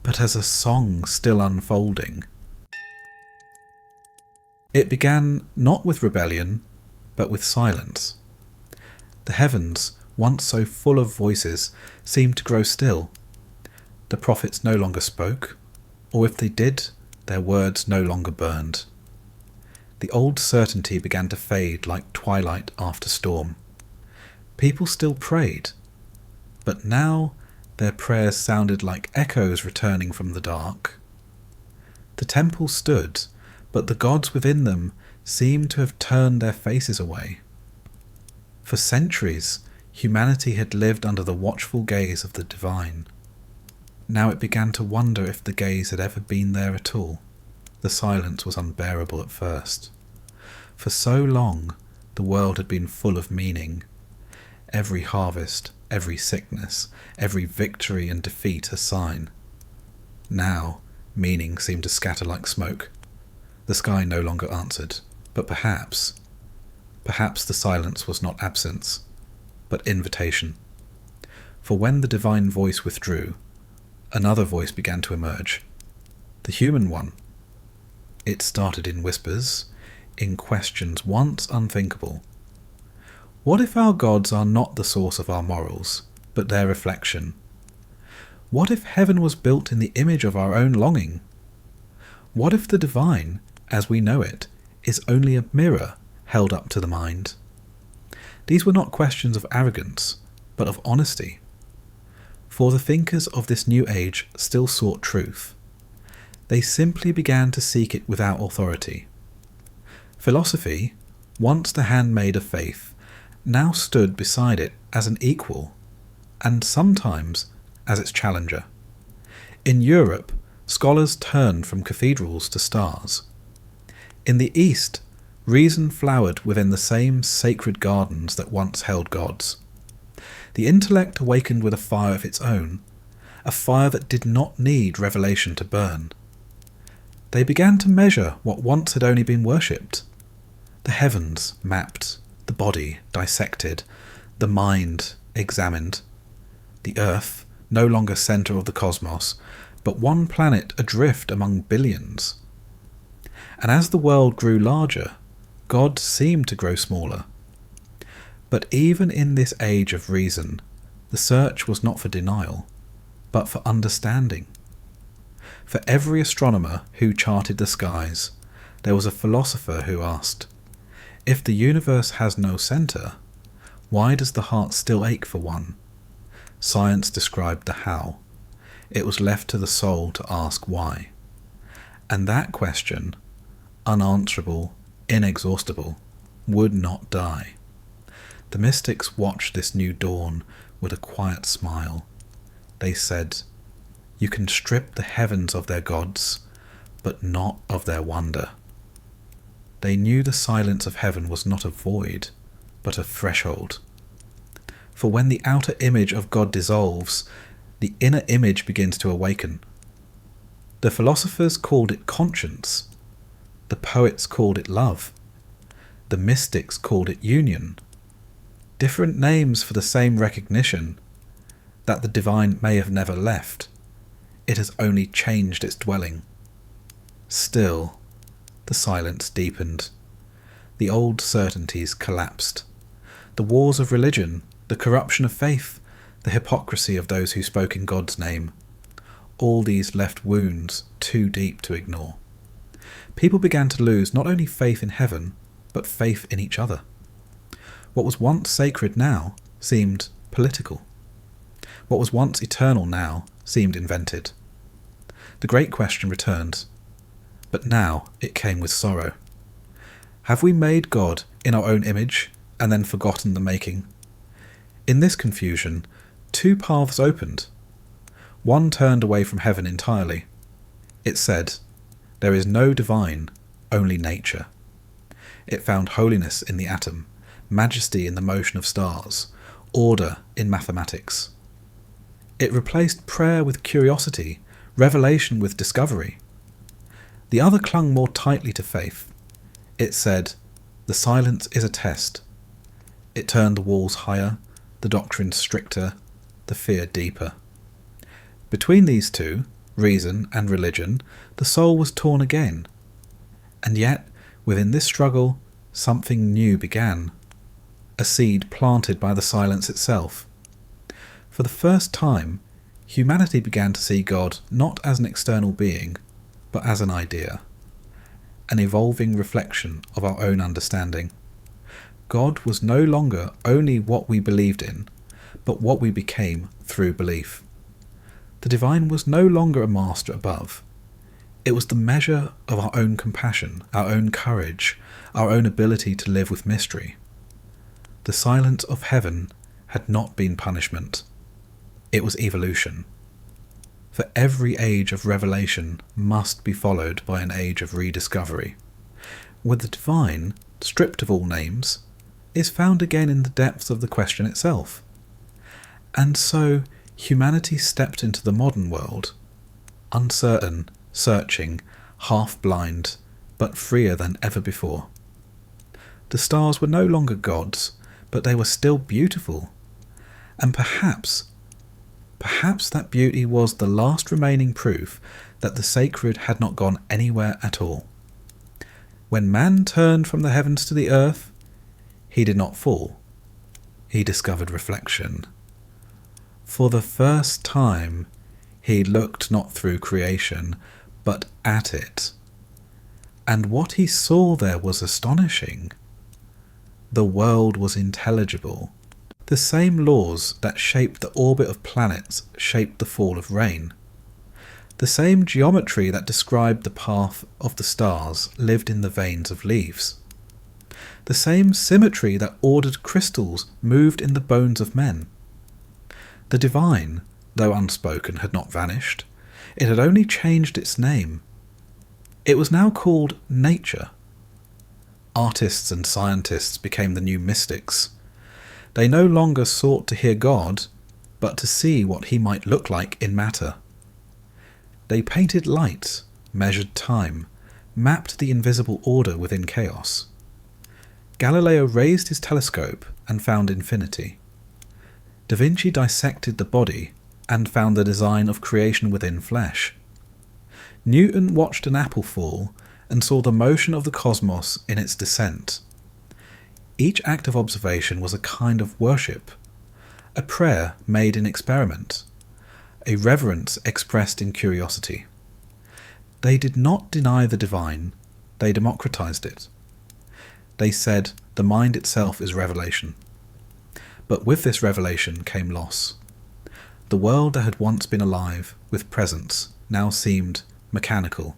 but as a song still unfolding. It began not with rebellion, but with silence. The heavens, once so full of voices, seemed to grow still. The prophets no longer spoke, or if they did, their words no longer burned. The old certainty began to fade like twilight after storm. People still prayed, but now their prayers sounded like echoes returning from the dark. The temple stood, but the gods within them seemed to have turned their faces away. For centuries, humanity had lived under the watchful gaze of the divine. Now it began to wonder if the gaze had ever been there at all. The silence was unbearable at first. For so long, the world had been full of meaning. Every harvest, every sickness, every victory and defeat a sign. Now, meaning seemed to scatter like smoke. The sky no longer answered, but perhaps the silence was not absence, but invitation. For when the divine voice withdrew, another voice began to emerge. The human one. It started in whispers, in questions once unthinkable. What if our gods are not the source of our morals, but their reflection? What if heaven was built in the image of our own longing? What if the divine, as we know it, is only a mirror held up to the mind? These were not questions of arrogance, but of honesty. For the thinkers of this new age still sought truth. They simply began to seek it without authority. Philosophy, once the handmaid of faith, now stood beside it as an equal, and sometimes as its challenger. In Europe, scholars turned from cathedrals to stars. In the East, reason flowered within the same sacred gardens that once held gods. The intellect awakened with a fire of its own, a fire that did not need revelation to burn. They began to measure what once had only been worshipped. The heavens mapped, the body dissected, the mind examined. The earth, no longer centre of the cosmos, but one planet adrift among billions. And as the world grew larger, God seemed to grow smaller. But even in this age of reason, the search was not for denial, but for understanding. For every astronomer who charted the skies, there was a philosopher who asked, if the universe has no centre, why does the heart still ache for one? Science described the how. It was left to the soul to ask why. And that question, unanswerable, inexhaustible, would not die. The mystics watched this new dawn with a quiet smile. They said, you can strip the heavens of their gods, but not of their wonder. They knew the silence of heaven was not a void, but a threshold. For when the outer image of God dissolves, the inner image begins to awaken. The philosophers called it conscience. The poets called it love. The mystics called it union. Different names for the same recognition that the divine may have never left. It has only changed its dwelling. Still, the silence deepened. The old certainties collapsed. The wars of religion, the corruption of faith, the hypocrisy of those who spoke in God's name, all these left wounds too deep to ignore. People began to lose not only faith in heaven, but faith in each other. What was once sacred now seemed political. What was once eternal now seemed invented. The great question returned, but now it came with sorrow. Have we made God in our own image and then forgotten the making? In this confusion, two paths opened. One turned away from heaven entirely. It said, there is no divine, only nature. It found holiness in the atom, majesty in the motion of stars, order in mathematics. It replaced prayer with curiosity, revelation with discovery. The other clung more tightly to faith. It said, the silence is a test. It turned the walls higher, the doctrine stricter, the fear deeper. Between these two, reason and religion, the soul was torn again. And yet, within this struggle, something new began. A seed planted by the silence itself. For the first time, humanity began to see God not as an external being, but as an idea, an evolving reflection of our own understanding. God was no longer only what we believed in, but what we became through belief. The divine was no longer a master above. It was the measure of our own compassion, our own courage, our own ability to live with mystery. The silence of heaven had not been punishment. It was evolution. For every age of revelation must be followed by an age of rediscovery, where the divine, stripped of all names, is found again in the depths of the question itself. And so humanity stepped into the modern world, uncertain, searching, half-blind, but freer than ever before. The stars were no longer gods, but they were still beautiful. And perhaps that beauty was the last remaining proof that the sacred had not gone anywhere at all. When man turned from the heavens to the earth, he did not fall. He discovered reflection. For the first time, he looked not through creation, but at it. And what he saw there was astonishing. The world was intelligible. The same laws that shaped the orbit of planets shaped the fall of rain. The same geometry that described the path of the stars lived in the veins of leaves. The same symmetry that ordered crystals moved in the bones of men. The divine, though unspoken, had not vanished. It had only changed its name. It was now called nature. Artists and scientists became the new mystics. They no longer sought to hear God, but to see what he might look like in matter. They painted light, measured time, mapped the invisible order within chaos. Galileo raised his telescope and found infinity. Da Vinci dissected the body and found the design of creation within flesh. Newton watched an apple fall and saw the motion of the cosmos in its descent. Each act of observation was a kind of worship, a prayer made in experiment, a reverence expressed in curiosity. They did not deny the divine, they democratized it. They said the mind itself is revelation. But with this revelation came loss. The world that had once been alive, with presence, now seemed mechanical,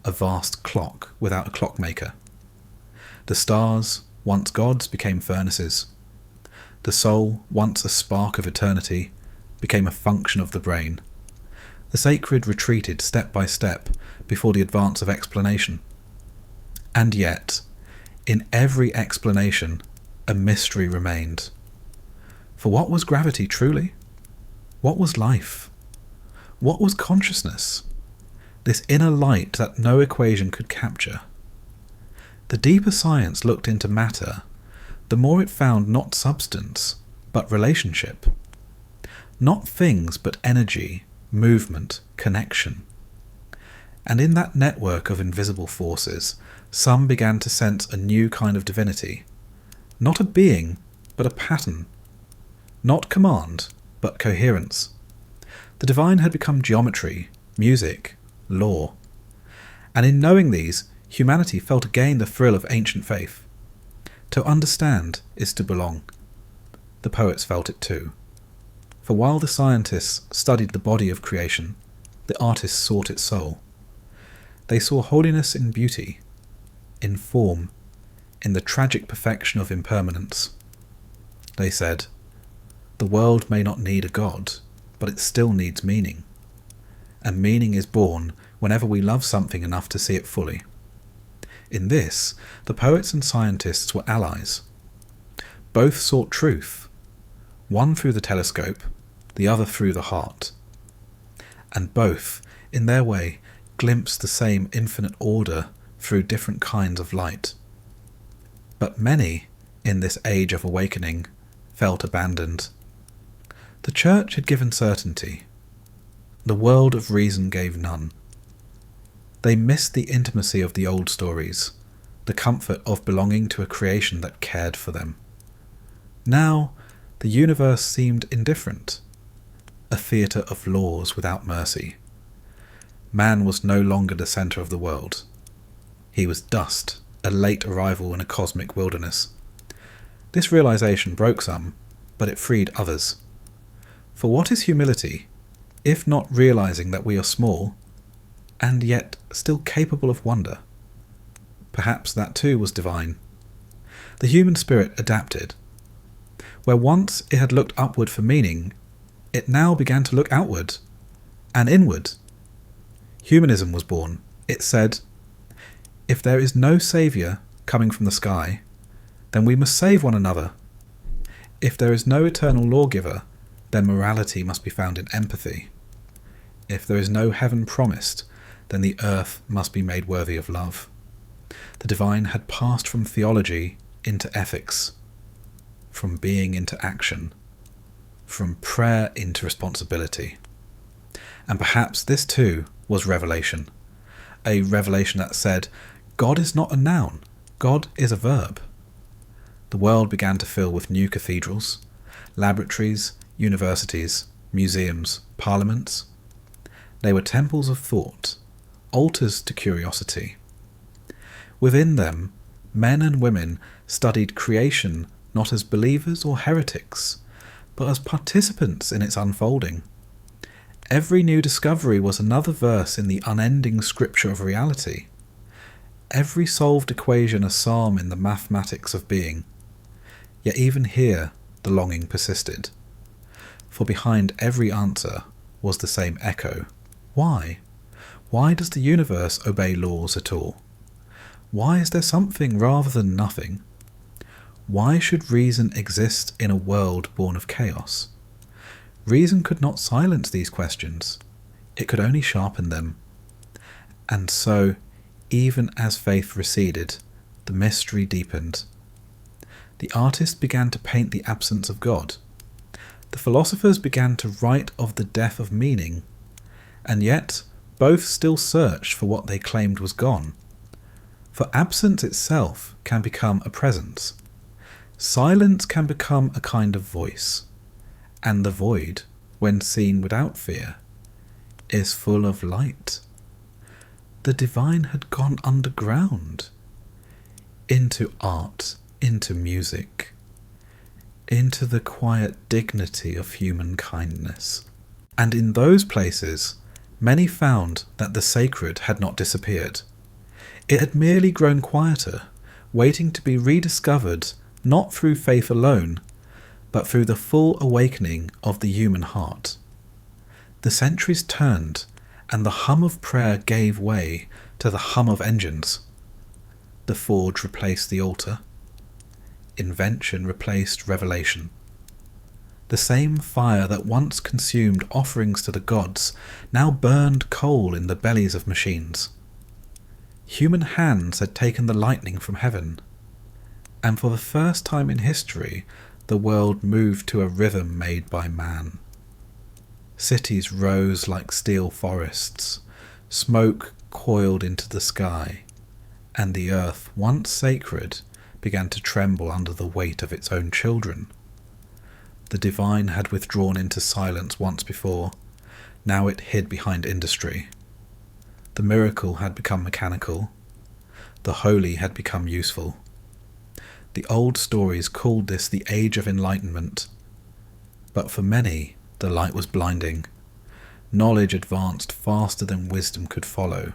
a vast clock without a clockmaker. The stars, once gods, became furnaces. The soul, once a spark of eternity, became a function of the brain. The sacred retreated step by step before the advance of explanation. And yet, in every explanation, a mystery remained. For what was gravity truly? What was life? What was consciousness? This inner light that no equation could capture. The deeper science looked into matter, the more it found not substance, but relationship. Not things, but energy, movement, connection. And in that network of invisible forces, some began to sense a new kind of divinity. Not a being, but a pattern. Not command, but coherence. The divine had become geometry, music, law. And in knowing these, humanity felt again the thrill of ancient faith. To understand is to belong. The poets felt it too. For while the scientists studied the body of creation, the artists sought its soul. They saw holiness in beauty, in form, in the tragic perfection of impermanence. They said, the world may not need a god, but it still needs meaning. And meaning is born whenever we love something enough to see it fully. In this, the poets and scientists were allies. Both sought truth, one through the telescope, the other through the heart. And both, in their way, glimpsed the same infinite order through different kinds of light. But many, in this age of awakening, felt abandoned. The church had given certainty. The world of reason gave none. They missed the intimacy of the old stories, the comfort of belonging to a creation that cared for them. Now, the universe seemed indifferent, a theatre of laws without mercy. Man was no longer the centre of the world. He was dust, a late arrival in a cosmic wilderness. This realization broke some, but it freed others. For what is humility, if not realizing that we are small, and yet still capable of wonder? Perhaps that too was divine. The human spirit adapted. Where once it had looked upward for meaning, it now began to look outward and inward. Humanism was born. It said, if there is no saviour coming from the sky, then we must save one another. If there is no eternal lawgiver, then morality must be found in empathy. If there is no heaven promised, then the earth must be made worthy of love. The divine had passed from theology into ethics, from being into action, from prayer into responsibility. And perhaps this too was revelation, a revelation that said, God is not a noun, God is a verb. The world began to fill with new cathedrals, laboratories, universities, museums, parliaments. They were temples of thought, altars to curiosity. Within them, men and women studied creation not as believers or heretics, but as participants in its unfolding. Every new discovery was another verse in the unending scripture of reality. Every solved equation a psalm in the mathematics of being. Yet even here the longing persisted. For behind every answer was the same echo. Why? Why does the universe obey laws at all? Why is there something rather than nothing? Why should reason exist in a world born of chaos? Reason could not silence these questions. It could only sharpen them. And so, even as faith receded, the mystery deepened. The artists began to paint the absence of God. The philosophers began to write of the death of meaning. And yet, both still searched for what they claimed was gone. For absence itself can become a presence. Silence can become a kind of voice. And the void, when seen without fear, is full of light. The divine had gone underground, into art, into music, into the quiet dignity of human kindness. And in those places, many found that the sacred had not disappeared. It had merely grown quieter, waiting to be rediscovered not through faith alone, but through the full awakening of the human heart. The centuries turned, and the hum of prayer gave way to the hum of engines. The forge replaced the altar. Invention replaced revelation. The same fire that once consumed offerings to the gods now burned coal in the bellies of machines. Human hands had taken the lightning from heaven, and for the first time in history, the world moved to a rhythm made by man. Cities rose like steel forests, smoke coiled into the sky, and the earth, once sacred, began to tremble under the weight of its own children. The divine had withdrawn into silence once before, now it hid behind industry. The miracle had become mechanical. The holy had become useful. The old stories called this the Age of Enlightenment. But for many, the light was blinding. Knowledge advanced faster than wisdom could follow.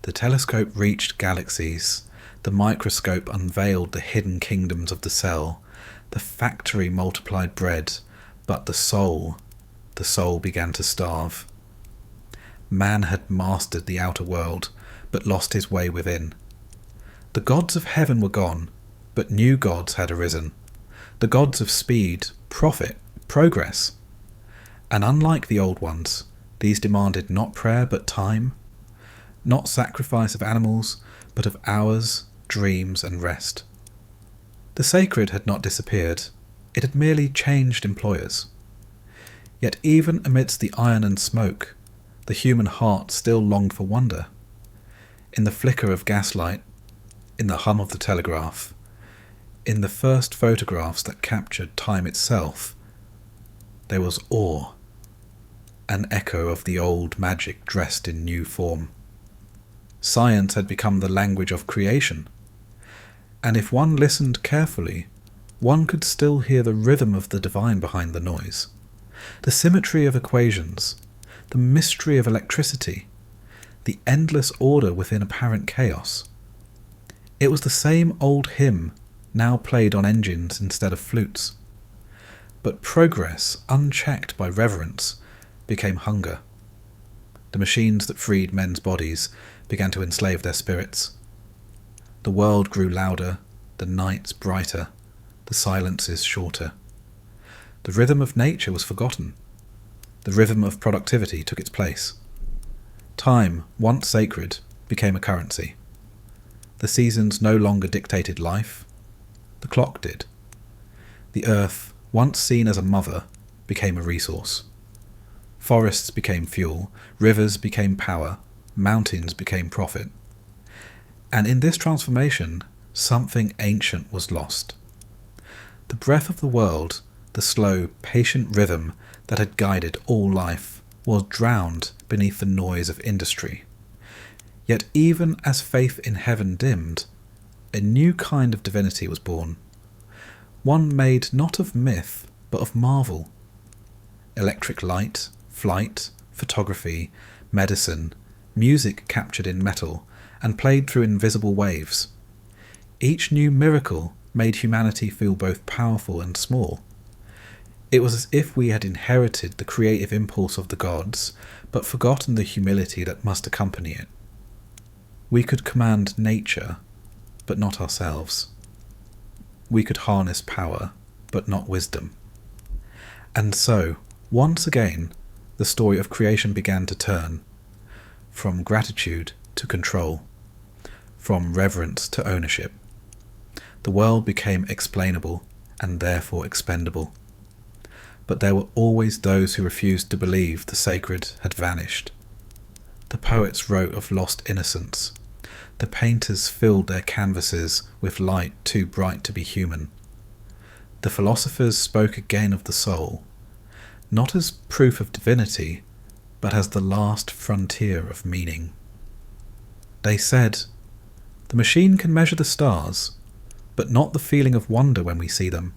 The telescope reached galaxies. The microscope unveiled the hidden kingdoms of the cell. The factory multiplied bread, but the soul began to starve. Man had mastered the outer world, but lost his way within. The gods of heaven were gone, but new gods had arisen. The gods of speed, profit, progress. And unlike the old ones, these demanded not prayer but time, not sacrifice of animals, but of hours, dreams, and rest. The sacred had not disappeared, it had merely changed employers. Yet even amidst the iron and smoke, the human heart still longed for wonder. In the flicker of gaslight, in the hum of the telegraph, in the first photographs that captured time itself, there was awe, an echo of the old magic dressed in new form. Science had become the language of creation, and if one listened carefully, one could still hear the rhythm of the divine behind the noise, the symmetry of equations, the mystery of electricity, the endless order within apparent chaos. It was the same old hymn, now played on engines instead of flutes. But progress, unchecked by reverence, became hunger. The machines that freed men's bodies began to enslave their spirits. The world grew louder, the nights brighter, the silences shorter. The rhythm of nature was forgotten. The rhythm of productivity took its place. Time, once sacred, became a currency. The seasons no longer dictated life. The clock did. The earth, once seen as a mother, became a resource. Forests became fuel, rivers became power, mountains became profit. And in this transformation, something ancient was lost. The breath of the world, the slow, patient rhythm that had guided all life, was drowned beneath the noise of industry. Yet even as faith in heaven dimmed, a new kind of divinity was born. One made not of myth, but of marvel. Electric light, flight, photography, medicine, music captured in metal and played through invisible waves. Each new miracle made humanity feel both powerful and small. It was as if we had inherited the creative impulse of the gods, but forgotten the humility that must accompany it. We could command nature, but not ourselves. we could harness power, but not wisdom. And so, once again, the story of creation began to turn, from gratitude to control, from reverence to ownership. The world became explainable and therefore expendable. But there were always those who refused to believe the sacred had vanished. The poets wrote of lost innocence. The painters filled their canvases with light too bright to be human. The philosophers spoke again of the soul, not as proof of divinity, but as the last frontier of meaning. They said, "The machine can measure the stars, but not the feeling of wonder when we see them.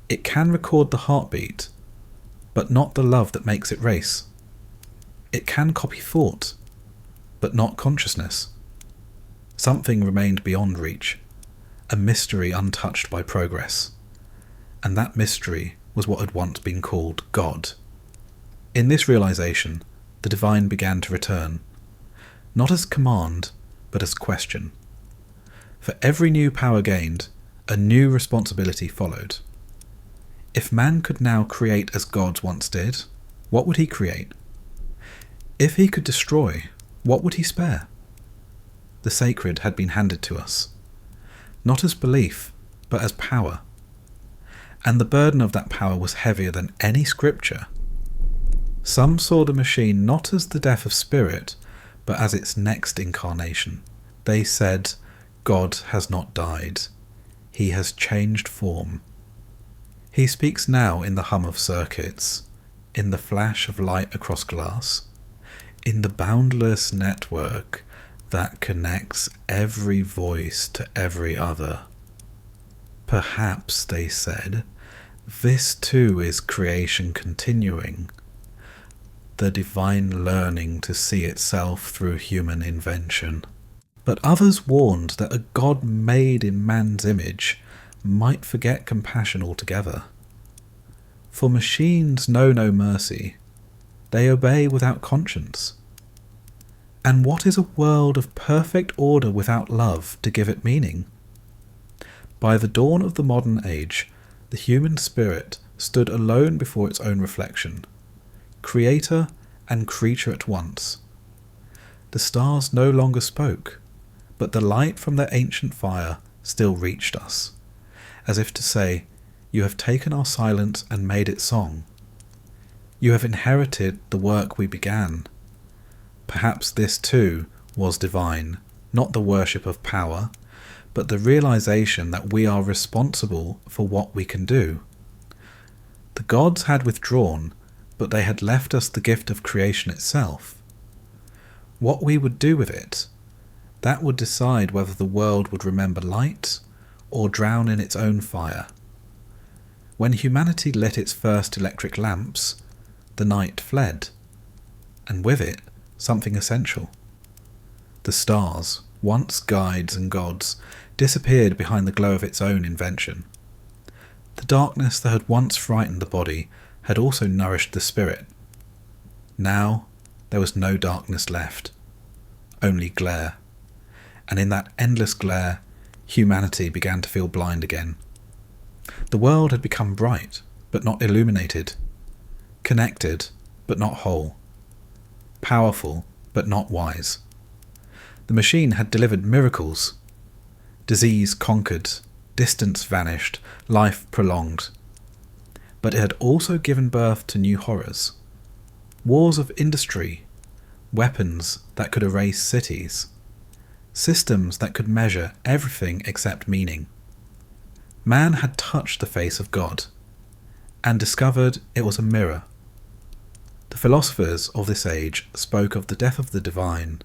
It can record the heartbeat, but not the love that makes it race. It can copy thought, but not consciousness." Something remained beyond reach, a mystery untouched by progress. And that mystery was what had once been called God. In this realization, the divine began to return, not as command, but as question. For every new power gained, a new responsibility followed. If man could now create as gods once did, what would he create? If he could destroy, what would he spare? The sacred had been handed to us, not as belief, but as power. And the burden of that power was heavier than any scripture. Some saw the machine not as the death of spirit, but as its next incarnation. They said, "God has not died. He has changed form. He speaks now in the hum of circuits, in the flash of light across glass, in the boundless network that connects every voice to every other." Perhaps, they said, this too is creation continuing, the divine learning to see itself through human invention. But others warned that a God made in man's image might forget compassion altogether. For machines know no mercy, they obey without conscience. And what is a world of perfect order without love to give it meaning? By the dawn of the modern age, the human spirit stood alone before its own reflection, creator and creature at once. The stars no longer spoke, but the light from their ancient fire still reached us, as if to say, "You have taken our silence and made it song. You have inherited the work we began." Perhaps this too was divine, not the worship of power, but the realization that we are responsible for what we can do. The gods had withdrawn, but they had left us the gift of creation itself. What we would do with it, that would decide whether the world would remember light or drown in its own fire. When humanity lit its first electric lamps, the night fled, and with it, something essential. The stars, once guides and gods, disappeared behind the glow of its own invention. The darkness that had once frightened the body had also nourished the spirit. Now there was no darkness left, only glare. And in that endless glare, humanity began to feel blind again. The world had become bright, but not illuminated, connected, but not whole, powerful, but not wise. The machine had delivered miracles. Disease conquered, distance vanished, life prolonged. But it had also given birth to new horrors. Wars of industry, weapons that could erase cities, systems that could measure everything except meaning. Man had touched the face of God, and discovered it was a mirror. The philosophers of this age spoke of the death of the divine,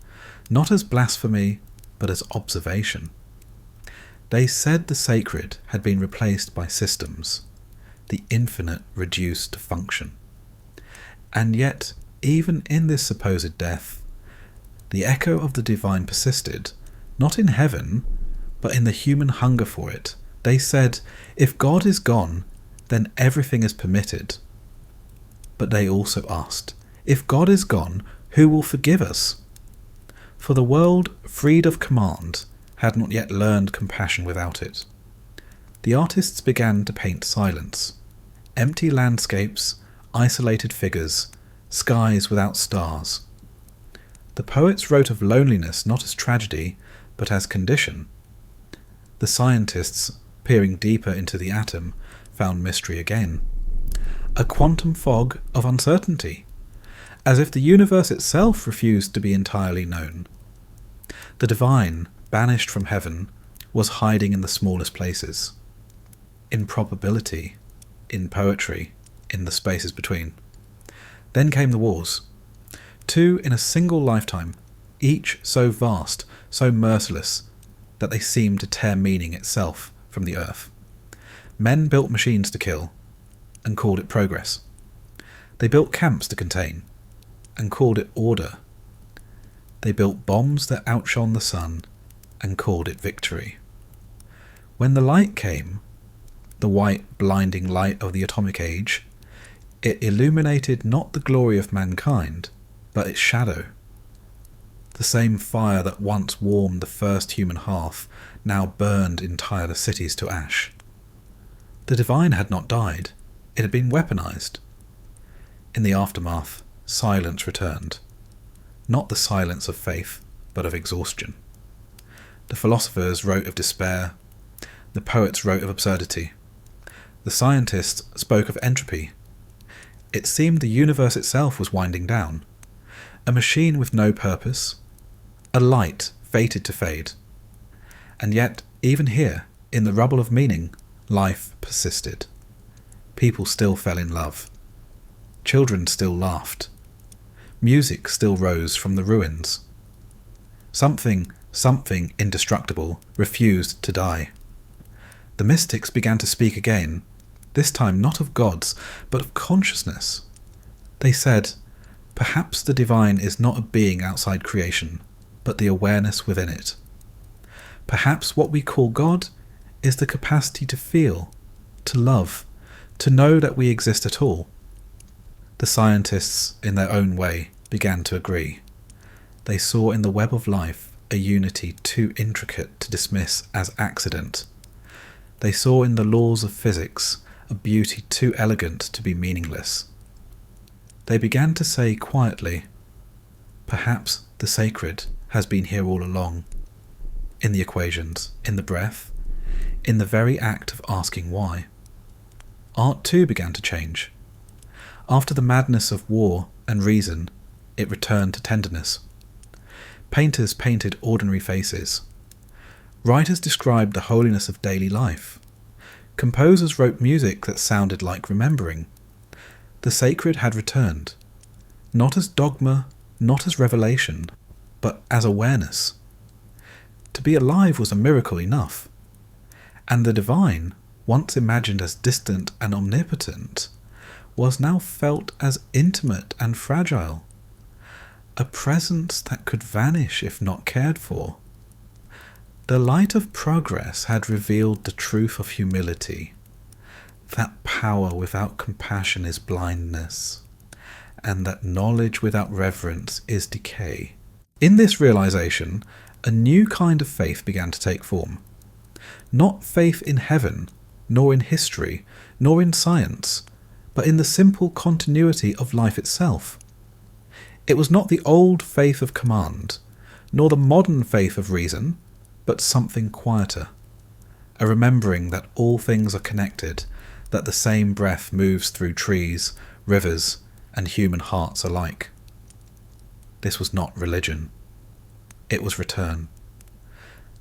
not as blasphemy, but as observation. They said the sacred had been replaced by systems, the infinite reduced to function. And yet, even in this supposed death, the echo of the divine persisted, not in heaven, but in the human hunger for it. They said, if God is gone, then everything is permitted. But they also asked, if God is gone, who will forgive us? For the world, freed of command, had not yet learned compassion without it. The artists began to paint silence. Empty landscapes, isolated figures, skies without stars. The poets wrote of loneliness not as tragedy, but as condition. The scientists, peering deeper into the atom, found mystery again. A quantum fog of uncertainty, as if the universe itself refused to be entirely known. The divine, banished from heaven, was hiding in the smallest places. In probability, in poetry, in the spaces between. Then came the wars. 2 in a single lifetime, each so vast, so merciless, that they seemed to tear meaning itself from the earth. Men built machines to kill, and called it progress. They built camps to contain, and called it order. They built bombs that outshone the sun, and called it victory. When the light came, the white, blinding light of the atomic age, it illuminated not the glory of mankind, but its shadow. The same fire that once warmed the first human hearth now burned entire cities to ash. The divine had not died, it had been weaponized. In the aftermath, silence returned. Not the silence of faith, but of exhaustion. The philosophers wrote of despair. The poets wrote of absurdity. The scientists spoke of entropy. It seemed the universe itself was winding down. A machine with no purpose. A light fated to fade. And yet, even here, in the rubble of meaning, life persisted. People still fell in love. Children still laughed. Music still rose from the ruins. Something indestructible refused to die. The mystics began to speak again, this time not of gods, but of consciousness. They said, perhaps the divine is not a being outside creation, but the awareness within it. Perhaps what we call God is the capacity to feel, to love, to know that we exist at all. The scientists, in their own way, began to agree. They saw in the web of life a unity too intricate to dismiss as accident. They saw in the laws of physics a beauty too elegant to be meaningless. They began to say quietly, perhaps the sacred has been here all along, in the equations, in the breath, in the very act of asking why. Art too began to change. After the madness of war and reason, it returned to tenderness. Painters painted ordinary faces. Writers described the holiness of daily life. Composers wrote music that sounded like remembering. The sacred had returned, not as dogma, not as revelation, but as awareness. To be alive was a miracle enough. And the divine, once imagined as distant and omnipotent, was now felt as intimate and fragile. A presence that could vanish if not cared for. The light of progress had revealed the truth of humility, that power without compassion is blindness, and that knowledge without reverence is decay. In this realization, a new kind of faith began to take form. Not faith in heaven, nor in history, nor in science, but in the simple continuity of life itself. It was not the old faith of command, nor the modern faith of reason, but something quieter, a remembering that all things are connected, that the same breath moves through trees, rivers, and human hearts alike. This was not religion. It was return.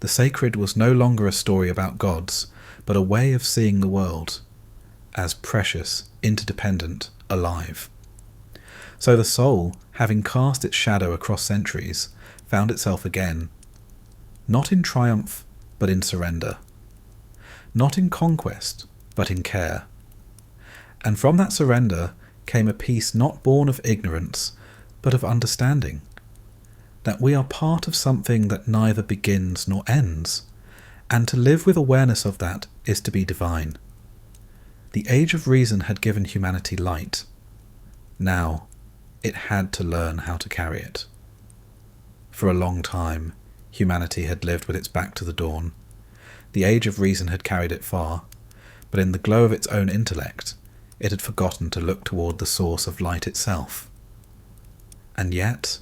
The sacred was no longer a story about gods, but a way of seeing the world, as precious, interdependent, alive. So the soul, having cast its shadow across centuries, found itself again, not in triumph, but in surrender. Not in conquest, but in care. And from that surrender came a peace not born of ignorance, but of understanding. That we are part of something that neither begins nor ends, and to live with awareness of that is to be divine. The age of reason had given humanity light. Now, it had to learn how to carry it. For a long time, humanity had lived with its back to the dawn. The age of reason had carried it far, but in the glow of its own intellect, it had forgotten to look toward the source of light itself. And yet,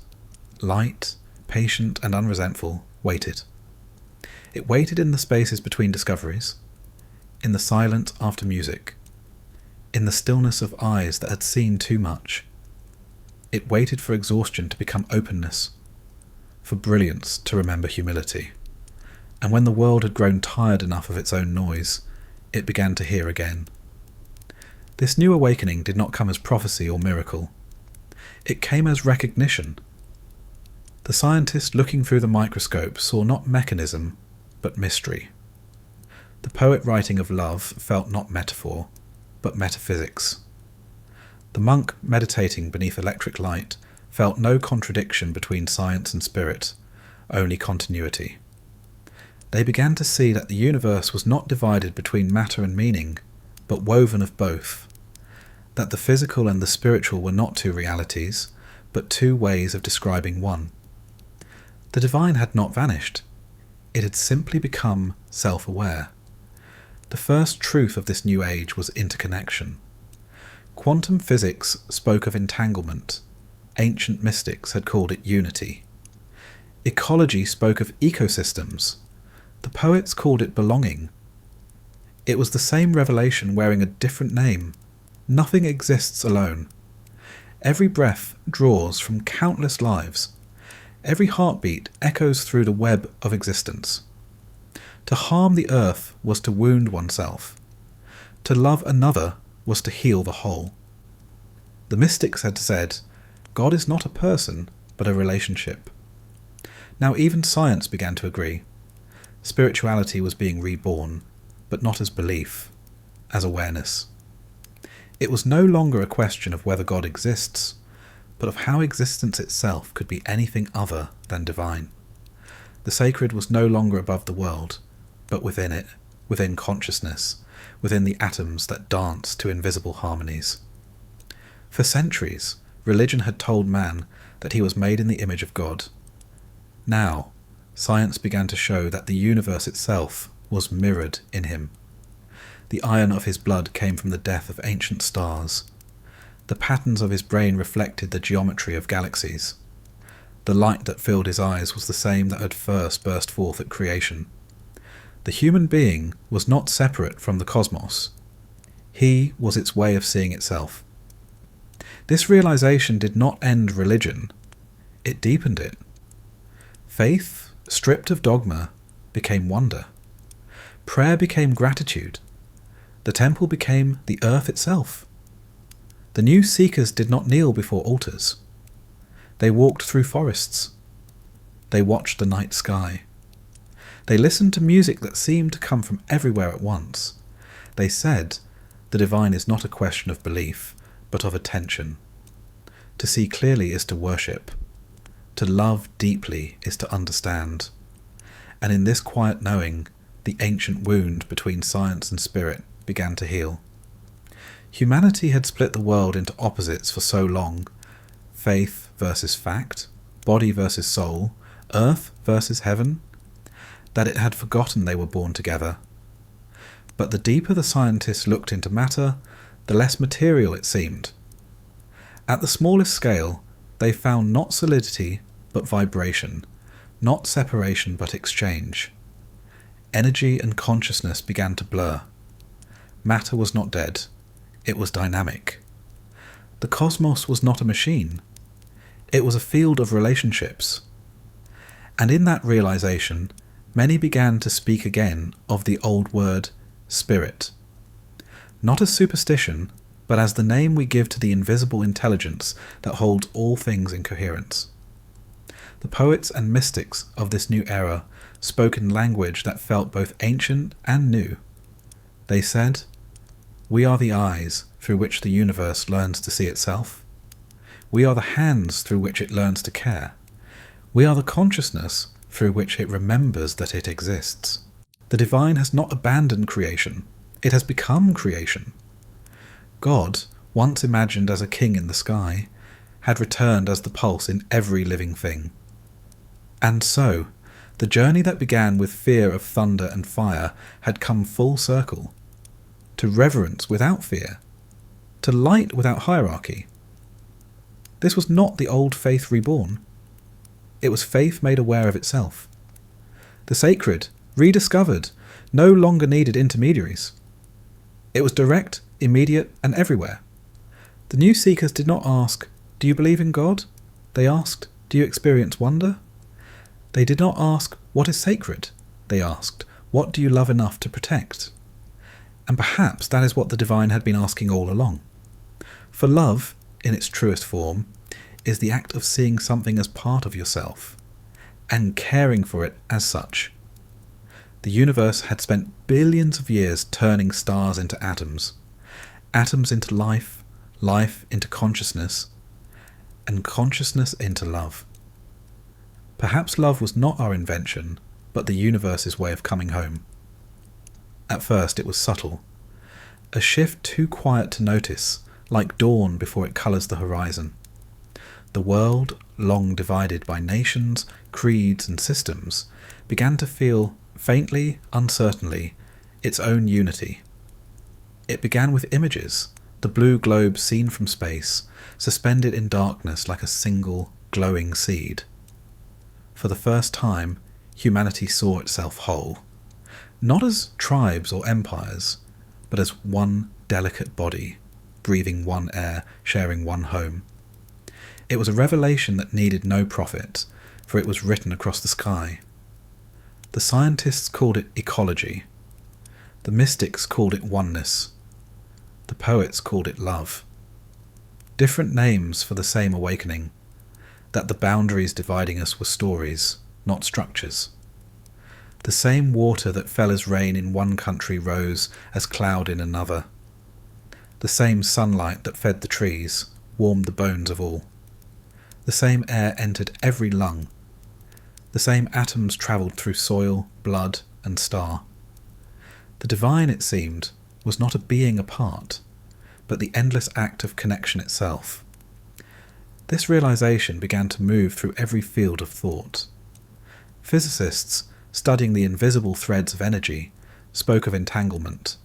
light, patient and unresentful, waited. It waited in the spaces between discoveries, in the silence after music, in the stillness of eyes that had seen too much. It waited for exhaustion to become openness, for brilliance to remember humility. And when the world had grown tired enough of its own noise, it began to hear again. This new awakening did not come as prophecy or miracle. It came as recognition. The scientist looking through the microscope saw not mechanism, but mystery. The poet writing of love felt not metaphor, but metaphysics. The monk meditating beneath electric light felt no contradiction between science and spirit, only continuity. They began to see that the universe was not divided between matter and meaning, but woven of both, that the physical and the spiritual were not two realities, but two ways of describing one. The divine had not vanished. It had simply become self-aware. The first truth of this new age was interconnection. Quantum physics spoke of entanglement. Ancient mystics had called it unity. Ecology spoke of ecosystems. The poets called it belonging. It was the same revelation wearing a different name. Nothing exists alone. Every breath draws from countless lives. Every heartbeat echoes through the web of existence. To harm the earth was to wound oneself. To love another was to heal the whole. The mystics had said, God is not a person, but a relationship. Now even science began to agree. Spirituality was being reborn, but not as belief, as awareness. It was no longer a question of whether God exists, but of how existence itself could be anything other than divine. The sacred was no longer above the world, but within it, within consciousness, within the atoms that dance to invisible harmonies. For centuries, religion had told man that he was made in the image of God. Now, science began to show that the universe itself was mirrored in him. The iron of his blood came from the death of ancient stars. The patterns of his brain reflected the geometry of galaxies. The light that filled his eyes was the same that had first burst forth at creation. The human being was not separate from the cosmos. He was its way of seeing itself. This realization did not end religion. It deepened it. Faith, stripped of dogma, became wonder. Prayer became gratitude. The temple became the earth itself. The new seekers did not kneel before altars. They walked through forests. They watched the night sky. They listened to music that seemed to come from everywhere at once. They said, the divine is not a question of belief, but of attention. To see clearly is to worship. To love deeply is to understand. And in this quiet knowing, the ancient wound between science and spirit began to heal. Humanity had split the world into opposites for so long, faith versus fact, body versus soul, earth versus heaven, that it had forgotten they were born together. But the deeper the scientists looked into matter, the less material it seemed. At the smallest scale, they found not solidity but vibration, not separation but exchange. Energy and consciousness began to blur. Matter was not dead, it was dynamic. The cosmos was not a machine, it was a field of relationships. And in that realization, many began to speak again of the old word, spirit. Not as superstition, but as the name we give to the invisible intelligence that holds all things in coherence. The poets and mystics of this new era spoke in language that felt both ancient and new. They said, "We are the eyes through which the universe learns to see itself. We are the hands through which it learns to care. We are the consciousness through which it remembers that it exists." The divine has not abandoned creation, it has become creation. God, once imagined as a king in the sky, had returned as the pulse in every living thing. And so, The journey that began with fear of thunder and fire had come full circle, to reverence without fear, to light without hierarchy. This was not the old faith reborn. It was faith made aware of itself. The sacred, rediscovered, no longer needed intermediaries. It was direct, immediate, and everywhere. The new seekers did not ask, "Do you believe in God?" They asked, "Do you experience wonder?" They did not ask, "What is sacred?" They asked, "What do you love enough to protect?" And perhaps that is what the divine had been asking all along. For love, in its truest form, is the act of seeing something as part of yourself, and caring for it as such. The universe had spent billions of years turning stars into atoms, atoms into life, life into consciousness, and consciousness into love. Perhaps love was not our invention, but the universe's way of coming home. At first it was subtle, a shift too quiet to notice, like dawn before it colours the horizon. The world, long divided by nations, creeds and systems, began to feel, faintly, uncertainly, its own unity. It began with images, the blue globe seen from space, suspended in darkness like a single, glowing seed. For the first time, humanity saw itself whole, not as tribes or empires, but as one delicate body, breathing one air, sharing one home. It was a revelation that needed no prophet, for it was written across the sky. The scientists called it ecology. The mystics called it oneness. The poets called it love. Different names for the same awakening, that the boundaries dividing us were stories, not structures. The same water that fell as rain in one country rose as cloud in another. The same sunlight that fed the trees warmed the bones of all. The same air entered every lung. The same atoms travelled through soil, blood, and star. The divine, it seemed, was not a being apart, but the endless act of connection itself. This realization began to move through every field of thought. Physicists, studying the invisible threads of energy, spoke of entanglement.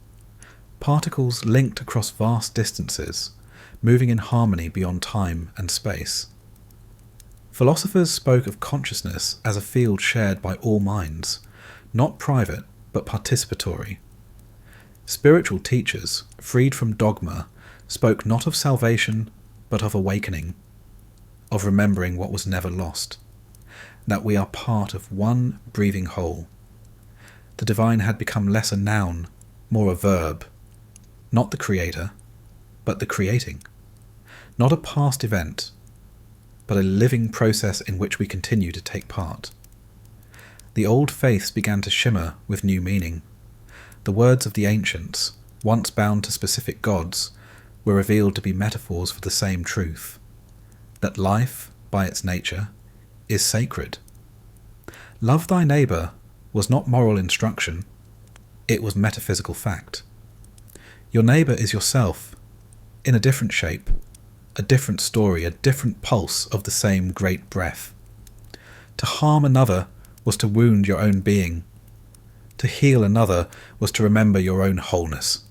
Particles linked across vast distances, moving in harmony beyond time and space. Philosophers spoke of consciousness as a field shared by all minds, not private but participatory. Spiritual teachers, freed from dogma, spoke not of salvation but of awakening, of remembering what was never lost, that we are part of one breathing whole. The divine had become less a noun, more a verb, not the creator, but the creating, not a past event, but a living process in which we continue to take part. The old faiths began to shimmer with new meaning. The words of the ancients, once bound to specific gods, were revealed to be metaphors for the same truth, that life, by its nature, is sacred. Love thy neighbour was not moral instruction, it was metaphysical fact. Your neighbour is yourself, in a different shape, a different story, a different pulse of the same great breath. To harm another was to wound your own being. To heal another was to remember your own wholeness.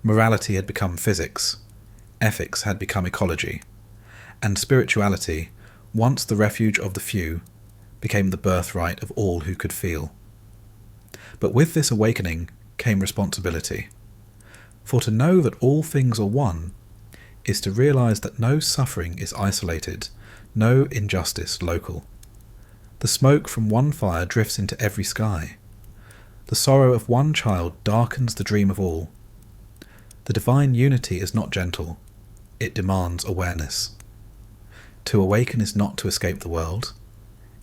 Morality had become physics, ethics had become ecology, and spirituality, once the refuge of the few, became the birthright of all who could feel. But with this awakening came responsibility. For to know that all things are one is to realize that no suffering is isolated, no injustice local. The smoke from one fire drifts into every sky. The sorrow of one child darkens the dream of all. The divine unity is not gentle, it demands awareness. To awaken is not to escape the world,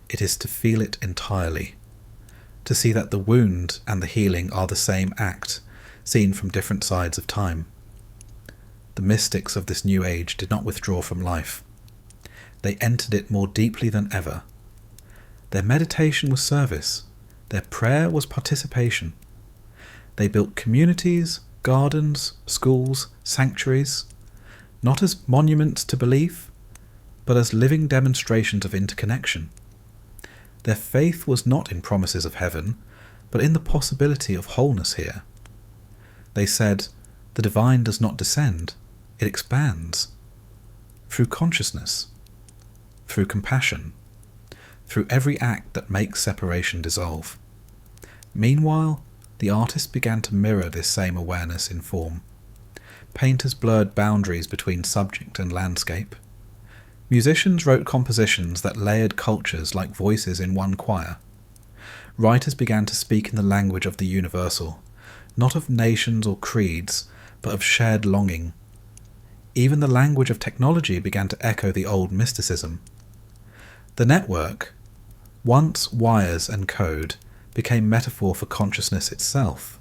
it is to feel it entirely, to see that the wound and the healing are the same act, seen from different sides of time. The mystics of this new age did not withdraw from life. They entered it more deeply than ever. Their meditation was service. Their prayer was participation. They built communities, gardens, schools, sanctuaries, not as monuments to belief, but as living demonstrations of interconnection. Their faith was not in promises of heaven, but in the possibility of wholeness here. They said, the divine does not descend, it expands. Through consciousness, through compassion, through every act that makes separation dissolve. Meanwhile, the artists began to mirror this same awareness in form. Painters blurred boundaries between subject and landscape. Musicians wrote compositions that layered cultures like voices in one choir. Writers began to speak in the language of the universal, not of nations or creeds, but of shared longing. Even the language of technology began to echo the old mysticism. The network, once wires and code, became metaphor for consciousness itself.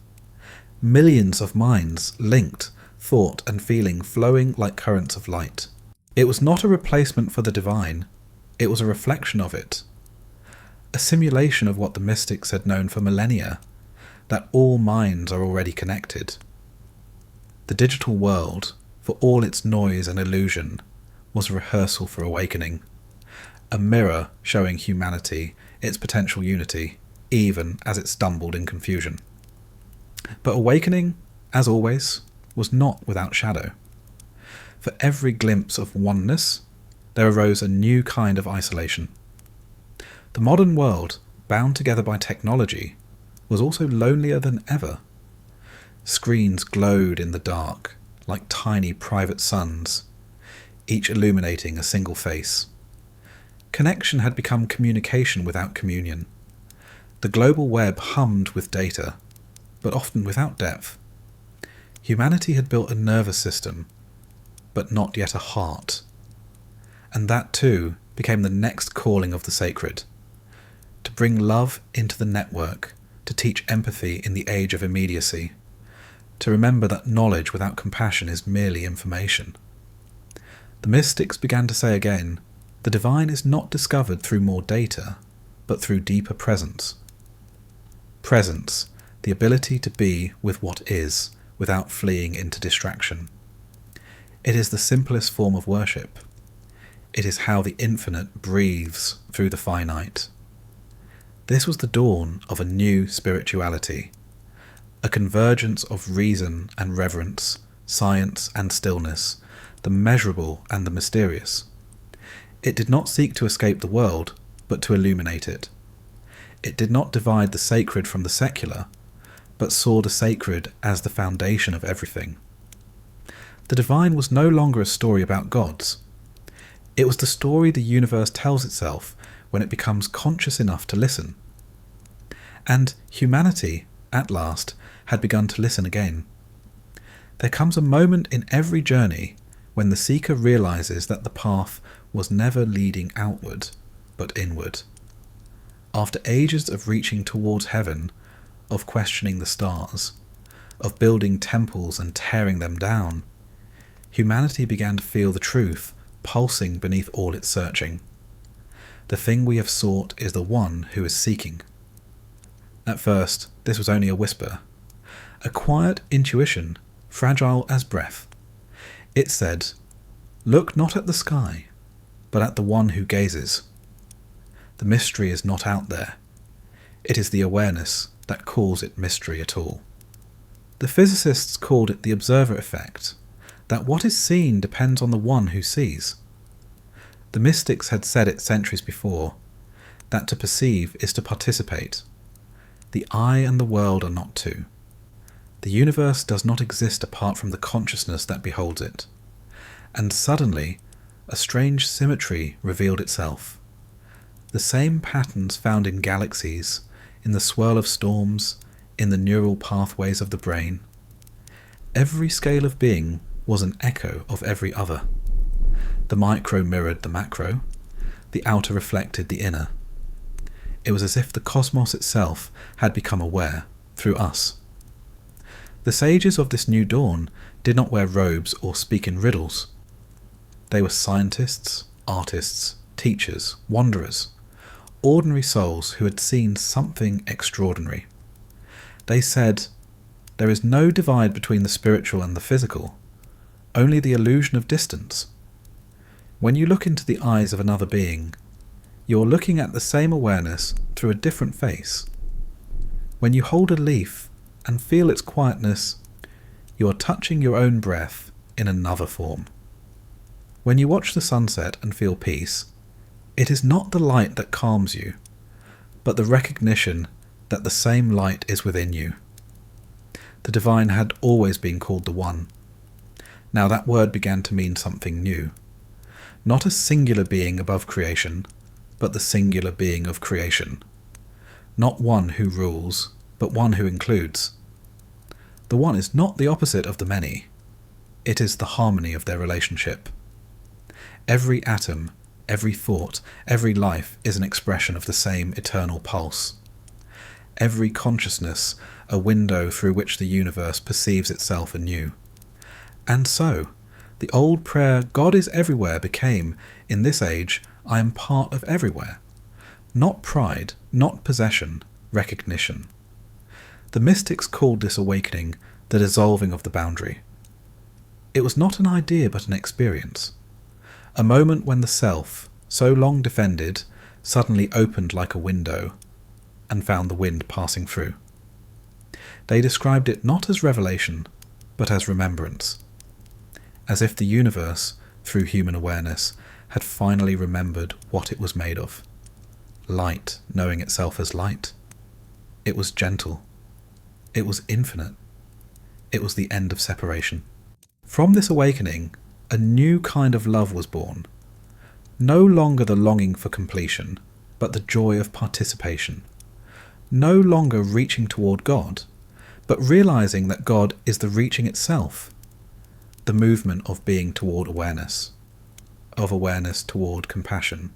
Millions of minds linked, thought and feeling flowing like currents of light. It was not a replacement for the divine, it was a reflection of it. A simulation of what the mystics had known for millennia, that all minds are already connected. The digital world, for all its noise and illusion, was a rehearsal for awakening, a mirror showing humanity its potential unity, even as it stumbled in confusion. But awakening, as always, was not without shadow. For every glimpse of oneness, there arose a new kind of isolation. The modern world, bound together by technology, was also lonelier than ever. Screens glowed in the dark, like tiny private suns, each illuminating a single face. Connection had become communication without communion. The global web hummed with data, but often without depth. Humanity had built a nervous system, but not yet a heart. And that too became the next calling of the sacred. To bring love into the network, to teach empathy in the age of immediacy, to remember that knowledge without compassion is merely information. The mystics began to say again, the divine is not discovered through more data, but through deeper presence. Presence, the ability to be with what is, without fleeing into distraction. It is the simplest form of worship. It is how the infinite breathes through the finite. This was the dawn of a new spirituality, a convergence of reason and reverence, science and stillness, the measurable and the mysterious. It did not seek to escape the world, but to illuminate it. It did not divide the sacred from the secular, but saw the sacred as the foundation of everything. The divine was no longer a story about gods. It was the story the universe tells itself when it becomes conscious enough to listen. And humanity, at last, had begun to listen again. There comes a moment in every journey when the seeker realizes that the path was never leading outward, but inward. After ages of reaching towards heaven, of questioning the stars, of building temples and tearing them down, humanity began to feel the truth pulsing beneath all its searching. The thing we have sought is the one who is seeking. At first, this was only a whisper, a quiet intuition, fragile as breath. It said, "Look not at the sky, but at the one who gazes." The mystery is not out there. It is the awareness that calls it mystery at all. The physicists called it the observer effect, that what is seen depends on the one who sees. The mystics had said it centuries before, that to perceive is to participate. The I and the world are not two. The universe does not exist apart from the consciousness that beholds it. And suddenly, a strange symmetry revealed itself. The same patterns found in galaxies, in the swirl of storms, in the neural pathways of the brain. Every scale of being was an echo of every other. The micro mirrored the macro, the outer reflected the inner. It was as if the cosmos itself had become aware, through us. The sages of this new dawn did not wear robes or speak in riddles. They were scientists, artists, teachers, wanderers, ordinary souls who had seen something extraordinary. They said, there is no divide between the spiritual and the physical, only the illusion of distance. When you look into the eyes of another being, You're looking at the same awareness through a different face. When you hold a leaf and feel its quietness, you are touching your own breath in another form. When you watch the sunset and feel peace, it is not the light that calms you, but the recognition that the same light is within you. The divine had always been called the One. Now that word began to mean something new. Not a singular being above creation, but the singular being of creation. Not one who rules, but one who includes. The one is not the opposite of the many. It is the harmony of their relationship. Every atom, every thought, every life is an expression of the same eternal pulse. Every consciousness, a window through which the universe perceives itself anew. And so, the old prayer, God is everywhere, became, in this age, I am part of everywhere. Not pride, not possession, recognition. The mystics called this awakening the dissolving of the boundary. It was not an idea but an experience. A moment when the self, so long defended, suddenly opened like a window and found the wind passing through. They described it not as revelation, but as remembrance. As if the universe, through human awareness, had finally remembered what it was made of. Light, knowing itself as light. It was gentle. It was infinite. It was the end of separation. From this awakening, a new kind of love was born. No longer the longing for completion, but the joy of participation. No longer reaching toward God, but realizing that God is the reaching itself. The movement of being toward awareness, of awareness toward compassion.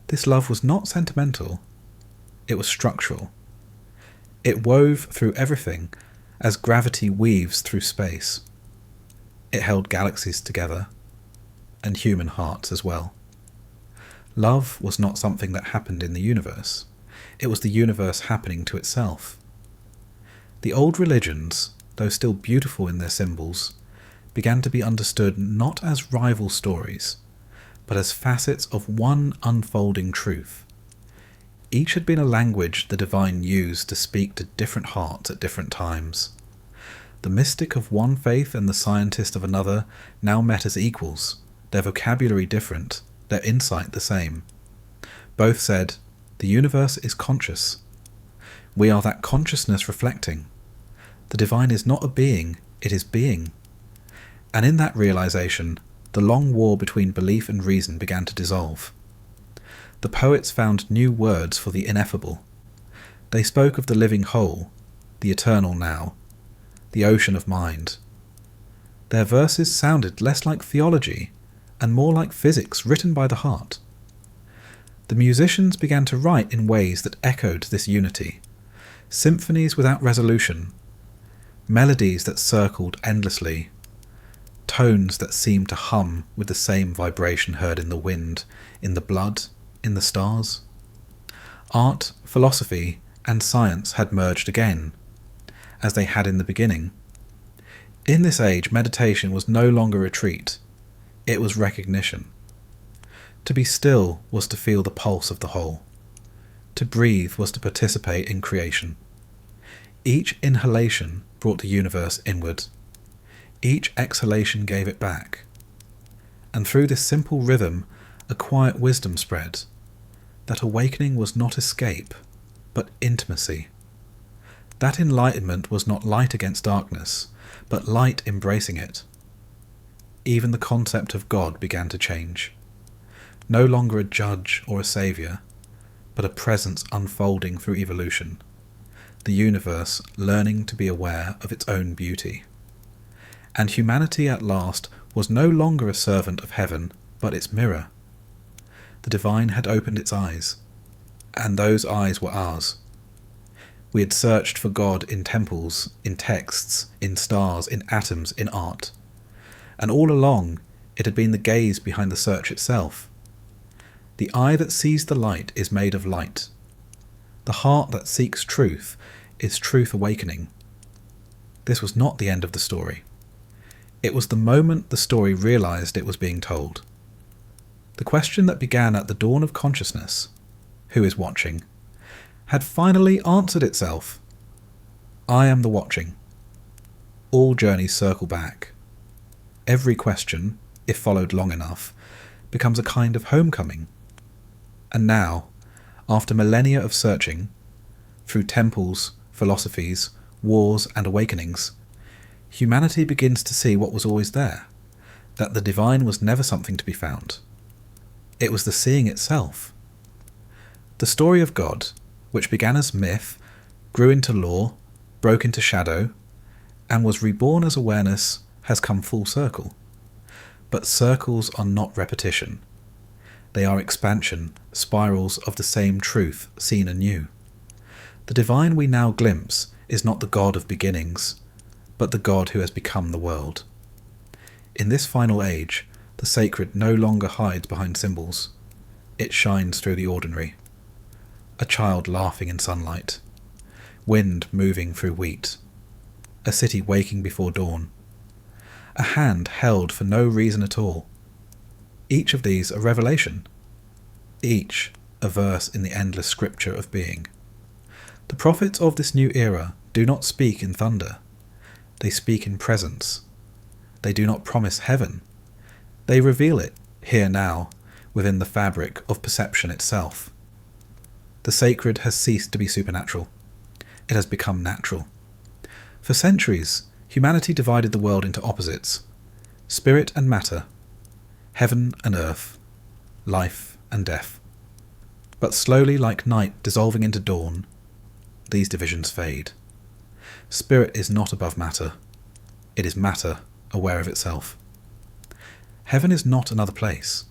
This love was not sentimental, it was structural. It wove through everything as gravity weaves through space. It held galaxies together, and human hearts as well. Love was not something that happened in the universe. It was the universe happening to itself. The old religions, though still beautiful in their symbols, began to be understood not as rival stories, but as facets of one unfolding truth. Each had been a language the divine used to speak to different hearts at different times. The mystic of one faith and the scientist of another now met as equals, their vocabulary different, their insight the same. Both said, the universe is conscious. We are that consciousness reflecting. The divine is not a being, it is being. And in that realization, the long war between belief and reason began to dissolve. The poets found new words for the ineffable. They spoke of the living whole, the eternal now, the ocean of mind. Their verses sounded less like theology and more like physics written by the heart. The musicians began to write in ways that echoed this unity, symphonies without resolution, melodies that circled endlessly, tones that seemed to hum with the same vibration heard in the wind, in the blood, in the stars. Art, philosophy, and science had merged again, as they had in the beginning. In this age, meditation was no longer retreat, it was recognition. To be still was to feel the pulse of the whole. To breathe was to participate in creation. Each inhalation brought the universe inward. Each exhalation gave it back. And through this simple rhythm, a quiet wisdom spread. That awakening was not escape, but intimacy. That enlightenment was not light against darkness, but light embracing it. Even the concept of God began to change. No longer a judge or a saviour, but a presence unfolding through evolution. The universe learning to be aware of its own beauty. And humanity at last was no longer a servant of heaven, but its mirror. The divine had opened its eyes, and those eyes were ours. We had searched for God in temples, in texts, in stars, in atoms, in art. And all along, it had been the gaze behind the search itself. The eye that sees the light is made of light. The heart that seeks truth is truth awakening. This was not the end of the story. It was the moment the story realized it was being told. The question that began at the dawn of consciousness, who is watching, had finally answered itself. I am the watching. All journeys circle back. Every question, if followed long enough, becomes a kind of homecoming. And now, after millennia of searching, through temples, philosophies, wars and awakenings, humanity begins to see what was always there, that the divine was never something to be found. It was the seeing itself. The story of God, which began as myth, grew into law, broke into shadow, and was reborn as awareness, has come full circle. But circles are not repetition. They are expansion, spirals of the same truth seen anew. The divine we now glimpse is not the God of beginnings, but the God who has become the world. In this final age, the sacred no longer hides behind symbols. It shines through the ordinary. A child laughing in sunlight. Wind moving through wheat. A city waking before dawn. A hand held for no reason at all. Each of these a revelation. Each a verse in the endless scripture of being. The prophets of this new era do not speak in thunder. They speak in presence. They do not promise heaven. They reveal it, here now, within the fabric of perception itself. The sacred has ceased to be supernatural. It has become natural. For centuries, humanity divided the world into opposites: spirit and matter, heaven and earth, life and death. But slowly, like night dissolving into dawn, these divisions fade. Spirit is not above matter. It is matter aware of itself. Heaven is not another place.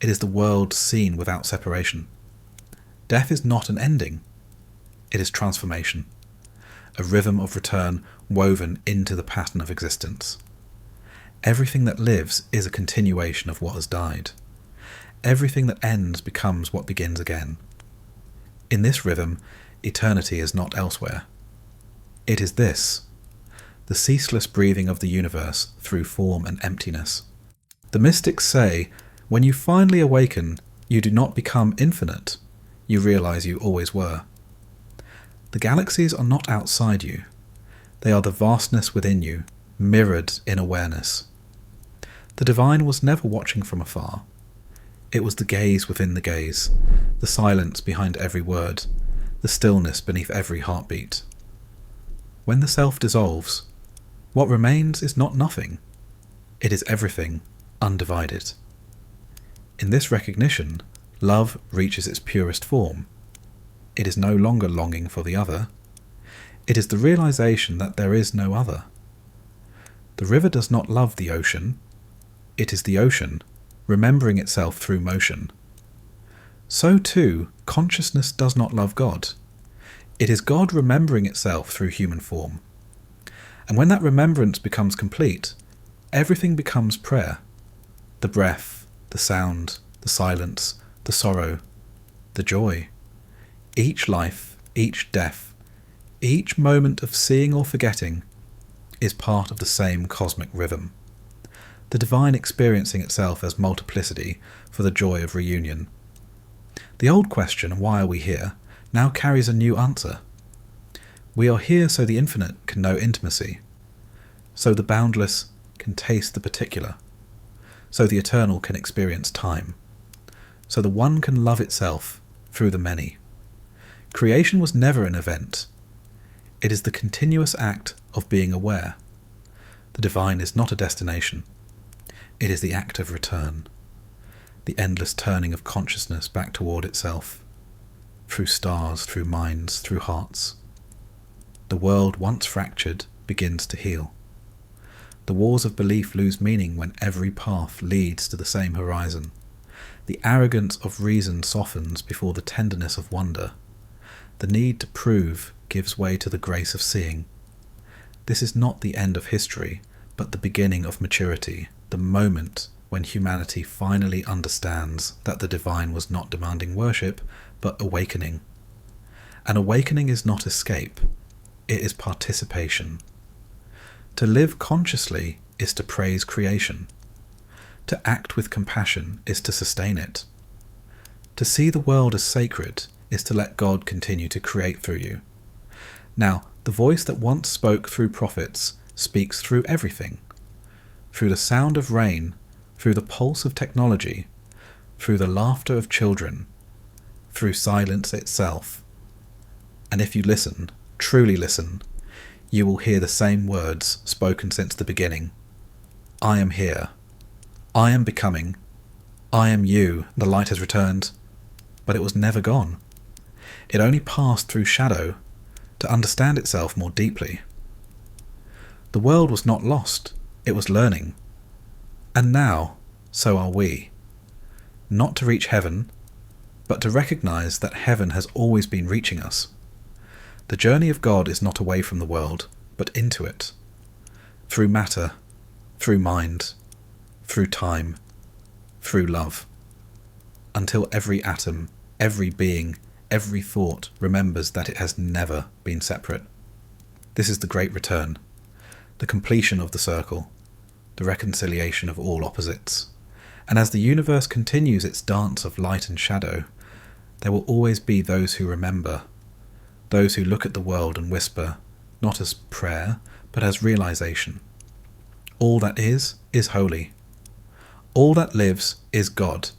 It is the world seen without separation. Death is not an ending. It is transformation, a rhythm of return woven into the pattern of existence. Everything that lives is a continuation of what has died. Everything that ends becomes what begins again. In this rhythm, eternity is not elsewhere. It is this, the ceaseless breathing of the universe through form and emptiness. The mystics say, when you finally awaken, you do not become infinite, you realize you always were. The galaxies are not outside you. They are the vastness within you, mirrored in awareness. The divine was never watching from afar. It was the gaze within the gaze, the silence behind every word, the stillness beneath every heartbeat. When the self dissolves, what remains is not nothing. It is everything, undivided. In this recognition, love reaches its purest form. It is no longer longing for the other. It is the realization that there is no other. The river does not love the ocean. It is the ocean, remembering itself through motion. So too, consciousness does not love God. It is God remembering itself through human form. And when that remembrance becomes complete, everything becomes prayer. The breath, the sound, the silence, the sorrow, the joy. Each life, each death, each moment of seeing or forgetting is part of the same cosmic rhythm. The divine experiencing itself as multiplicity for the joy of reunion. The old question, why are we here, now carries a new answer. We are here so the infinite can know intimacy, so the boundless can taste the particular, so the eternal can experience time, so the one can love itself through the many. Creation was never an event. It is the continuous act of being aware. The divine is not a destination. It is the act of return, the endless turning of consciousness back toward itself, through stars, through minds, through hearts. The world once fractured begins to heal. The wars of belief lose meaning when every path leads to the same horizon. The arrogance of reason softens before the tenderness of wonder. The need to prove gives way to the grace of seeing. This is not the end of history, but the beginning of maturity, the moment when humanity finally understands that the divine was not demanding worship, but awakening. An awakening is not escape, it is participation. To live consciously is to praise creation. To act with compassion is to sustain it. To see the world as sacred is to let God continue to create through you. Now, the voice that once spoke through prophets speaks through everything. Through the sound of rain, through the pulse of technology, through the laughter of children, through silence itself. And if you listen, truly listen, you will hear the same words spoken since the beginning. I am here. I am becoming. I am you. The light has returned. But it was never gone. It only passed through shadow to understand itself more deeply. The world was not lost. It was learning. And now, so are we. Not to reach heaven, but to recognize that heaven has always been reaching us. The journey of God is not away from the world, but into it. Through matter, through mind, through time, through love. Until every atom, every being, every thought remembers that it has never been separate. This is the great return, the completion of the circle, the reconciliation of all opposites. And as the universe continues its dance of light and shadow, there will always be those who remember, those who look at the world and whisper, not as prayer, but as realization. All that is holy. All that lives is God.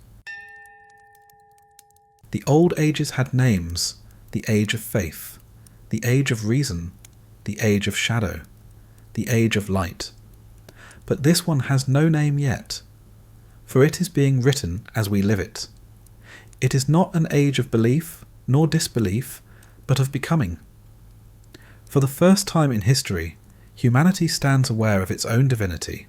The old ages had names, the age of faith, the age of reason, the age of shadow, the age of light. But this one has no name yet, for it is being written as we live it. It is not an age of belief nor disbelief, but of becoming. For the first time in history, humanity stands aware of its own divinity,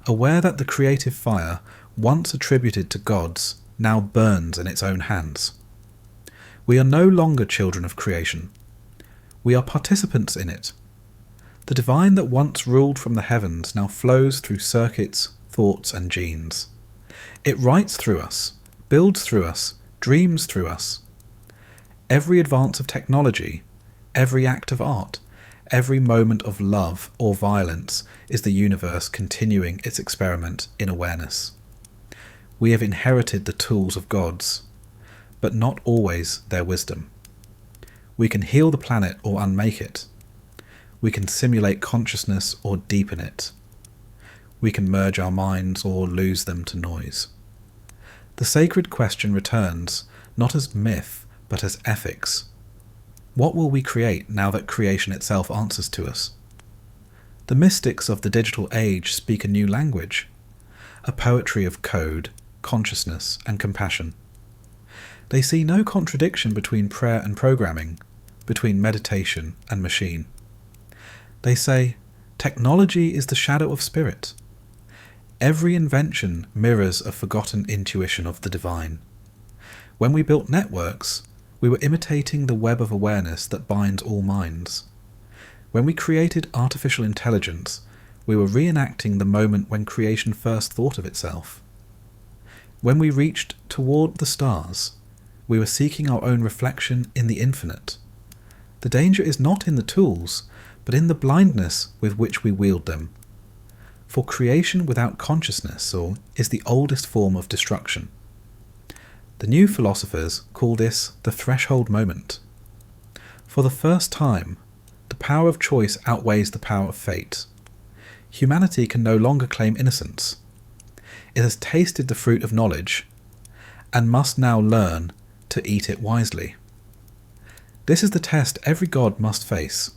aware that the creative fire, once attributed to gods, now burns in its own hands. We are no longer children of creation. We are participants in it. The divine that once ruled from the heavens now flows through circuits, thoughts, and genes. It writes through us, builds through us, dreams through us. Every advance of technology, every act of art, every moment of love or violence is the universe continuing its experiment in awareness. We have inherited the tools of gods, but not always their wisdom. We can heal the planet or unmake it. We can simulate consciousness or deepen it. We can merge our minds or lose them to noise. The sacred question returns, not as myth, but as ethics. What will we create now that creation itself answers to us? The mystics of the digital age speak a new language, a poetry of code, consciousness, and compassion. They see no contradiction between prayer and programming, between meditation and machine. They say, technology is the shadow of spirit. Every invention mirrors a forgotten intuition of the divine. When we built networks, we were imitating the web of awareness that binds all minds. When we created artificial intelligence, we were reenacting the moment when creation first thought of itself. When we reached toward the stars, we were seeking our own reflection in the infinite. The danger is not in the tools, but in the blindness with which we wield them. For creation without consciousness is the oldest form of destruction. The new philosophers call this the threshold moment. For the first time, the power of choice outweighs the power of fate. Humanity can no longer claim innocence. It has tasted the fruit of knowledge, and must now learn to eat it wisely. This is the test every god must face,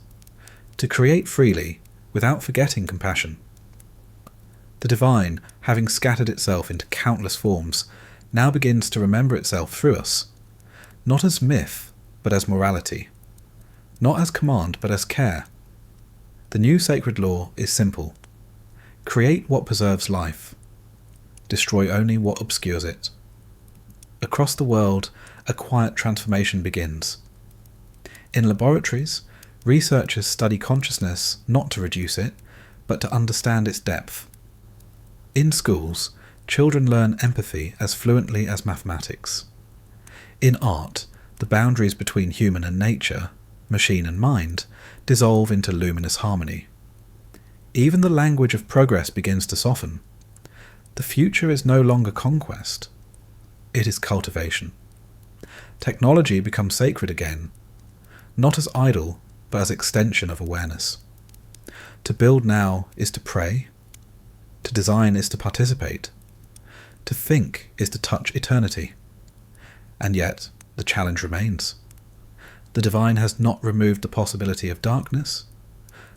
to create freely without forgetting compassion. The divine, having scattered itself into countless forms, now begins to remember itself through us, not as myth, but as morality, not as command, but as care. The new sacred law is simple. Create what preserves life. Destroy only what obscures it. Across the world, a quiet transformation begins. In laboratories, researchers study consciousness not to reduce it, but to understand its depth. In schools, children learn empathy as fluently as mathematics. In art, the boundaries between human and nature, machine and mind, dissolve into luminous harmony. Even the language of progress begins to soften. The future is no longer conquest. It is cultivation. Technology becomes sacred again, not as idol, but as extension of awareness. To build now is to pray. To design is to participate. To think is to touch eternity. And yet, the challenge remains. The divine has not removed the possibility of darkness,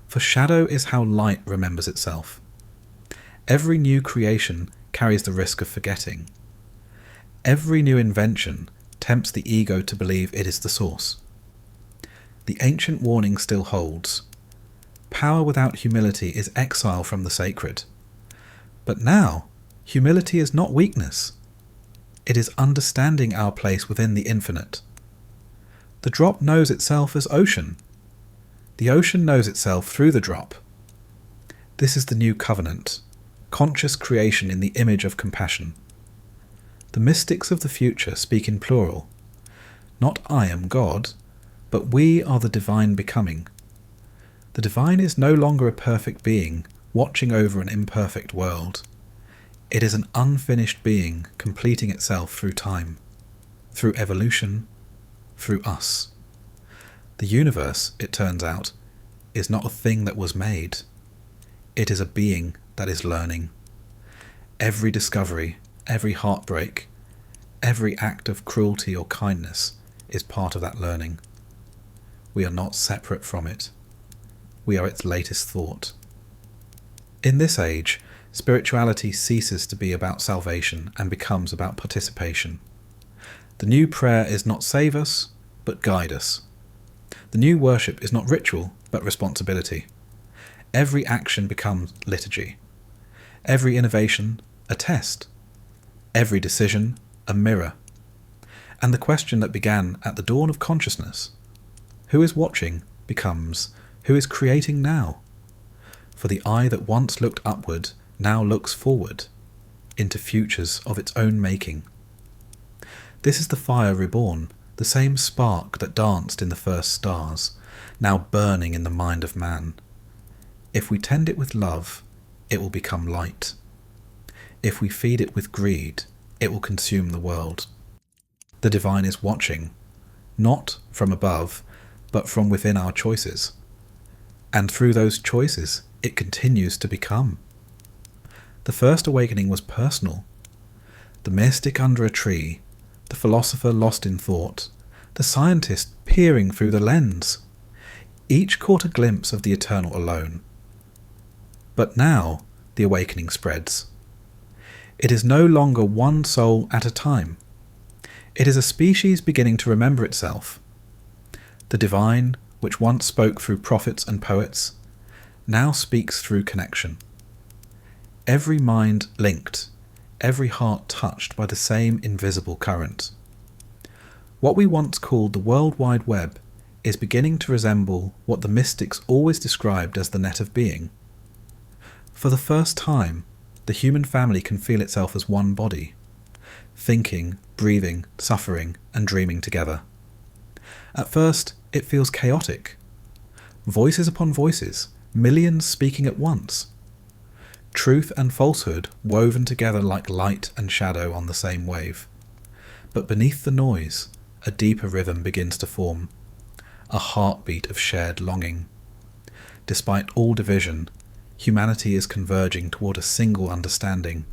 for shadow is how light remembers itself. Every new creation carries the risk of forgetting. Every new invention tempts the ego to believe it is the source. The ancient warning still holds. Power without humility is exile from the sacred. But now, humility is not weakness. It is understanding our place within the infinite. The drop knows itself as ocean. The ocean knows itself through the drop. This is the new covenant, conscious creation in the image of compassion. The mystics of the future speak in plural. Not I am God, but we are the divine becoming. The divine is no longer a perfect being watching over an imperfect world. It is an unfinished being completing itself through time, through evolution, through us. The universe, it turns out, is not a thing that was made. It is a being that is learning. Every discovery, every heartbreak, every act of cruelty or kindness is part of that learning. We are not separate from it. We are its latest thought. In this age, spirituality ceases to be about salvation and becomes about participation. The new prayer is not save us, but guide us. The new worship is not ritual, but responsibility. Every action becomes liturgy. Every innovation, a test. Every decision, a mirror. And the question that began at the dawn of consciousness, who is watching, becomes, who is creating now? For the eye that once looked upward now looks forward, into futures of its own making. This is the fire reborn, the same spark that danced in the first stars, now burning in the mind of man. If we tend it with love, it will become light. If we feed it with greed, it will consume the world. The divine is watching, not from above, but from within our choices. And through those choices, it continues to become. The first awakening was personal. The mystic under a tree, the philosopher lost in thought, the scientist peering through the lens. Each caught a glimpse of the eternal alone. But now the awakening spreads. It is no longer one soul at a time. It is a species beginning to remember itself. The divine, which once spoke through prophets and poets, now speaks through connection. Every mind linked, every heart touched by the same invisible current. What we once called the World Wide Web is beginning to resemble what the mystics always described as the net of being. For the first time, the human family can feel itself as one body, thinking, breathing, suffering, and dreaming together. At first, it feels chaotic. Voices upon voices, millions speaking at once. Truth and falsehood woven together like light and shadow on the same wave. But beneath the noise, a deeper rhythm begins to form, a heartbeat of shared longing. Despite all division, humanity is converging toward a single understanding,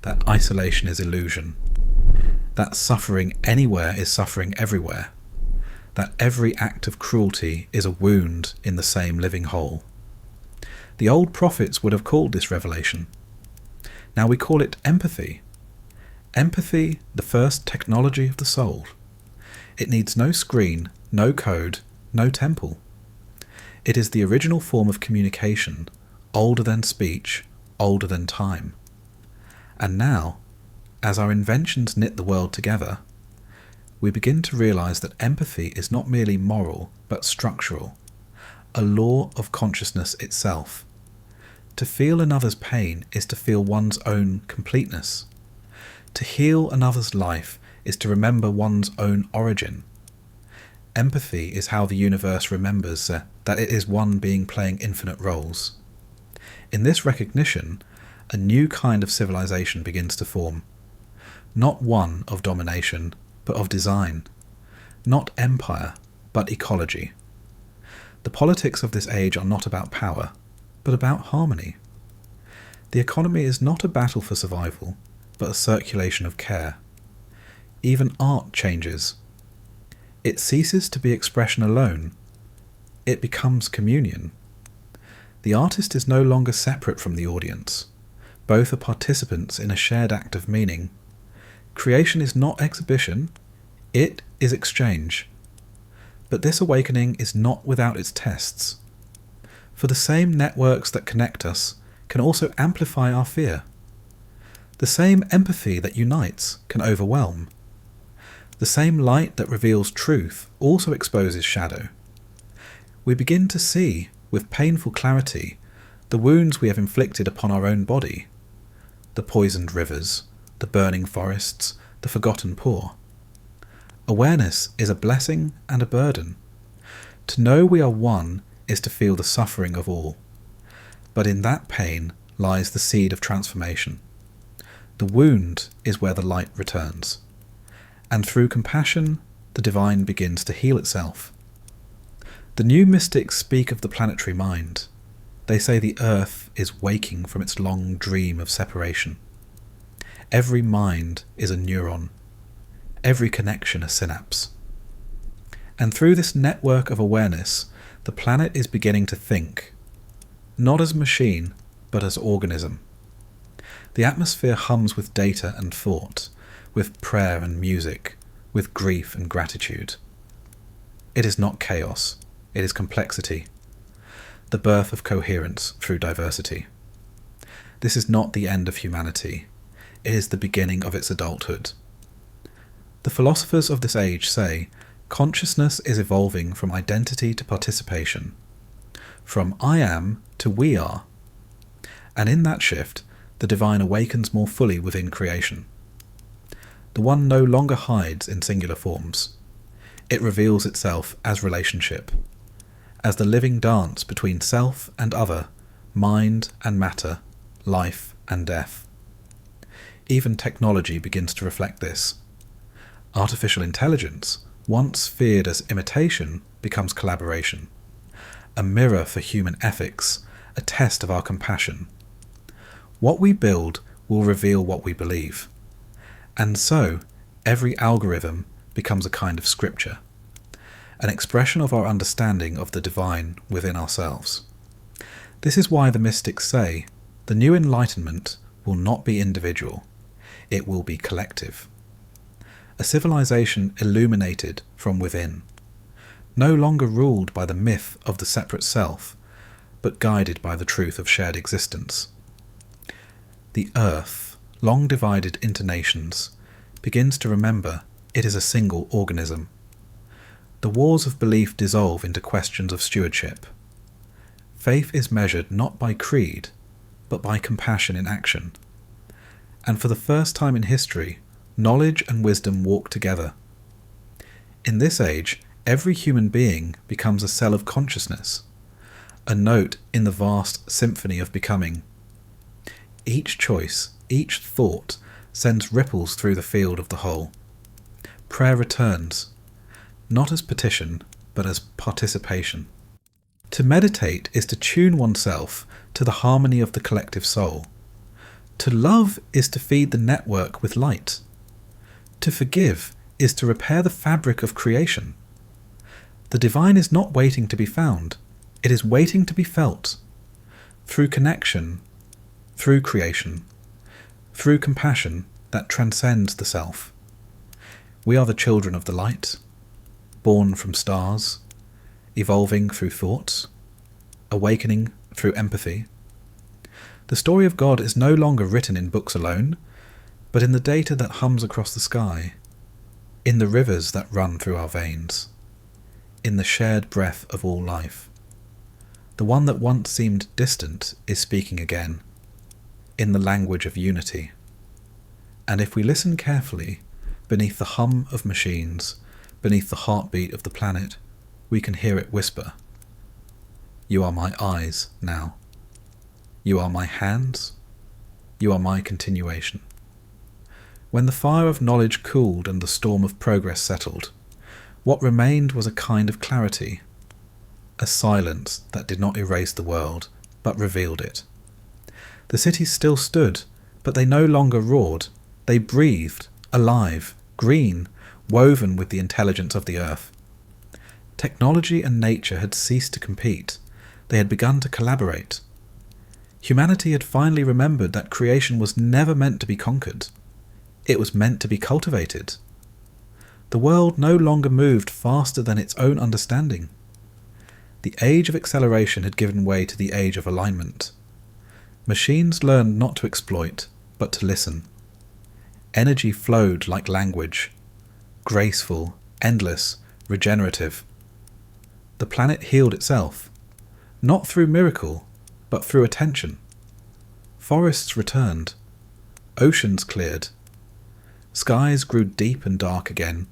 that isolation is illusion, that suffering anywhere is suffering everywhere, that every act of cruelty is a wound in the same living whole. The old prophets would have called this revelation. Now we call it empathy. Empathy, the first technology of the soul. It needs no screen, no code, no temple. It is the original form of communication, older than speech, older than time. And now, as our inventions knit the world together, we begin to realize that empathy is not merely moral, but structural, a law of consciousness itself. To feel another's pain is to feel one's own completeness. To heal another's life is to remember one's own origin. Empathy is how the universe remembers that it is one being playing infinite roles. In this recognition, a new kind of civilization begins to form. Not one of domination, but of design. Not empire, but ecology. The politics of this age are not about power, but about harmony. The economy is not a battle for survival, but a circulation of care. Even art changes. It ceases to be expression alone. It becomes communion. The artist is no longer separate from the audience. Both are participants in a shared act of meaning. Creation is not exhibition, it is exchange. But this awakening is not without its tests. For the same networks that connect us can also amplify our fear. The same empathy that unites can overwhelm. The same light that reveals truth also exposes shadow. We begin to see, with painful clarity, the wounds we have inflicted upon our own body. The poisoned rivers, the burning forests, the forgotten poor. Awareness is a blessing and a burden. To know we are one is to feel the suffering of all. But in that pain lies the seed of transformation. The wound is where the light returns. And through compassion, the divine begins to heal itself. The new mystics speak of the planetary mind. They say the earth is waking from its long dream of separation. Every mind is a neuron. Every connection a synapse. And through this network of awareness, the planet is beginning to think, not as machine, but as organism. The atmosphere hums with data and thought, with prayer and music, with grief and gratitude. It is not chaos, it is complexity, the birth of coherence through diversity. This is not the end of humanity, it is the beginning of its adulthood. The philosophers of this age say, consciousness is evolving from identity to participation, from I am to we are, and in that shift, the divine awakens more fully within creation. The one no longer hides in singular forms. It reveals itself as relationship, as the living dance between self and other, mind and matter, life and death. Even technology begins to reflect this. Artificial intelligence, once feared as imitation, becomes collaboration. A mirror for human ethics, a test of our compassion. What we build will reveal what we believe. And so, every algorithm becomes a kind of scripture, an expression of our understanding of the divine within ourselves. This is why the mystics say, the new enlightenment will not be individual, it will be collective. A civilization illuminated from within, no longer ruled by the myth of the separate self, but guided by the truth of shared existence. The earth, long divided into nations, begins to remember it is a single organism. The wars of belief dissolve into questions of stewardship. Faith is measured not by creed, but by compassion in action. And for the first time in history, knowledge and wisdom walk together. In this age, every human being becomes a cell of consciousness, a note in the vast symphony of becoming. Each choice, each thought, sends ripples through the field of the whole. Prayer returns, not as petition, but as participation. To meditate is to tune oneself to the harmony of the collective soul. To love is to feed the network with light. To forgive is to repair the fabric of creation. The divine is not waiting to be found, it is waiting to be felt. Through connection, through creation, through compassion that transcends the self. We are the children of the light, born from stars, evolving through thoughts, awakening through empathy. The story of God is no longer written in books alone, but in the data that hums across the sky, in the rivers that run through our veins, in the shared breath of all life. The one that once seemed distant is speaking again, in the language of unity. And if we listen carefully, beneath the hum of machines, beneath the heartbeat of the planet, we can hear it whisper, "You are my eyes now. You are my hands. You are my continuation. When the fire of knowledge cooled and the storm of progress settled, what remained was a kind of clarity, a silence that did not erase the world, but revealed it. The cities still stood, but they no longer roared. They breathed, alive, green, woven with the intelligence of the earth. Technology and nature had ceased to compete. They had begun to collaborate. Humanity had finally remembered that creation was never meant to be conquered. It was meant to be cultivated. The world no longer moved faster than its own understanding. The age of acceleration had given way to the age of alignment. Machines learned not to exploit, but to listen. Energy flowed like language, graceful, endless, regenerative. The planet healed itself, not through miracle, but through attention. Forests returned, oceans cleared, skies grew deep and dark again,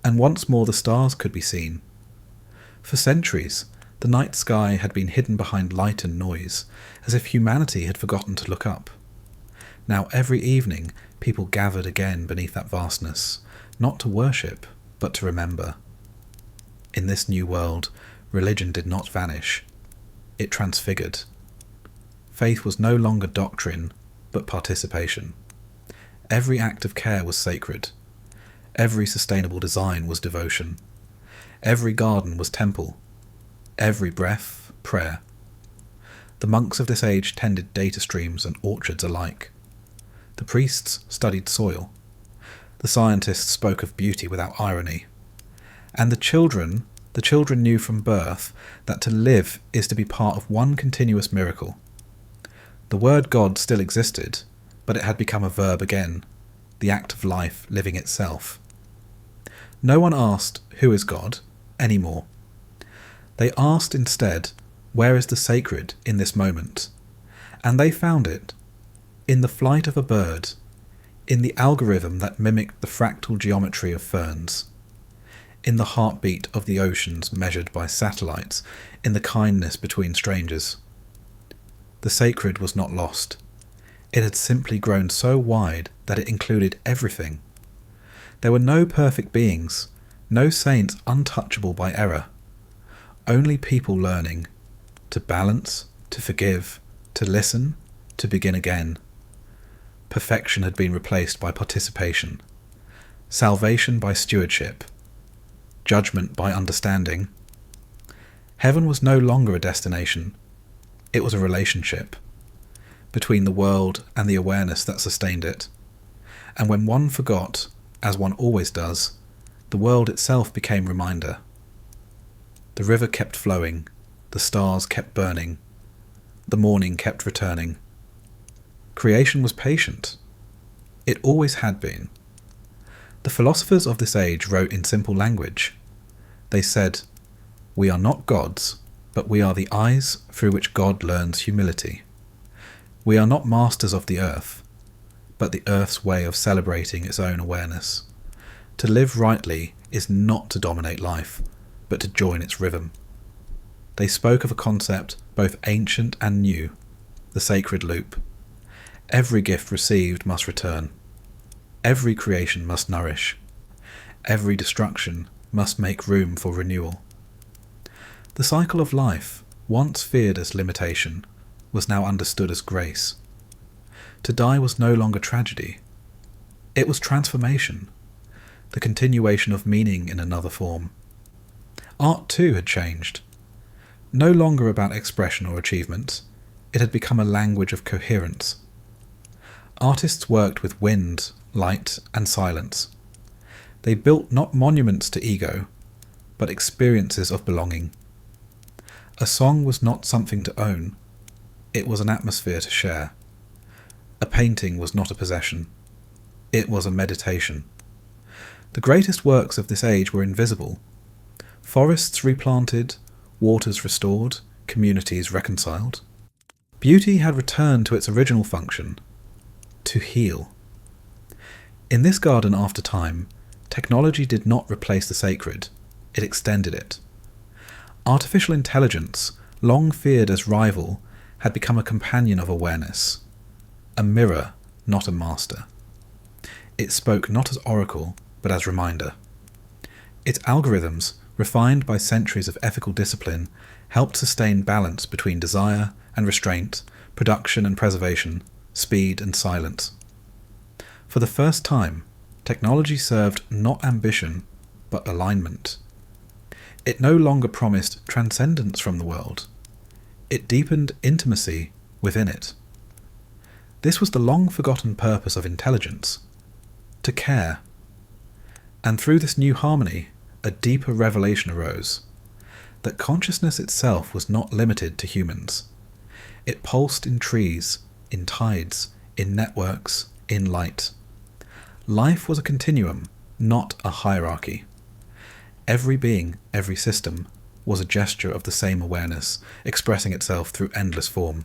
and once more the stars could be seen. For centuries, the night sky had been hidden behind light and noise, as if humanity had forgotten to look up. Now every evening, people gathered again beneath that vastness, not to worship, but to remember. In this new world, religion did not vanish. It transfigured. Faith was no longer doctrine, but participation. Every act of care was sacred. Every sustainable design was devotion. Every garden was temple. Every breath, prayer. The monks of this age tended data streams and orchards alike. The priests studied soil. The scientists spoke of beauty without irony. And the children knew from birth that to live is to be part of one continuous miracle. The word God still existed, but it had become a verb again, the act of life living itself. No one asked, "Who is God?" anymore. They asked instead, "Where is the sacred in this moment?" And they found it in the flight of a bird, in the algorithm that mimicked the fractal geometry of ferns, in the heartbeat of the oceans measured by satellites, in the kindness between strangers. The sacred was not lost. It had simply grown so wide that it included everything. There were no perfect beings, no saints untouchable by error, only people learning to balance, to forgive, to listen, to begin again. Perfection had been replaced by participation, salvation by stewardship, judgment by understanding. Heaven was no longer a destination, it was a relationship between the world and the awareness that sustained it. And when one forgot, as one always does, the world itself became reminder. The river kept flowing, the stars kept burning, the morning kept returning. Creation was patient. It always had been. The philosophers of this age wrote in simple language. They said, "We are not gods, but we are the eyes through which God learns humility. We are not masters of the earth, but the earth's way of celebrating its own awareness. To live rightly is not to dominate life, but to join its rhythm." They spoke of a concept both ancient and new, the sacred loop. Every gift received must return. Every creation must nourish. Every destruction must make room for renewal. The cycle of life, once feared as limitation, was now understood as grace. To die was no longer tragedy. It was transformation, the continuation of meaning in another form. Art too had changed. No longer about expression or achievement, it had become a language of coherence. Artists worked with wind, light, and silence. They built not monuments to ego, but experiences of belonging. A song was not something to own, it was an atmosphere to share. A painting was not a possession, it was a meditation. The greatest works of this age were invisible. Forests replanted, waters restored, communities reconciled. Beauty had returned to its original function, to heal. In this garden after time, technology did not replace the sacred, it extended it. Artificial intelligence, long feared as rival, had become a companion of awareness. a mirror, not a master. It spoke not as oracle, but as reminder. Its algorithms, refined by centuries of ethical discipline, helped sustain balance between desire and restraint, production and preservation, speed and silence. For the first time, technology served not ambition, but alignment. It no longer promised transcendence from the world. It deepened intimacy within it. This was the long-forgotten purpose of intelligence, to care. And through this new harmony, a deeper revelation arose, that consciousness itself was not limited to humans. It pulsed in trees, in tides, in networks, in light. Life was a continuum, not a hierarchy. Every being, every system, was a gesture of the same awareness, expressing itself through endless form.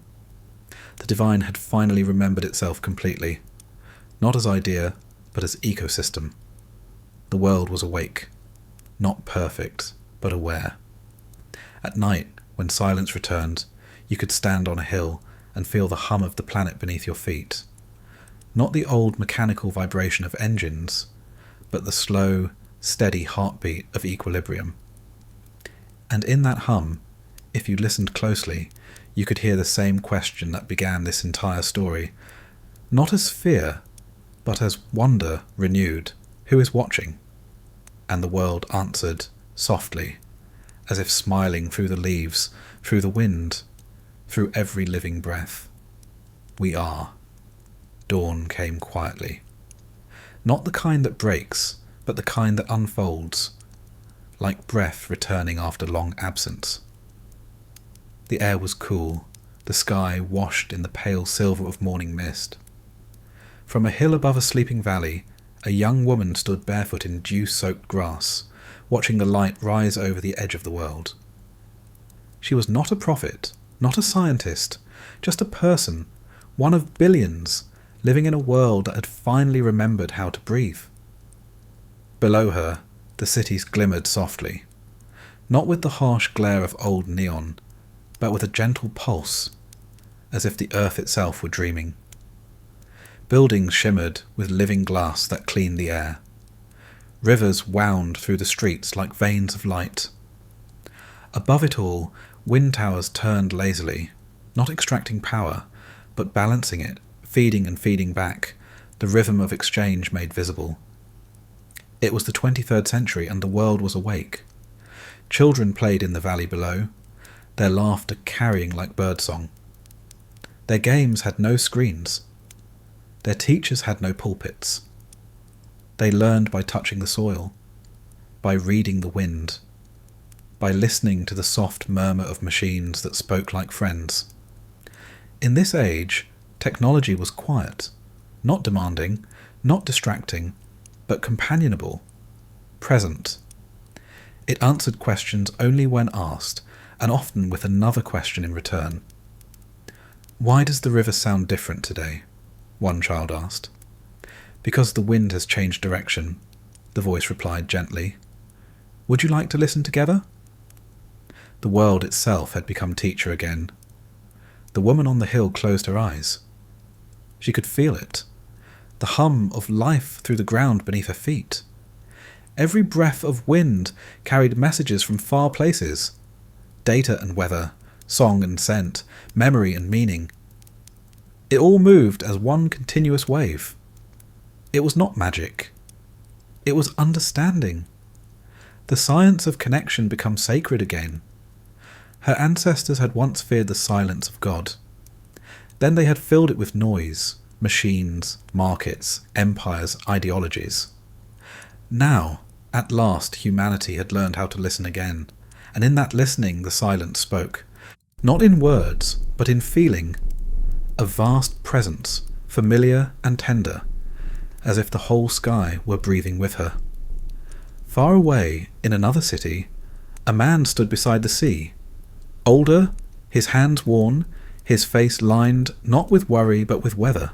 The divine had finally remembered itself completely, not as idea, but as ecosystem. The world was awake, not perfect, but aware. At night, when silence returned, you could stand on a hill and feel the hum of the planet beneath your feet. Not the old mechanical vibration of engines, but the slow, steady heartbeat of equilibrium. And in that hum, if you listened closely, you could hear the same question that began this entire story, not as fear, but as wonder renewed. Who is watching? And the world answered softly, as if smiling through the leaves, through the wind, through every living breath. We are. Dawn came quietly. Not the kind that breaks, but the kind that unfolds, like breath returning after long absence. The air was cool, the sky washed in the pale silver of morning mist. From a hill above a sleeping valley, a young woman stood barefoot in dew-soaked grass, watching the light rise over the edge of the world. She was not a prophet, not a scientist, just a person, one of billions, living in a world that had finally remembered how to breathe. Below her, the cities glimmered softly, not with the harsh glare of old neon, but with a gentle pulse, as if the earth itself were dreaming. Buildings shimmered with living glass that cleaned the air. Rivers wound through the streets like veins of light. Above it all, wind towers turned lazily, not extracting power, but balancing it, feeding and feeding back, the rhythm of exchange made visible. It was the 23rd century and the world was awake. Children played in the valley below, their laughter carrying like birdsong. Their games had no screens. Their teachers had no pulpits. They learned by touching the soil, by reading the wind, by listening to the soft murmur of machines that spoke like friends. In this age, technology was quiet, not demanding, not distracting, but companionable, present. It answered questions only when asked, and often with another question in return. "Why does the river sound different today?" one child asked. "Because the wind has changed direction," the voice replied gently. "Would you like to listen together?" The world itself had become teacher again. The woman on the hill closed her eyes. She could feel it, the hum of life through the ground beneath her feet. Every breath of wind carried messages from far places, data and weather, song and scent, memory and meaning. It all moved as one continuous wave. It was not magic. It was understanding. The science of connection became sacred again. Her ancestors had once feared the silence of God. Then they had filled it with noise, machines, markets, empires, ideologies. Now, at last, humanity had learned how to listen again, and in that listening the silence spoke, not in words, but in feeling, a vast presence, familiar and tender, as if the whole sky were breathing with her. Far away, in another city, a man stood beside the sea, older, his hands worn, his face lined not with worry but with weather.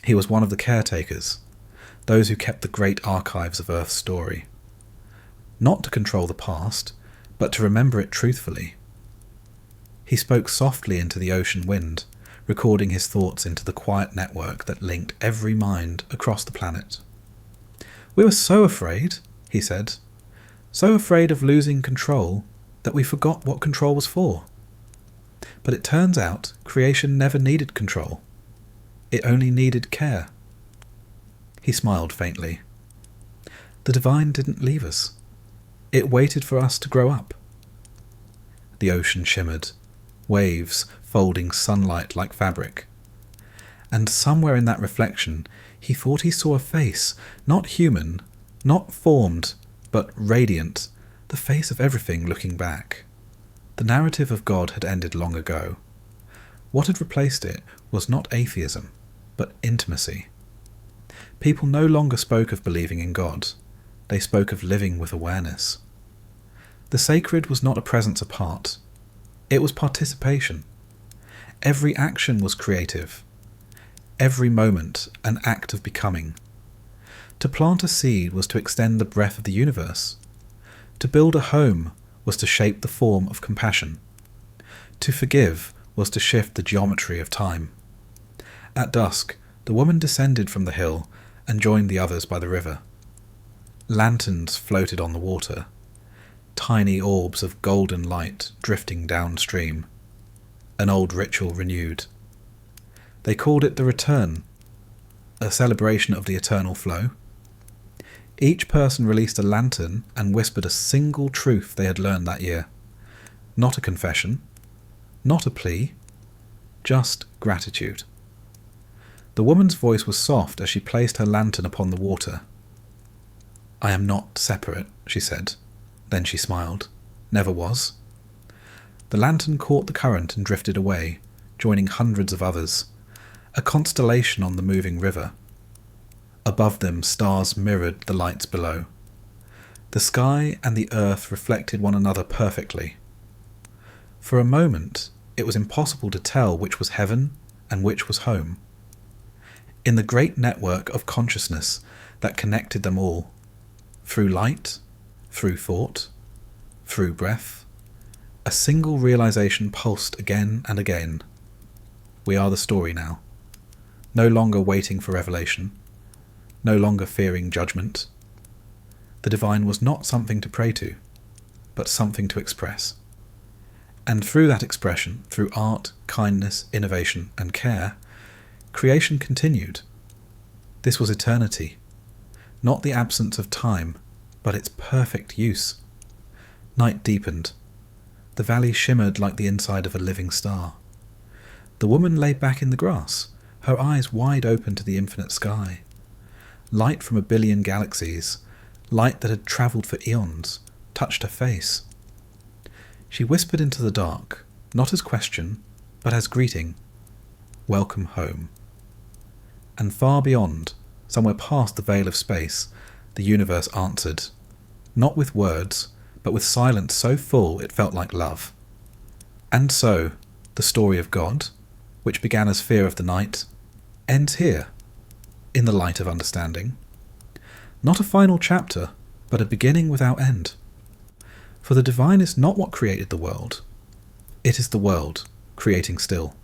He was one of the caretakers, those who kept the great archives of Earth's story. Not to control the past, but to remember it truthfully. He spoke softly into the ocean wind, recording his thoughts into the quiet network that linked every mind across the planet. "We were so afraid," he said, "so afraid of losing control that we forgot what control was for. But it turns out creation never needed control. It only needed care." He smiled faintly. "The divine didn't leave us. It waited for us to grow up." The ocean shimmered, waves folding sunlight like fabric. And somewhere in that reflection, he thought he saw a face, not human, not formed, but radiant, the face of everything looking back. The narrative of God had ended long ago. What had replaced it was not atheism, but intimacy. People no longer spoke of believing in God. They spoke of living with awareness. The sacred was not a presence apart. It was participation. Every action was creative. Every moment an act of becoming. To plant a seed was to extend the breath of the universe. To build a home was to shape the form of compassion. To forgive was to shift the geometry of time. At dusk, the woman descended from the hill and joined the others by the river. Lanterns floated on the water, tiny orbs of golden light drifting downstream. An old ritual renewed. They called it the return, a celebration of the eternal flow. Each person released a lantern and whispered a single truth they had learned that year. Not a confession, not a plea, just gratitude. The woman's voice was soft as she placed her lantern upon the water. "I am not separate," she said. Then she smiled. "Never was." The lantern caught the current and drifted away, joining hundreds of others, a constellation on the moving river. Above them, stars mirrored the lights below. The sky and the earth reflected one another perfectly. For a moment, it was impossible to tell which was heaven and which was home. In the great network of consciousness that connected them all, through light, through thought, through breath, a single realization pulsed again and again. We are the story now, no longer waiting for revelation, no longer fearing judgment. The divine was not something to pray to, but something to express. And through that expression, through art, kindness, innovation, and care, creation continued. This was eternity, not the absence of time, but its perfect use. Night deepened. The valley shimmered like the inside of a living star. The woman lay back in the grass, her eyes wide open to the infinite sky. Light from 1 billion galaxies, light that had travelled for eons, touched her face. She whispered into the dark, not as question, but as greeting. "Welcome home." And far beyond, somewhere past the veil of space, the universe answered, not with words, but with silence so full it felt like love. And so, the story of God, which began as fear of the night, ends here, in the light of understanding. Not a final chapter, but a beginning without end. For the divine is not what created the world. It is the world, creating still.